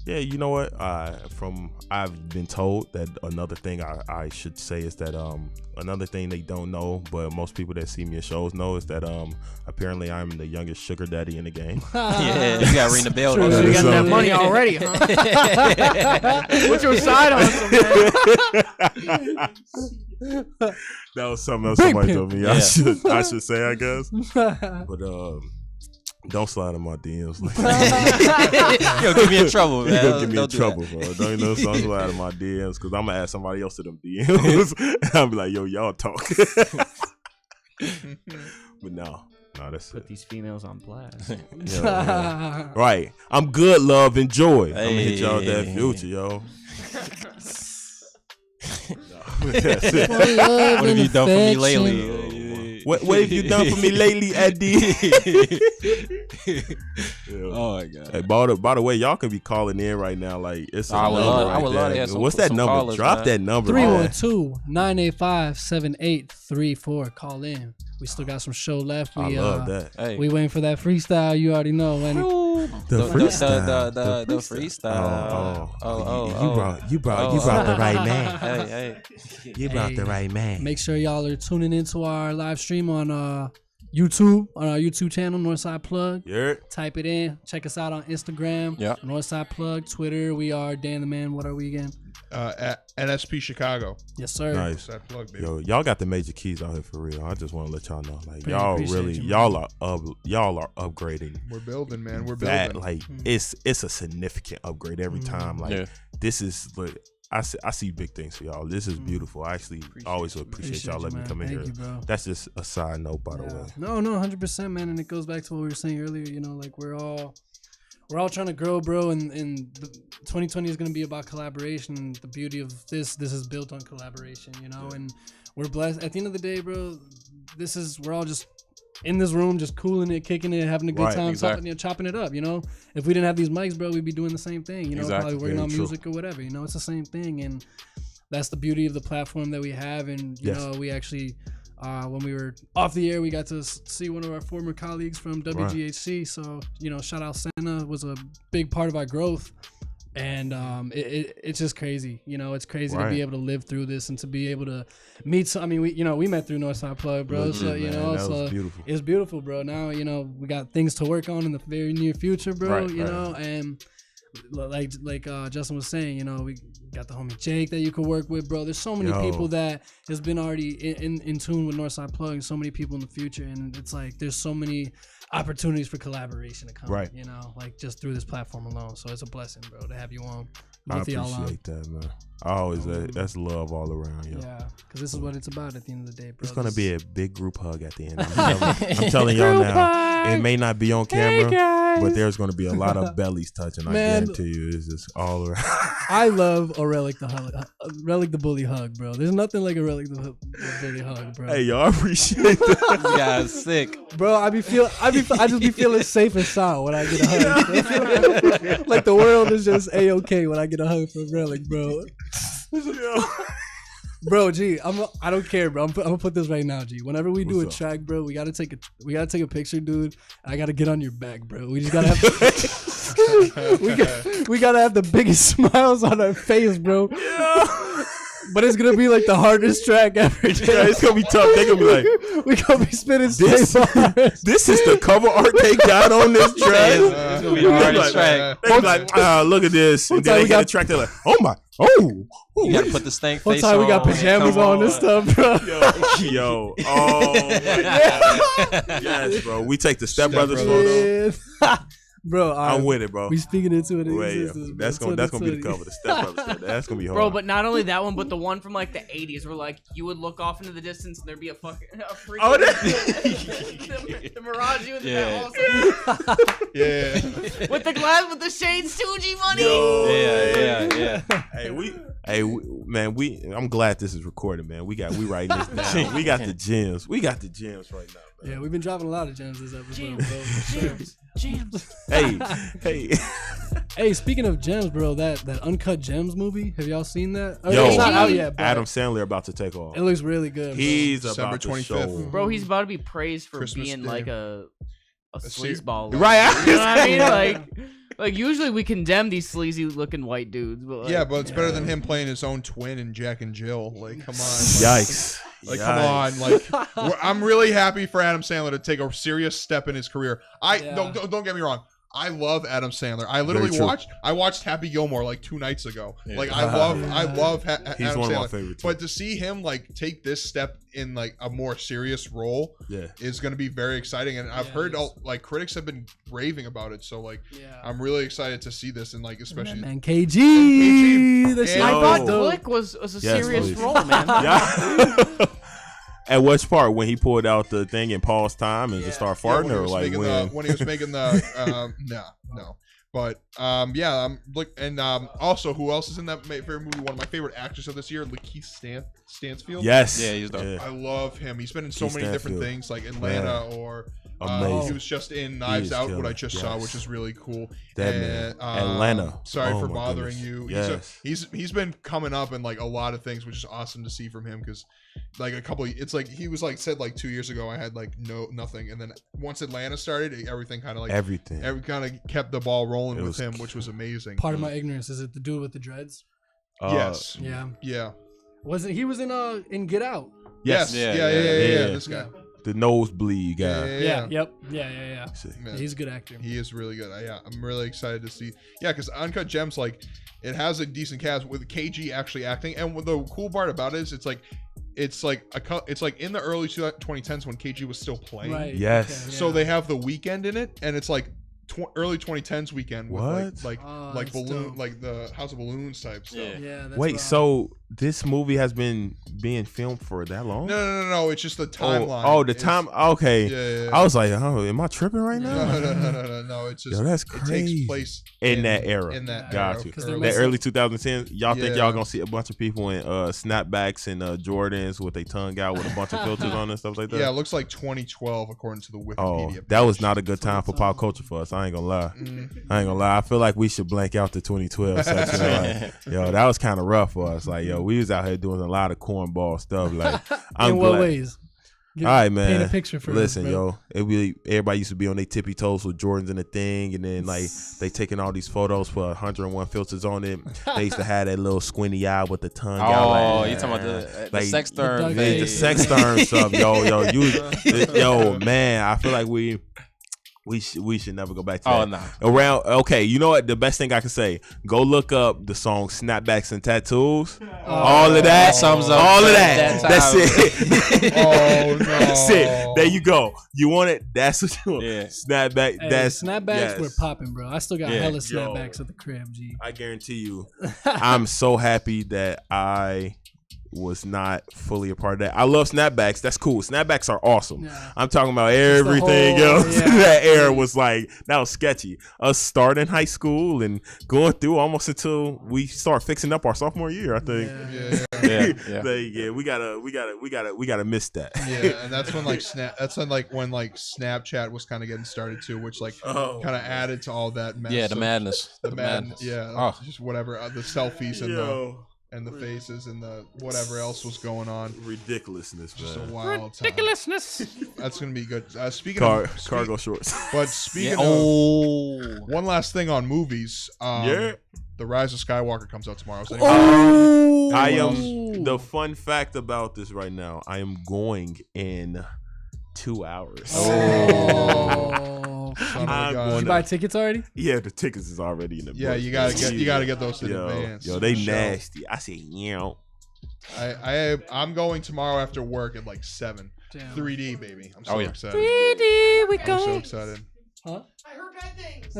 Yeah, you know what? I've been told that another thing I should say is that another thing they don't know, but most people that see me in shows know, is that apparently I'm the youngest sugar daddy in the game. Yeah, you gotta ring the bell. So you got that money already, huh? Put your side hustle, man. That was something else somebody told me. I should say, I guess. But don't slide in my DMs. You'll get me in trouble, man. You'll get me in trouble, bro. Don't slide in my DMs, because I'm going to add somebody else to them DMs. And I'll be like, yo, y'all talk. But no, that's Put these females on blast. Right. I'm good, love, and joy. I'm going to hit y'all with that future, yo. What have you done for me lately? What have you done for me lately, Eddie? Oh my god! Hey, by the way, y'all can be calling in right now. Like, it's I would love to. What's that number? Callers, Drop that number. 312-985-7834. Call in. We still got some show left. I love that. Hey. We waiting for that freestyle. You already know, man. The freestyle. You brought the right man. Hey. You brought the right man. Make sure y'all are tuning into our live stream on YouTube, on our YouTube channel, Northside Plug. Yeah. Type it in. Check us out on Instagram. Yeah. Northside Plug. Twitter. We are Dan the Man. What are we again? At NSP Chicago. Yes, sir. Nice. That plug, baby. Yo, y'all got the major keys out here for real. I just want to let y'all know, like, Man, y'all appreciate really, you, y'all are upgrading. We're building, man. We're That, building. like, it's a significant upgrade every time. Like, this is like, I see big things for y'all. This is beautiful. I actually always appreciate y'all letting me come in Thank here. You, bro. That's just a side note, by the way. No, 100%, man. And it goes back to what we were saying earlier. You know, like we're all trying to grow, bro. And 2020 is gonna be about collaboration. And the beauty of this is built on collaboration. You know, and we're blessed. At the end of the day, bro, we're all just in this room, just cooling it, kicking it, having a good time, chopping it up. You know, if we didn't have these mics, bro, we'd be doing the same thing. You know, probably working on music or whatever. You know, it's the same thing, and that's the beauty of the platform that we have. And you know, we actually, when we were off the air, we got to see one of our former colleagues from WGHC. So you know, shout out Senna, was a big part of our growth. And it's just crazy, you know. It's crazy to be able to live through this and to be able to meet. I mean, we met through Northside Plug, bro. So you know, was beautiful. It's beautiful, bro. Now you know we got things to work on in the very near future, bro. You know, and like Justin was saying, you know, we got the homie Jake that you could work with, bro. There's so many people that has been already in tune with Northside Plug, and so many people in the future, and it's like there's so many opportunities for collaboration to come, you know, like just through this platform alone. So it's a blessing, bro, to have you on. I appreciate that, man. I always that's love all around, yo. Yeah, because this is what it's about at the end of the day, bro. It's gonna be a big group hug at the end. I'm telling y'all now. It may not be on camera, but there's gonna be a lot of bellies touching. I guarantee you, it's just all around. I love a Relic the Bully hug, bro. There's nothing like a Relic the Bully hug, bro. Hey, y'all, I appreciate that. You guys sick, bro. I just be feeling safe and sound when I get a hug. Like the world is just a-okay when I get a hug from Relic, bro. Bro, G, I don't care, bro. I'm gonna put this right now, G. Whenever we do a track, bro, we gotta take a picture, dude. I gotta get on your back, bro. We just gotta have we gotta have the biggest smiles on our face, bro. Yeah. But it's gonna be like the hardest track ever. Yeah, it's gonna be tough. They're gonna be like, we gonna be spinning this. This is the cover art they got on this track. It's gonna be the hardest track. They be like, look at this. And then they got the track. They're like, oh my, you gotta put the stank One face time on. we got pajamas on and stuff, bro. Yo, oh my God. Yes, bro. We take the Step Brothers photo. Bro, I'm with it, bro. We speaking into it. That's gonna be the cover. The Step Brothers. That's gonna be hard, bro. But not only that one, but the one from like the '80s, where like you would look off into the distance and there'd be a freak. Oh, the Mirage with with the glass with the shades, 2G money. Yeah. Man, I'm glad this is recorded, man. We writing this down. We got the gems. We got the gems right now. Man. Yeah, we've been dropping a lot of gems this episode, Gems. Hey, speaking of gems, bro, that Uncut Gems movie, have y'all seen that? Yo, it's not out yet, Adam Sandler about to take off. It looks really good. He's December about to 25th. show. Bro, he's about to be praised for Christmas being Day. like a sleazeball. Right. You know what I mean? Like usually we condemn these sleazy looking white dudes. But like, but it's better than him playing his own twin in Jack and Jill. Like, come on. Yikes. Like, come on. Like, I'm really happy for Adam Sandler to take a serious step in his career. Don't get me wrong. I love Adam Sandler. I literally watched Happy Gilmore like 2 nights ago. Yeah. Like I love Adam Sandler. He's one of my favorites. But to see him like take this step in like a more serious role is going to be very exciting. And I've heard like critics have been raving about it. So like I'm really excited to see this and like especially man, KG. I thought Flick was a serious role, man. Yeah. At which part? When he pulled out the thing in Paul's time and just started farting, or like when he was making the no. But yeah, also who else is in that favorite movie? One of my favorite actors of this year, Lakeith Stansfield. Yes. Yeah, he's dope. Yeah. I love him. He's been in so Keith many different Stanfield. things, like Atlanta or he was just in Knives Out, what I just saw, which is really cool. That man. Atlanta. Sorry Oh for my bothering goodness. you. Yes. He's been coming up in like a lot of things, which is awesome to see from him because like it's like he was like said like 2 years ago I had like nothing, and then once Atlanta started, everything kind of like Everything. kind of kept the ball rolling It with was him, which was amazing. Part of my ignorance is it the dude with the dreads? Yes. Yeah. Was He was in Get Out. Yes. Yeah, Yeah. yeah. This guy. The nosebleed guy. Yeah. Yep. Yeah. Sick. Man. He's a good actor. He is really good. Yeah, I'm really excited to see. Yeah, because Uncut Gems, like, it has a decent cast with KG actually acting, and what the cool part about it is, it's like in the early 2010s when KG was still playing. Right. Yes. Okay, So yeah. they have the weekend in it, and it's like early 2010s weekend with What? like that's balloon, dope. like the House of Balloons type stuff. Yeah. That's Wait, wild. so this movie has been being filmed for that long? No. It's just the timeline. Oh, the It's- time. Okay. Yeah. I was like, oh, am I tripping right now? No. It's just Yo, that's it crazy. takes place In that era. In that Got era. you. 'Cause they're That messing- early 2010s, y'all think Yeah. y'all gonna see a bunch of people in snapbacks and Jordans with their tongue out with a bunch of filters on and stuff like that? Yeah, it looks like 2012 according to the Wikipedia. Oh, page. that was not a good time for pop culture for us. I ain't gonna lie. I ain't gonna lie. I feel like we should blank out the 2012 section. Like, yo, that was kind of rough for us. Like, yo, we was out here doing a lot of cornball stuff. Like, I'm in what glad. ways? All right, man. Paint a picture for Listen, us, bro. everybody used to be on their tippy toes with Jordans and the thing, and then like they taking all these photos, put 101 filters on it. They used to have that little squinty eye with the tongue out. Oh, Like, you talking about the like, sex the term? Doug man, the Phase. sex term stuff, yo, man. I feel like we should never go back to Oh, that. no. Around, okay, you know what? The best thing I can say, go look up the song "Snapbacks and Tattoos." All of that sums up all of that that. That's it. Oh, no. That's it. There you go. You want it? That's what you want. Yeah. Snapback. Hey, That's snapbacks yes. were popping, bro. I still got Yeah. hella Yo. snapbacks at the crib, G. I guarantee you, I'm so happy that I was not fully a part of that. I love snapbacks. That's cool. Snapbacks are awesome. Yeah. I'm talking about everything whole- else. yeah. That era was like, that was sketchy. Us starting high school and going through almost until we start fixing up our sophomore year, I think. Yeah. Yeah. We gotta miss that. Yeah, and that's when like Snapchat was kind of getting started too, which like Oh. kind of added to all that mess. Yeah, the of- madness. the madness. Yeah, Oh. just whatever the selfies and the faces and the whatever else was going on. Ridiculousness, Just a man. wild time. Ridiculousness. That's gonna be good. Speaking Cargo shorts. but speaking Yeah. of Oh. one last thing on movies, Yeah. The Rise of Skywalker comes out tomorrow. So I am Ooh. the fun fact about this right now. I am going in 2 hours. Oh. son of a I'm gun. Did going you buy tickets already? Yeah, the tickets is already in the Yeah, books, you gotta man. get those in Yo, advance. yo, they for sure. nasty. I say, I'm going tomorrow after work at like 7. Damn. 3D baby. I'm so Oh, yeah. excited. 3D, we I'm going. so excited. Huh? I heard bad things.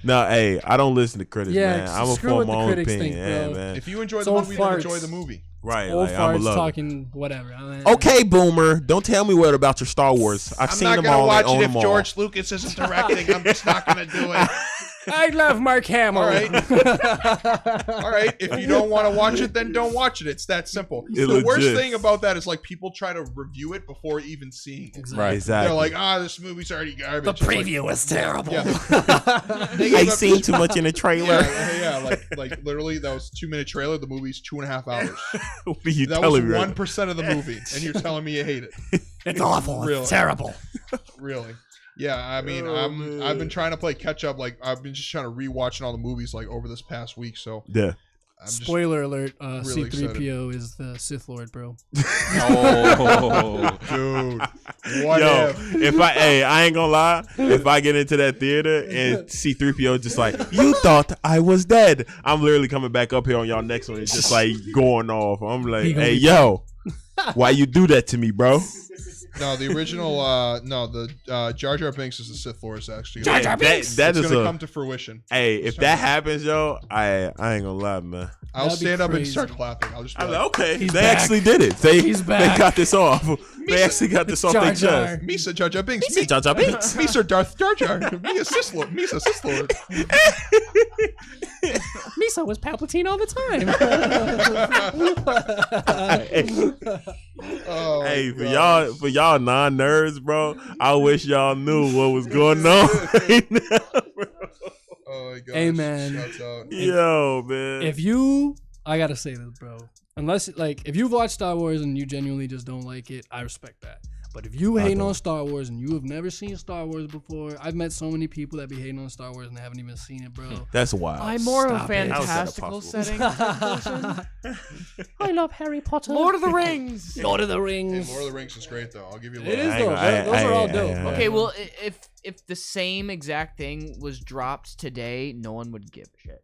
No, hey, I don't listen to critics, Yeah, man. I'm a screw form what my the own critics opinion. think, Yeah, bro. man. If you enjoy It's the all movie, then enjoy farts. the movie. Right, Old like, I'm a farts love. talking whatever. I mean, Okay, boomer. Don't tell me what about your Star Wars. I've seen them all. I own them all. Lucas isn't directing. I'm just not gonna do it. I love Mark Hamill. All right. All right. If you don't want to watch it, then don't watch it. It's that simple. It The worst legit. thing about that is like people try to review it before even seeing it. Exactly. Right. Exactly. They're like, this movie's already garbage. The It's like- preview was terrible. Yeah. I seen too much in the trailer. Like literally that was 2-minute trailer. The movie's 2.5 hours. What are you That was telling me? 1% of the movie, and you're telling me you hate it. It's awful. Really? It's terrible. Really? Yeah, I mean, Oh, I've been trying to play catch up. Like I've been just trying to rewatching all the movies like over this past week. So Yeah. I'm just Spoiler alert: really C-3PO is the Sith Lord, bro. Oh. dude. What Yo, if? I ain't gonna lie. If I get into that theater and C-3PO just like, you thought I was dead, I'm literally coming back up here on y'all next one and just like going off. I'm like, He gonna hey, be yo, why you do that to me, bro? No, the original. The Jar Jar Binks is the Sith Lord is actually. Jar Jar Binks. That is is gonna come to fruition. Hey, if that happens, yo, I ain't gonna lie, man. I'll stand up and start clapping. I'll just be like, okay, they actually did it. They got this off. They actually got this off their chest. Misa Jar Jar Binks. Misa Jar Jar Binks. Misa Darth Jar Jar. Misa Sith Lord. Misa Sith Lord. Misa was Palpatine all the time. Hey, for y'all non-nerds, bro, I wish y'all knew what was going on right now, bro. Oh my gosh. Hey, man. Yo, man. I gotta say this, bro. Unless, if you've watched Star Wars and you genuinely just don't like it, I respect that. But if you hating on Star Wars and you have never seen Star Wars before, I've met so many people that be hating on Star Wars and they haven't even seen it, bro. That's wild. I'm more of a fantastical setting person. I love Harry Potter. Lord of the Rings. Lord of the Rings. Hey, Lord of the Rings is great, though. I'll give you a It is, though. Those are all dope. Okay, well, if the same exact thing was dropped today, no one would give a shit.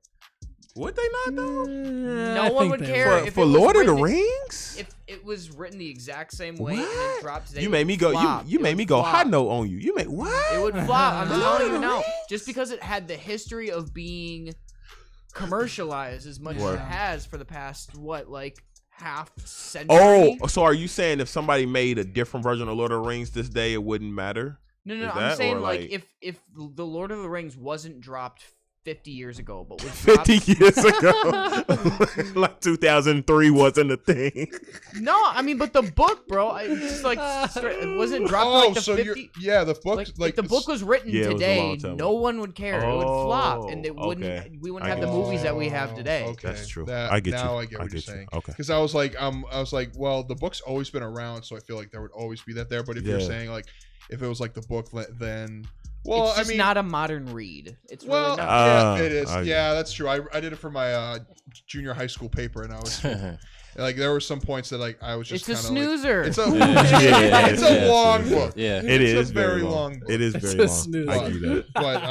Would they not though? No one would care for Lord of the Rings. If it was written the exact same way and it dropped today, you made me go. Flop. You made me go high note on you. You made what? It would flop. I'm telling you now. Just because it had the history of being commercialized as much as it has for the past half century. Oh, so are you saying if somebody made a different version of Lord of the Rings this day, it wouldn't matter? No. I'm saying if the Lord of the Rings wasn't dropped 50 years ago, but was 50 years ago, like 2003 wasn't a thing. No, I mean, but the book, bro, it's just it wasn't dropped the 50. The book, if the book was written today, no one would care. It would flop, and it wouldn't. We wouldn't have the movies that we have today. Okay, that's true. I get what you're saying. Okay, because I was like, well, the book's always been around, so I feel like there would always be that there. But if you're saying if it was the book, then. Well, it's just not a modern read. It's really not. Yeah, it is. Yeah, that's true. I did it for my junior high school paper, and I was there were some points that I was just. It's a snoozer. It's a long book. Yeah, it's a very long book. It is very long. I agree that. But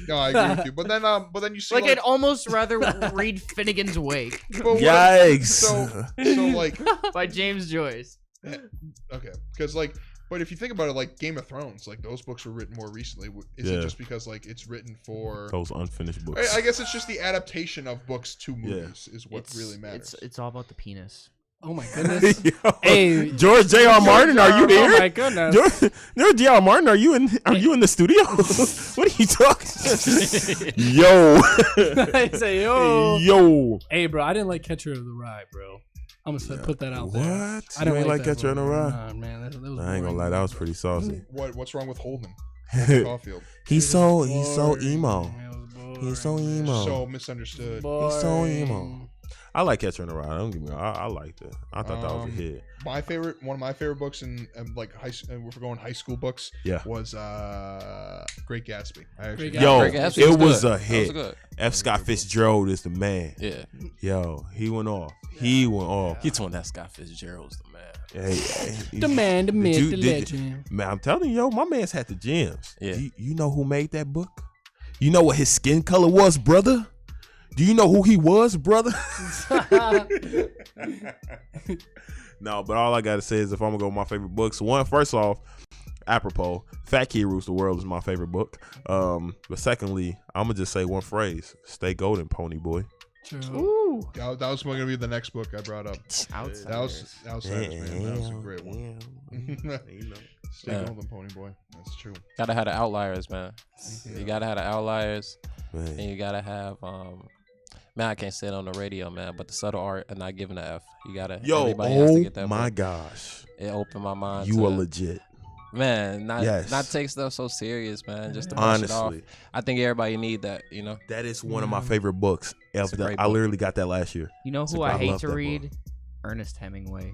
no, I agree with you. But then you see I'd almost rather read Finnegan's Wake. Yikes! So by James Joyce. Okay, because But if you think about it, Game of Thrones, those books were written more recently. Is it just because it's written for those unfinished books? I guess it's just the adaptation of books to movies is what really matters. It's all about the penis. Oh my goodness! Hey, George J.R. Martin, are you here? Oh my goodness! George J.R. Martin, are you in the studio? What are you talking? Yo! I say yo. Yo! Hey, bro, I didn't like Catcher in the Rye, bro. I'm gonna put that out there. What? I don't like Catcher in the Rye? Nah, man, that was I ain't gonna lie, that was pretty saucy. What's wrong with Holden? Caulfield. He's so emo. He's so emo. So misunderstood. Boring. He's so emo. I like Catcher in the Rye. Don't get me wrong. I liked it. I thought that was a hit. One of my favorite books in if we're going high school books, was Great Gatsby. It was a hit. F. Scott Fitzgerald is the man. Yeah. Yo, he went off. He went off. He told that Scott Fitzgerald's the man. Hey, the man, the myth, the legend. Man, I'm telling you, my man's had the gems. Yeah. You know who made that book? You know what his skin color was, brother? Do you know who he was, brother? No, but all I gotta say is if I'm gonna go with my favorite books, first off, apropos, Fat Kid Rules the World is my favorite book. But secondly, I'm gonna just say one phrase: stay golden, pony boy. True. Ooh. That was going to be the next book I brought up. Outsiders. That was Outsiders, man. That was a great one. Stay golden, pony boy. That's true. Gotta have the outliers, man. You gotta have the outliers, and you gotta have man, I can't say it on the radio, man, but the subtle art and not giving an F. You gotta. Everybody has to get that my book. Gosh! It opened my mind. You are legit. Man, not take stuff so serious, man. Just to honestly, brush it off. I think everybody need that, That is one of my favorite books. I literally got that last year. You know who I hate to read? Ernest Hemingway.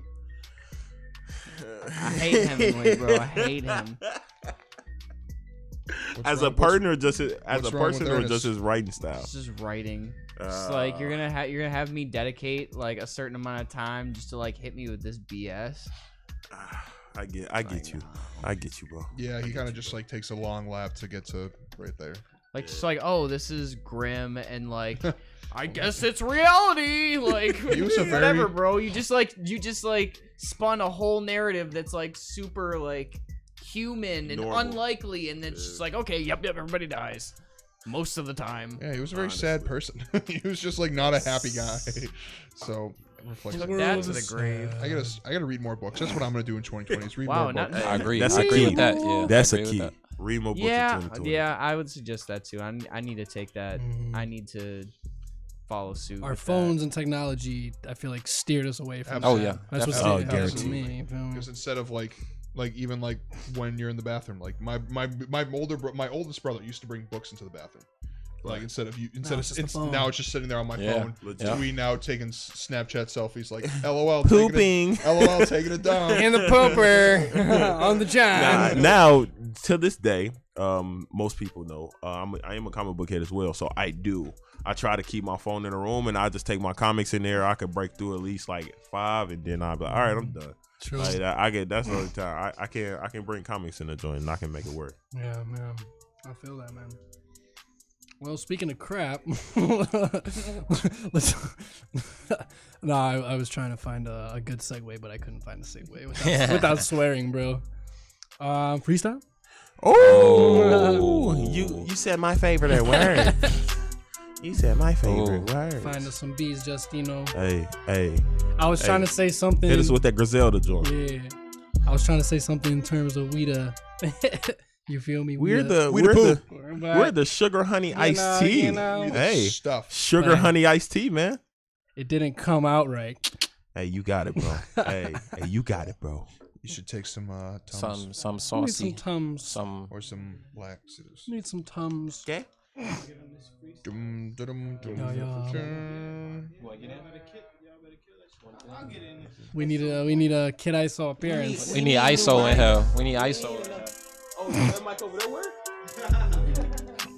I hate Hemingway, bro. I hate him. As a person or just his writing style? It's just writing. It's you're gonna have me dedicate a certain amount of time just to hit me with this BS. I get you. I get you, bro. Yeah, he kind of just takes a long lap to get to right there. This is grim and I guess it's reality. Like whatever, bro. You just like spun a whole narrative that's like super like human and unlikely, and it's just like, okay, yep, everybody dies most of the time. Yeah, he was a very sad person. He was just like not a happy guy. So took that to the grave. I gotta read more books. That's what I'm gonna do in 2020. Is read more books. I agree. That's I a agree key. with that. Yeah, that's a key. Read more books in 2020. Yeah, I would suggest that too. I need to take that. I need to follow suit. Our phones and technology, I feel like, steered us away from. Oh yeah, that's what guaranteed. to me. Because instead of like even like when you're in the bathroom, like my oldest brother used to bring books into the bathroom. Like now it's just sitting there on my phone. Tweeting out, taking Snapchat selfies, like LOL pooping, LOL taking it down, and the pooper on the John. Now to this day, most people know I am a comic book head as well, so I try to keep my phone in the room, and I just take my comics in there. I could break through at least like 5, and then I'll be like, all right, I'm done. True. Like, that's the only time I can bring comics in the joint, and I can make it work. Yeah, man, I feel that, man. Well, speaking of crap, no, I was trying to find a good segue, but I couldn't find a segue without swearing, bro. Freestyle? Oh, you said my favorite word. You said my favorite word. Find us some beats, just, you know. Hey. I was trying to say something. Hit us with that Griselda joint. Yeah. I was trying to say something in terms of we the you feel me? We're the sugar honey iced tea. Hey, stuff. Sugar honey iced tea, man. It didn't come out right. Hey, you got it, bro. hey, you got it, bro. You should take some Tums. Some saucy. Need some Tums. Or some laxatives. Need some Tums. Okay. We need a Kid ISO appearance. We need ISO in here. We need ISO in here. Oh, that mic over there work?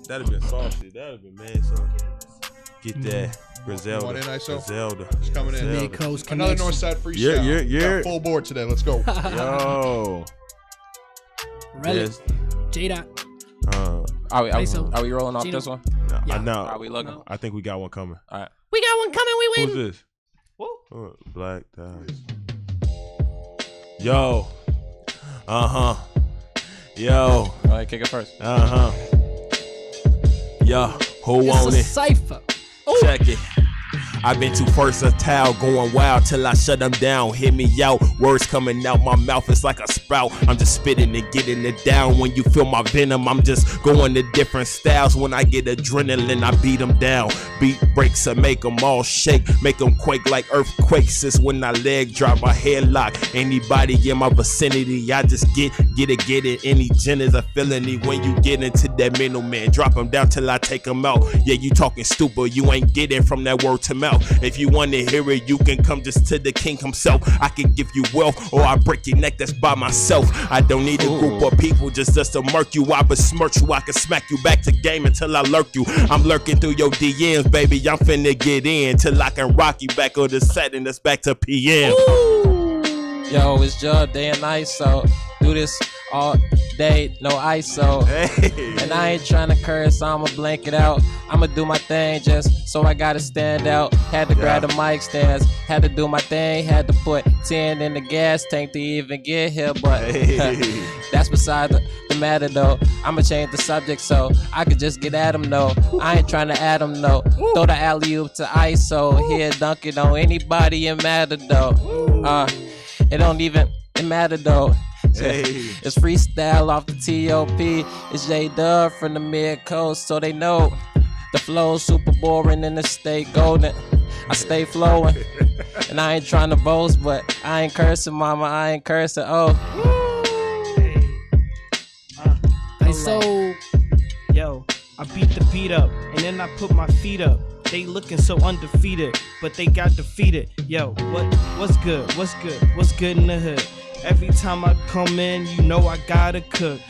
That'd have been saucy. That'd have been mad saucy. Get that Griselda. What in ISO? Griselda. It's coming in. Another Northside freestyle. Yeah. Full board today. Let's go. Yo. Relic. J-Dot. Are we rolling off this one? No. No. Are we looking? I think we got one coming. All right. We got one coming. We win. Who's this? Whoa. Black Dice. Yo. Yo. All right, kick it first. Yo. Who want it? Cypher. Check it. I've been too versatile, going wild till I shut them down. Hear me out, words coming out my mouth, it's like a sprout. I'm just spitting and getting it down. When you feel my venom, I'm just going to different styles. When I get adrenaline, I beat them down. Beat breaks and make them all shake, make them quake like earthquakes. It's when I leg drop, my head lock. Anybody in my vicinity, I just get it. Any genders a felony when you get into that middleman. Drop them down till I take them out. Yeah, you talking stupid, you ain't getting from that word to mouth. If you want to hear it, you can come just to the king himself. I can give you wealth or I break your neck, that's by myself. I don't need a group of people just to murk you. I besmirch you, I can smack you back to game until I lurk you. I'm lurking through your DMs, baby, I'm finna get in till I can rock you back on the set and it's back to PM. Yo, it's job day and night, so do this all day, no ISO. Hey. And I ain't trying to curse, so I'ma blank it out. I'ma do my thing just so I gotta stand out. Had to grab the mic stands, had to do my thing, had to put 10 in the gas tank to even get here, but that's beside the matter though. I'ma change the subject so I could just get at him though. I ain't trying to add him though. Throw the alley-oop to ISO, here dunk it on anybody it matter though. It don't even matter though. Hey. It's freestyle off the TOP. It's J-Dub from the mid coast, so they know the flow's super boring and it stay golden. I stay flowing, and I ain't trying to boast, but I ain't cursing, mama. I ain't cursing. Oh. So yo, I beat the beat up, and then I put my feet up. They looking so undefeated, but they got defeated. Yo, what's good? What's good? What's good in the hood? Every time I come in, you know I gotta cook.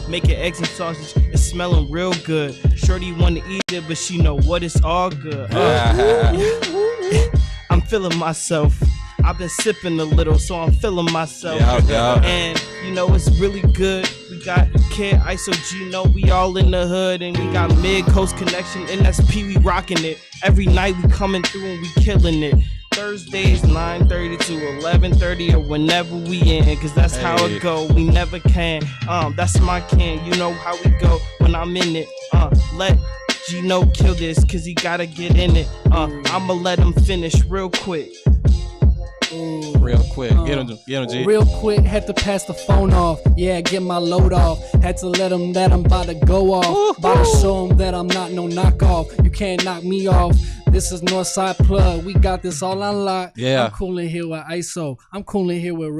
Making eggs and sausage, it's smelling real good. Shorty wanna eat it, but she know what, it's all good. I'm feeling myself. I've been sipping a little, so I'm feeling myself. Yeah. And you know it's really good. We got Kid, ISO, Gino, we all in the hood, and we got mid-coast connection, and that's P, we rocking it. Every night we coming through and we killing it. Thursdays 9:30 to 11:30 or whenever we in, cause that's how it go. We never can. That's my can. You know how we go when I'm in it. Let Gino kill this, cause he gotta get in it. I'ma let him finish real quick. Real quick, get him, G. Real quick, had to pass the phone off. Yeah, get my load off. Had to let him that I'm about to go off. About to show him that I'm not no knockoff. You can't knock me off. This is Northside Plug. We got this all on lock. Yeah. I'm cooling here with ISO. I'm cooling here with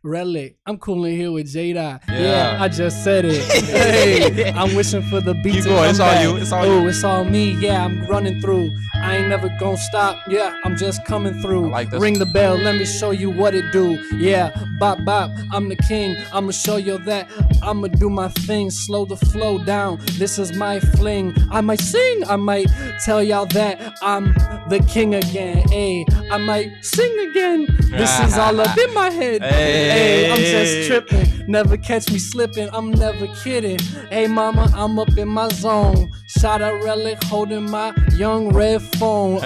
Relic. I'm cooling here with J-Dot. Yeah, I just said it. Hey, I'm wishing for the beat to come it's back. all you. It's all you. It's all me. Yeah, I'm running through. I ain't never gonna stop. Yeah, I'm just coming through. I like this. Ring the bell. Let me show you what it do. Yeah, bop bop. I'm the king. I'ma show you that. I'ma do my thing. Slow the flow down. This is my fling. I might sing. I might tell y'all that I'm the king again. Hey, I might sing again. This is all up in my head. Hey, I'm just tripping. Never catch me slipping. I'm never kidding. Hey, mama, I'm up in my zone. Shout out Relic, holding my young red phone.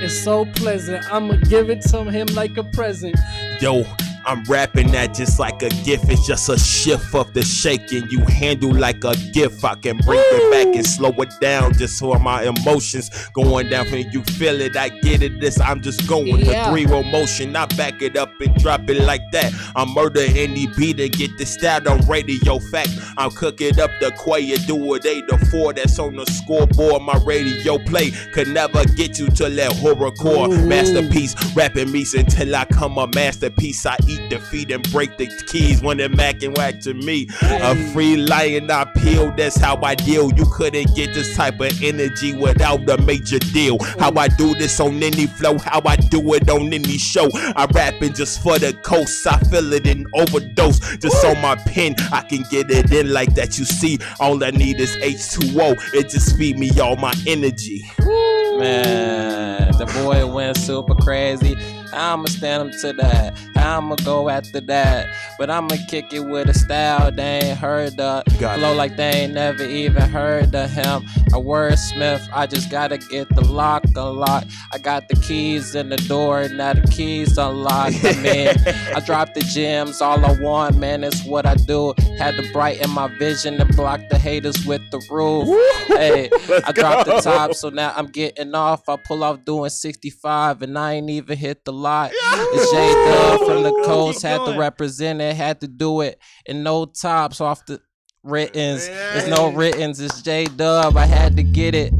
It's so pleasant. I'ma give it to him like a present. Yo, I'm rapping that just like a gift. It's just a shift of the shaking. You handle like a gift. I can bring it back and slow it down just so my emotions going down. When you feel it, I get it. This I'm just going. The 3-roll motion, I back it up and drop it like that. I murder any beat and get the style on radio. Fact, I'm cooking up the quay and do it 8 to 4. That's on the scoreboard. My radio play could never get you to that horrorcore masterpiece. Rapping me's until I come a masterpiece. I eat defeat and break the keys when they're macking whack to me. A free lion I peel, that's how I deal. You couldn't get this type of energy without a major deal. How I do this on any flow, how I do it on any show. I rapping just for the coast, I feel it in overdose. Just on my pen, I can get it in like that. You see, all I need is H2O. It just feed me all my energy. Man, the boy went super crazy. I'ma stand up to that. I'ma go after that. But I'ma kick it with a style they ain't heard of. Flow like they ain't never even heard of him. A wordsmith, I just gotta get the lock unlocked. I got the keys in the door, now the keys unlocked. I mean, I drop the gems, all I want, man, it's what I do. Had to brighten my vision and block the haters with the roof. Hey, I dropped the top, so now I'm getting off. I pull off doing 65 and I ain't even hit the lot. It's J-Dub from the coast, had to represent it, had to do it. And no tops off the writtens. There's no writtens, it's J-Dub, I had to get it.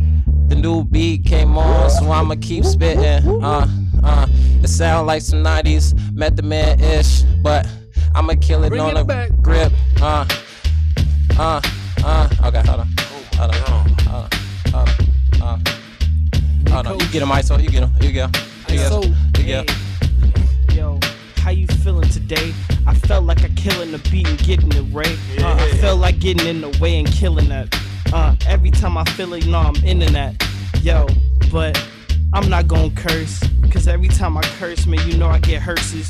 The new beat came on, so I'ma keep spitting. It sound like some 90s Method Man-ish, but I'ma kill it on the grip. Okay, hold on. You get him, ISO, you get him. You go. Yo, how you feeling today? I felt like I killing the beat and getting it right. I felt like getting in the way and killing that. Every time I feel it, you know I'm into that. Yo, but I'm not gonna curse, cause every time I curse, man, you know I get hearses.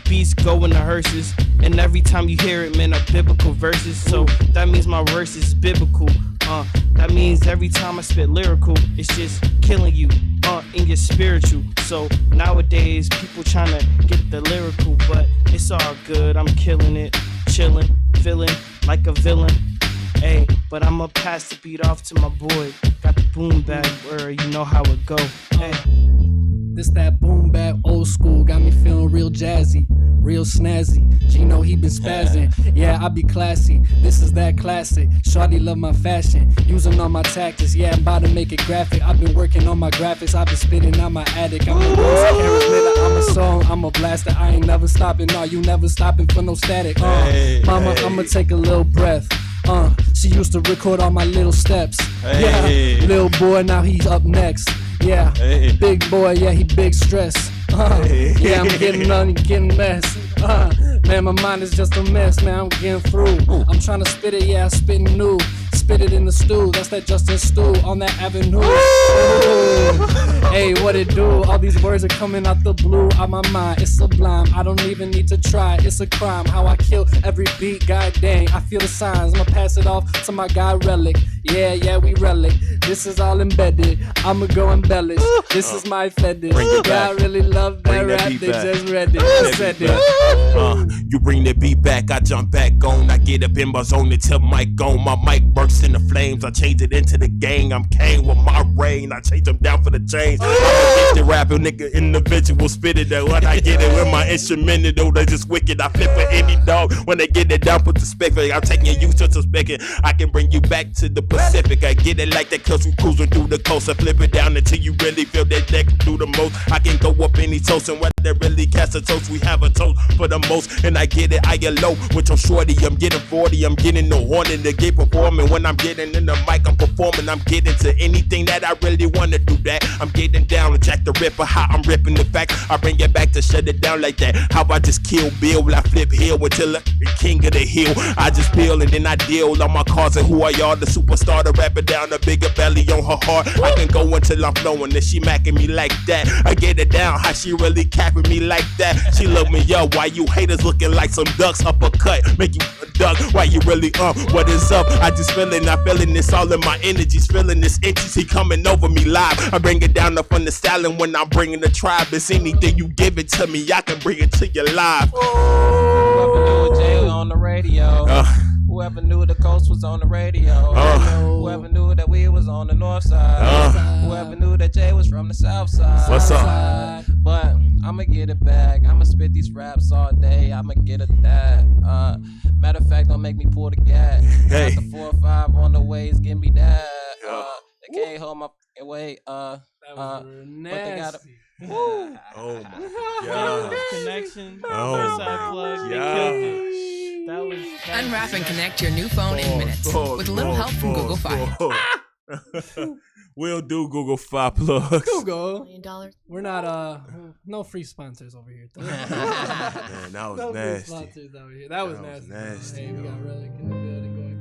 Beats go in the hearses, and every time you hear it, man, are biblical verses. So that means my verse is biblical. That means every time I spit lyrical, it's just killing you in your spiritual. So nowadays, people trying to get the lyrical, but it's all good. I'm killing it, chilling, feeling like a villain. Hey, but I'ma pass the beat off to my boy. Got the boom bag where you know how it go. Hey. This that boom bap old school, got me feeling real jazzy, real snazzy. Gino, he been spazzing. Yeah, I be classy. This is that classic. Shawty love my fashion, using all my tactics. Yeah, I'm about to make it graphic. I've been working on my graphics. I've been spitting out my attic. I'm a ghost, charismatic. I'm a song, I'm a blaster. I ain't never stopping. No, you never stopping for no static. Mama, I'ma take a little breath. She used to record all my little steps. Yeah, little boy, now he's up next. Yeah, big boy, yeah, he big stress. Yeah, I'm getting on, getting mess. Man, my mind is just a mess, man, I'm getting through. I'm trying to spit it, yeah, I'm spitting new. spit it in the stew. That's that Justin Stew on that avenue. Hey, what it do? All these words are coming out the blue. On my mind, it's sublime. I don't even need to try. It's a crime how I kill every beat. God dang, I feel the signs. I'ma pass it off to my guy Relic. Yeah, we Relic. This is all embedded. I'ma go embellish. This is my fetish. Yeah, I really love that rap. They just read it. I said it. You bring the beat back, I jump back on. I get up in my zone until mic on. My mic bursts into flames. I change it into the gang. I'm Kane with my rain. I change them down for the change. I'm a gifted rapper, nigga, individual spit it though. When I get it with my instrumental, they just wicked. I flip for any dog when they get it down for the spec. I'm taking you to suspecting. I can bring you back to the Pacific. I get it like that cause we cruising through the coast. I flip it down until you really feel that neck through the most. I can go up any toast and whether really cast a toast. We have a toast for the most. And I get it, I get low with your shorty. I'm getting 40, I'm getting no horn in the gate performing. When I'm getting in the mic, I'm performing. I'm getting to anything that I really wanna do that. I'm getting down with Jack the Ripper, how I'm ripping the fact. I bring it back to shut it down like that. How I just kill Bill, I flip hill until the king of the hill. I just peel and then I deal on my cars and who are y'all? The superstar, the rapper down, the bigger belly on her heart. I can go until I'm flowing and she macking me like that. I get it down, how she really capping me like that. She look me up, why you haters looking like some ducks? Uppercut, make you a duck, why you really what is up? I just feeling, I feeling this all in my energies, feeling this intimacy coming over me live. I bring it down up on the style and when I'm bringing the tribe, it's anything you give it to me, I can bring it to you live. Whoever knew Jay on the radio. Whoever knew the coast was on the radio. Whoever knew that we was on the north side. Whoever knew that Jay was from the south side. What's up? But I'ma get it back. I'ma spit these raps all day. I'ma get it that. Matter of fact, don't make me pull the gas. Hey. Got the 4 or 5 on the ways, give me that. They can't hold my weight. That was nasty. But they gotta. Woo. Oh my god. Connection. Oh Northside plug. They killed it. That was Unwrap and connect your new phone in minutes with a little help from Google Fi. We'll do Google Fi plugs. Google. $1 million. We're not no free sponsors over here. Man, that was no free nasty. sponsors over here. That was nasty. Hey, we got Relic in the building going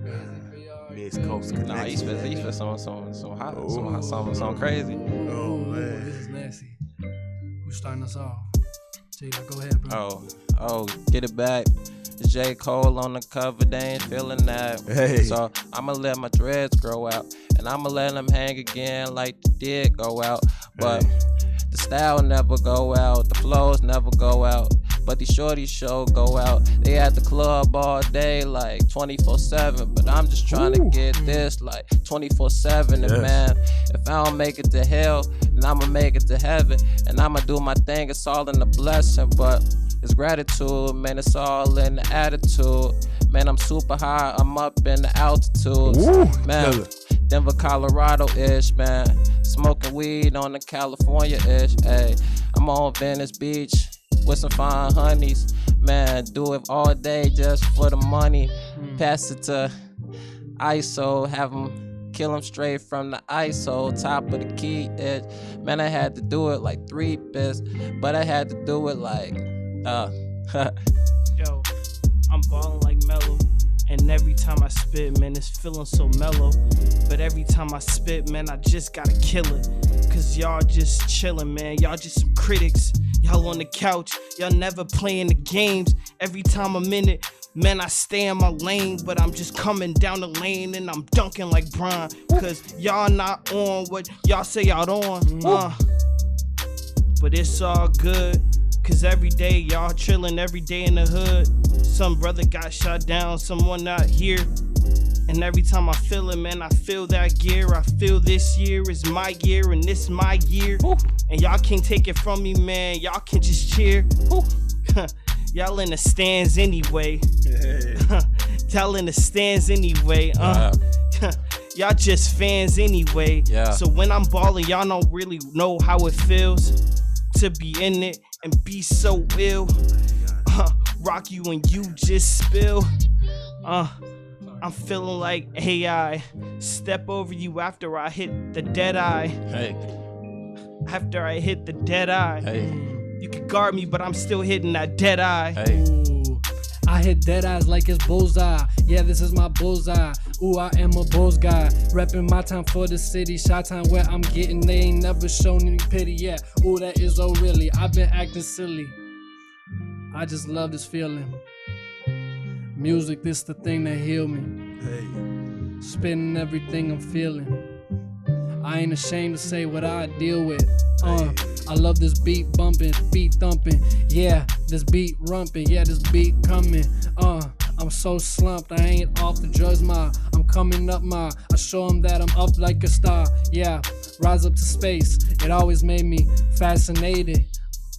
crazy. Mid Coast Connection. Nah, he spit some hot, something crazy. Oh man, this is nasty. Who's starting us off? Jada, go ahead, bro. Oh, get it back. J. Cole on the cover, they ain't feeling that. Hey. So I'ma let my dreads grow out, and I'ma let them hang again like the did go out. But the style never go out, the flows never go out. But these shorties show go out. They at the club all day like 24/7. But I'm just trying to get this like 24/7. And man, if I don't make it to hell, then I'ma make it to heaven. And I'ma do my thing, it's all in the blessing. But it's gratitude, man, it's all in the attitude. Man, I'm super high, I'm up in the altitude. Man, Denver, Colorado-ish, man. Smoking weed on the California-ish, ayy. I'm on Venice Beach with some fine honeys. Man, do it all day just for the money. Pass it to ISO, have them kill him straight from the ISO, top of the key edge. Man, I had to do it like 3 bits, but I had to do it like, Yo, I'm ballin' like mellow. And every time I spit, man, it's feeling so mellow. But every time I spit, man, I just gotta kill it. Cause y'all just chillin', man. Y'all just some critics. Y'all on the couch. Y'all never playing the games. Every time I'm in it, man, I stay in my lane. But I'm just coming down the lane and I'm dunking like Brian. Cause y'all not on what y'all say y'all on. But it's all good. Cause every day y'all chillin', every day in the hood. Some brother got shot down, someone not here. And every time I feel it, man, I feel that gear. I feel this year is my year and this my year. And y'all can't take it from me, man. Y'all can just cheer. Y'all in the stands anyway. Y'all in the stands anyway. Y'all just fans anyway. So when I'm ballin', y'all don't really know how it feels to be in it and be so ill. Rock you and you just spill. I'm feeling like AI. Step over you after I hit the dead eye. After I hit the dead eye. You can guard me, but I'm still hitting that dead eye. I hit dead eyes like it's bullseye. Yeah, this is my bullseye. Ooh, I am a bulls guy. Repping my time for the city. Shot time where I'm getting. They ain't never shown any pity. Yeah, ooh, that is oh really. I've been acting silly. I just love this feeling. Music, this the thing that heal me. Hey. Spitting everything I'm feeling. I ain't ashamed to say what I deal with. I love this beat bumping, beat thumping. Yeah, this beat rumping. Yeah, this beat coming. I'm so slumped, I ain't off the drugs, I'm coming up, I show them that I'm up like a star. Yeah, rise up to space. It always made me fascinated.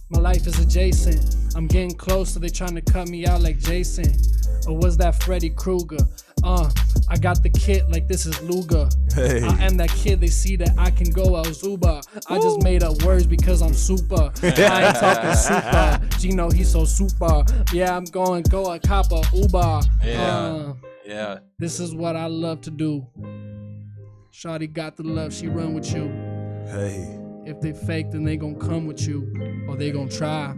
My life is adjacent. I'm getting closer, they trying to cut me out like Jason. Or was that Freddy Krueger? I got the kit like this is Luger. Hey. I am that kid, they see that I can go out Zuba. I just made up words because I'm super. I ain't talking super. Gino, he's so super. Yeah, I'm going go a copper Uber. Yeah. This is what I love to do. Shawty got the love, she run with you. Hey. If they fake, then they gon' come with you. Or they gon' try.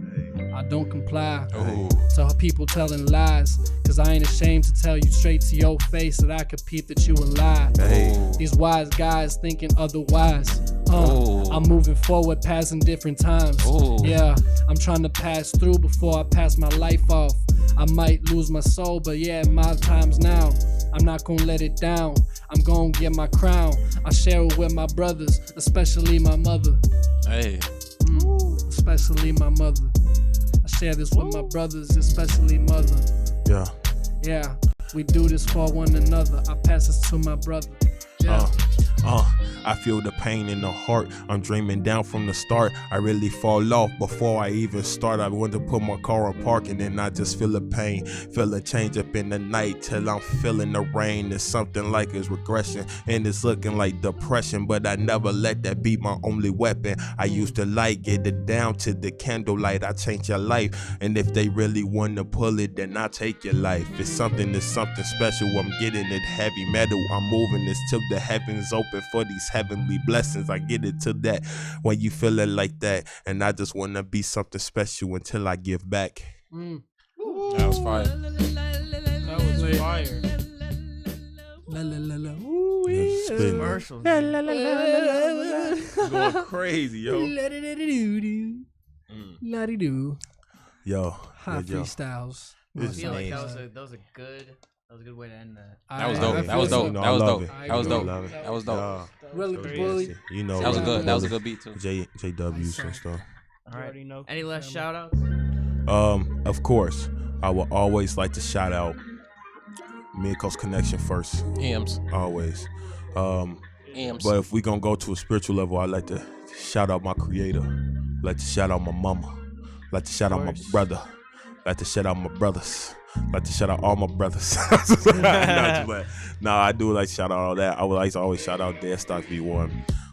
I don't comply to people telling lies. Cause I ain't ashamed to tell you straight to your face that I could peep that you a lie. Hey. These wise guys thinking otherwise. I'm moving forward, passing different times. Yeah, I'm trying to pass through before I pass my life off. I might lose my soul, but yeah, my time's now. I'm not gonna let it down. I'm gonna get my crown. I share it with my brothers, especially my mother. Hey. Especially my mother. I share this with my brothers, especially mother. Yeah. Yeah, we do this for one another. I pass this to my brother. Yeah. I feel the pain in the heart. I'm dreaming down from the start. I really fall off before I even start. I want to put my car in park and then I just feel the pain. Feel a change up in the night till I'm feeling the rain. It's something like it's regression and it's looking like depression, but I never let that be my only weapon. I used to like get it down to the candlelight. I change your life, and if they really want to pull it, then I take your life. It's something that's something special. I'm getting it heavy metal. I'm moving this till the heavens open for these heavenly blessings. I get it to that when you feel it like that, and I just want to be something special until I give back. That was fire. That was fire. Commercials. Going crazy, yo. La-di-doo. Yo. Hot yo. freestyles. I feel like that was a good way to end that. That was dope. That was dope. That was dope. That was dope. That was dope. Relic the bully. You know, That was a good beat too. JWs and stuff. All right. Any last shout outs? Of course, I will always like to shout out Me and Coast Connection first. Ems. Always. Ems. But if we gonna go to a spiritual level, I like to shout out my creator. I like to shout out my mama. I like to shout out my brother. I like to shout out my brothers. I like to shout out all my brothers. No, I do like to shout out all that. I would like to always shout out Dead Stock V1.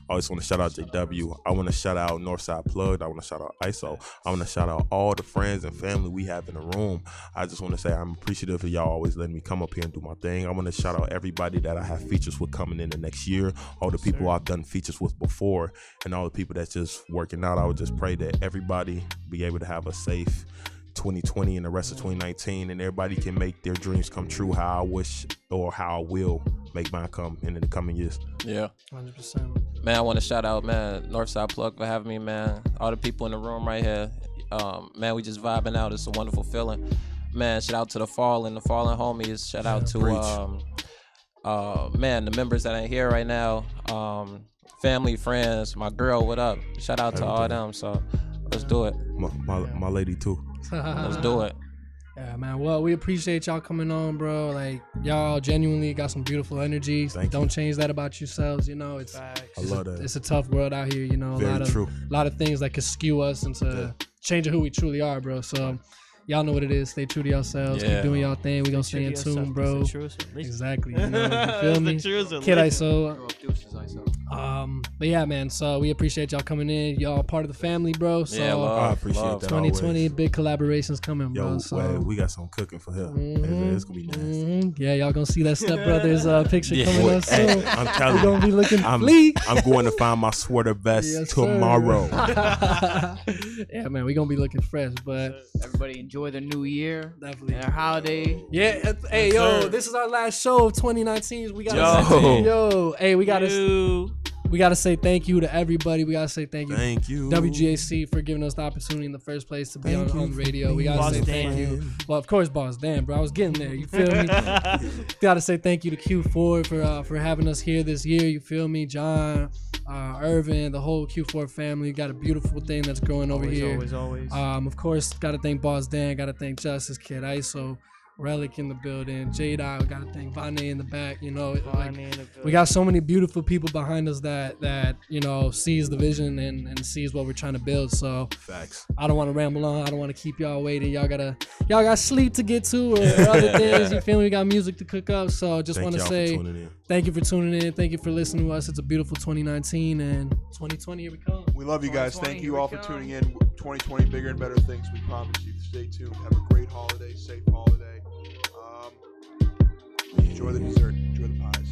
I always want to shout out JW. I want to shout out Northside Plugged. I want to shout out ISO. I want to shout out all the friends and family we have in the room. I just want to say I'm appreciative of y'all always letting me come up here and do my thing. I want to shout out everybody that I have features with coming in the next year, all the people I've done features with before, and all the people that's just working out. I would just pray that everybody be able to have a safe 2020 and the rest of 2019, and everybody can make their dreams come true how I wish or how I will make mine come in the coming years. Yeah. 100%. Man, I want to shout out, man, Northside Plug for having me, man. All the people in the room right here. Man, we just vibing out. It's a wonderful feeling. Man, shout out to the fallen homies. Shout out to man, the members that ain't here right now. Family, friends, my girl, what up? Shout out to all them. So let's do it. My lady too. Let's do it. Yeah, man. Well, we appreciate y'all coming on, bro. Like, y'all genuinely got some beautiful energies. Don't change that about yourselves. You know, I love that. It's a tough world out here. You know, a lot of things that could skew us into changing who we truly are, bro. So, y'all know what it is. Stay true to yourselves. Keep doing y'all thing. We gonna stay in tune, bro. Exactly. You know, you feel me? Kid ISO. But yeah, man. So we appreciate y'all coming in. Y'all part of the family, bro. So I appreciate that. 2020, always. big collaborations coming, bro. Yo, So we got some cooking for him. It's gonna be nasty. Yeah, y'all gonna see that Step Brothers picture coming up soon. Hey, I'm telling We're you, gonna be looking I'm going to find my sweater vest Yes, tomorrow. Yeah, man, we gonna be looking fresh, but Everybody enjoy their new year, definitely their holiday. Yeah, hey, yo, this is our last show of 2019. We gotta we gotta say thank you to everybody. We gotta say thank you. Thank you, WGAC, for giving us the opportunity in the first place to be on the radio. We gotta say thank you. Well, of course, Boss Dan, bro. I was getting there. You feel me? Gotta say thank you to Q4 for having us here this year. You feel me, John, Irvin, the whole Q4 family. Got a beautiful thing that's growing over here. Always. Of course, gotta thank Boss Dan. Gotta thank Justice, Kid ISO, Relic in the building, Jada. We gotta thank Vane in the back. You know, we got so many beautiful people behind us that you know sees the vision and sees what we're trying to build. So facts. I don't want to ramble on. I don't want to keep y'all waiting. Y'all got sleep to get to or other things. You feel me? We got music to cook up. So just want to say thank you for tuning in. Thank you for listening to us. It's a beautiful 2019 and 2020. Here we come. We love you guys. Thank you all for tuning in. 2020, bigger and better things. We promise you. Stay tuned. Have a great holiday. Safe holiday. Enjoy the dessert. Enjoy the pies.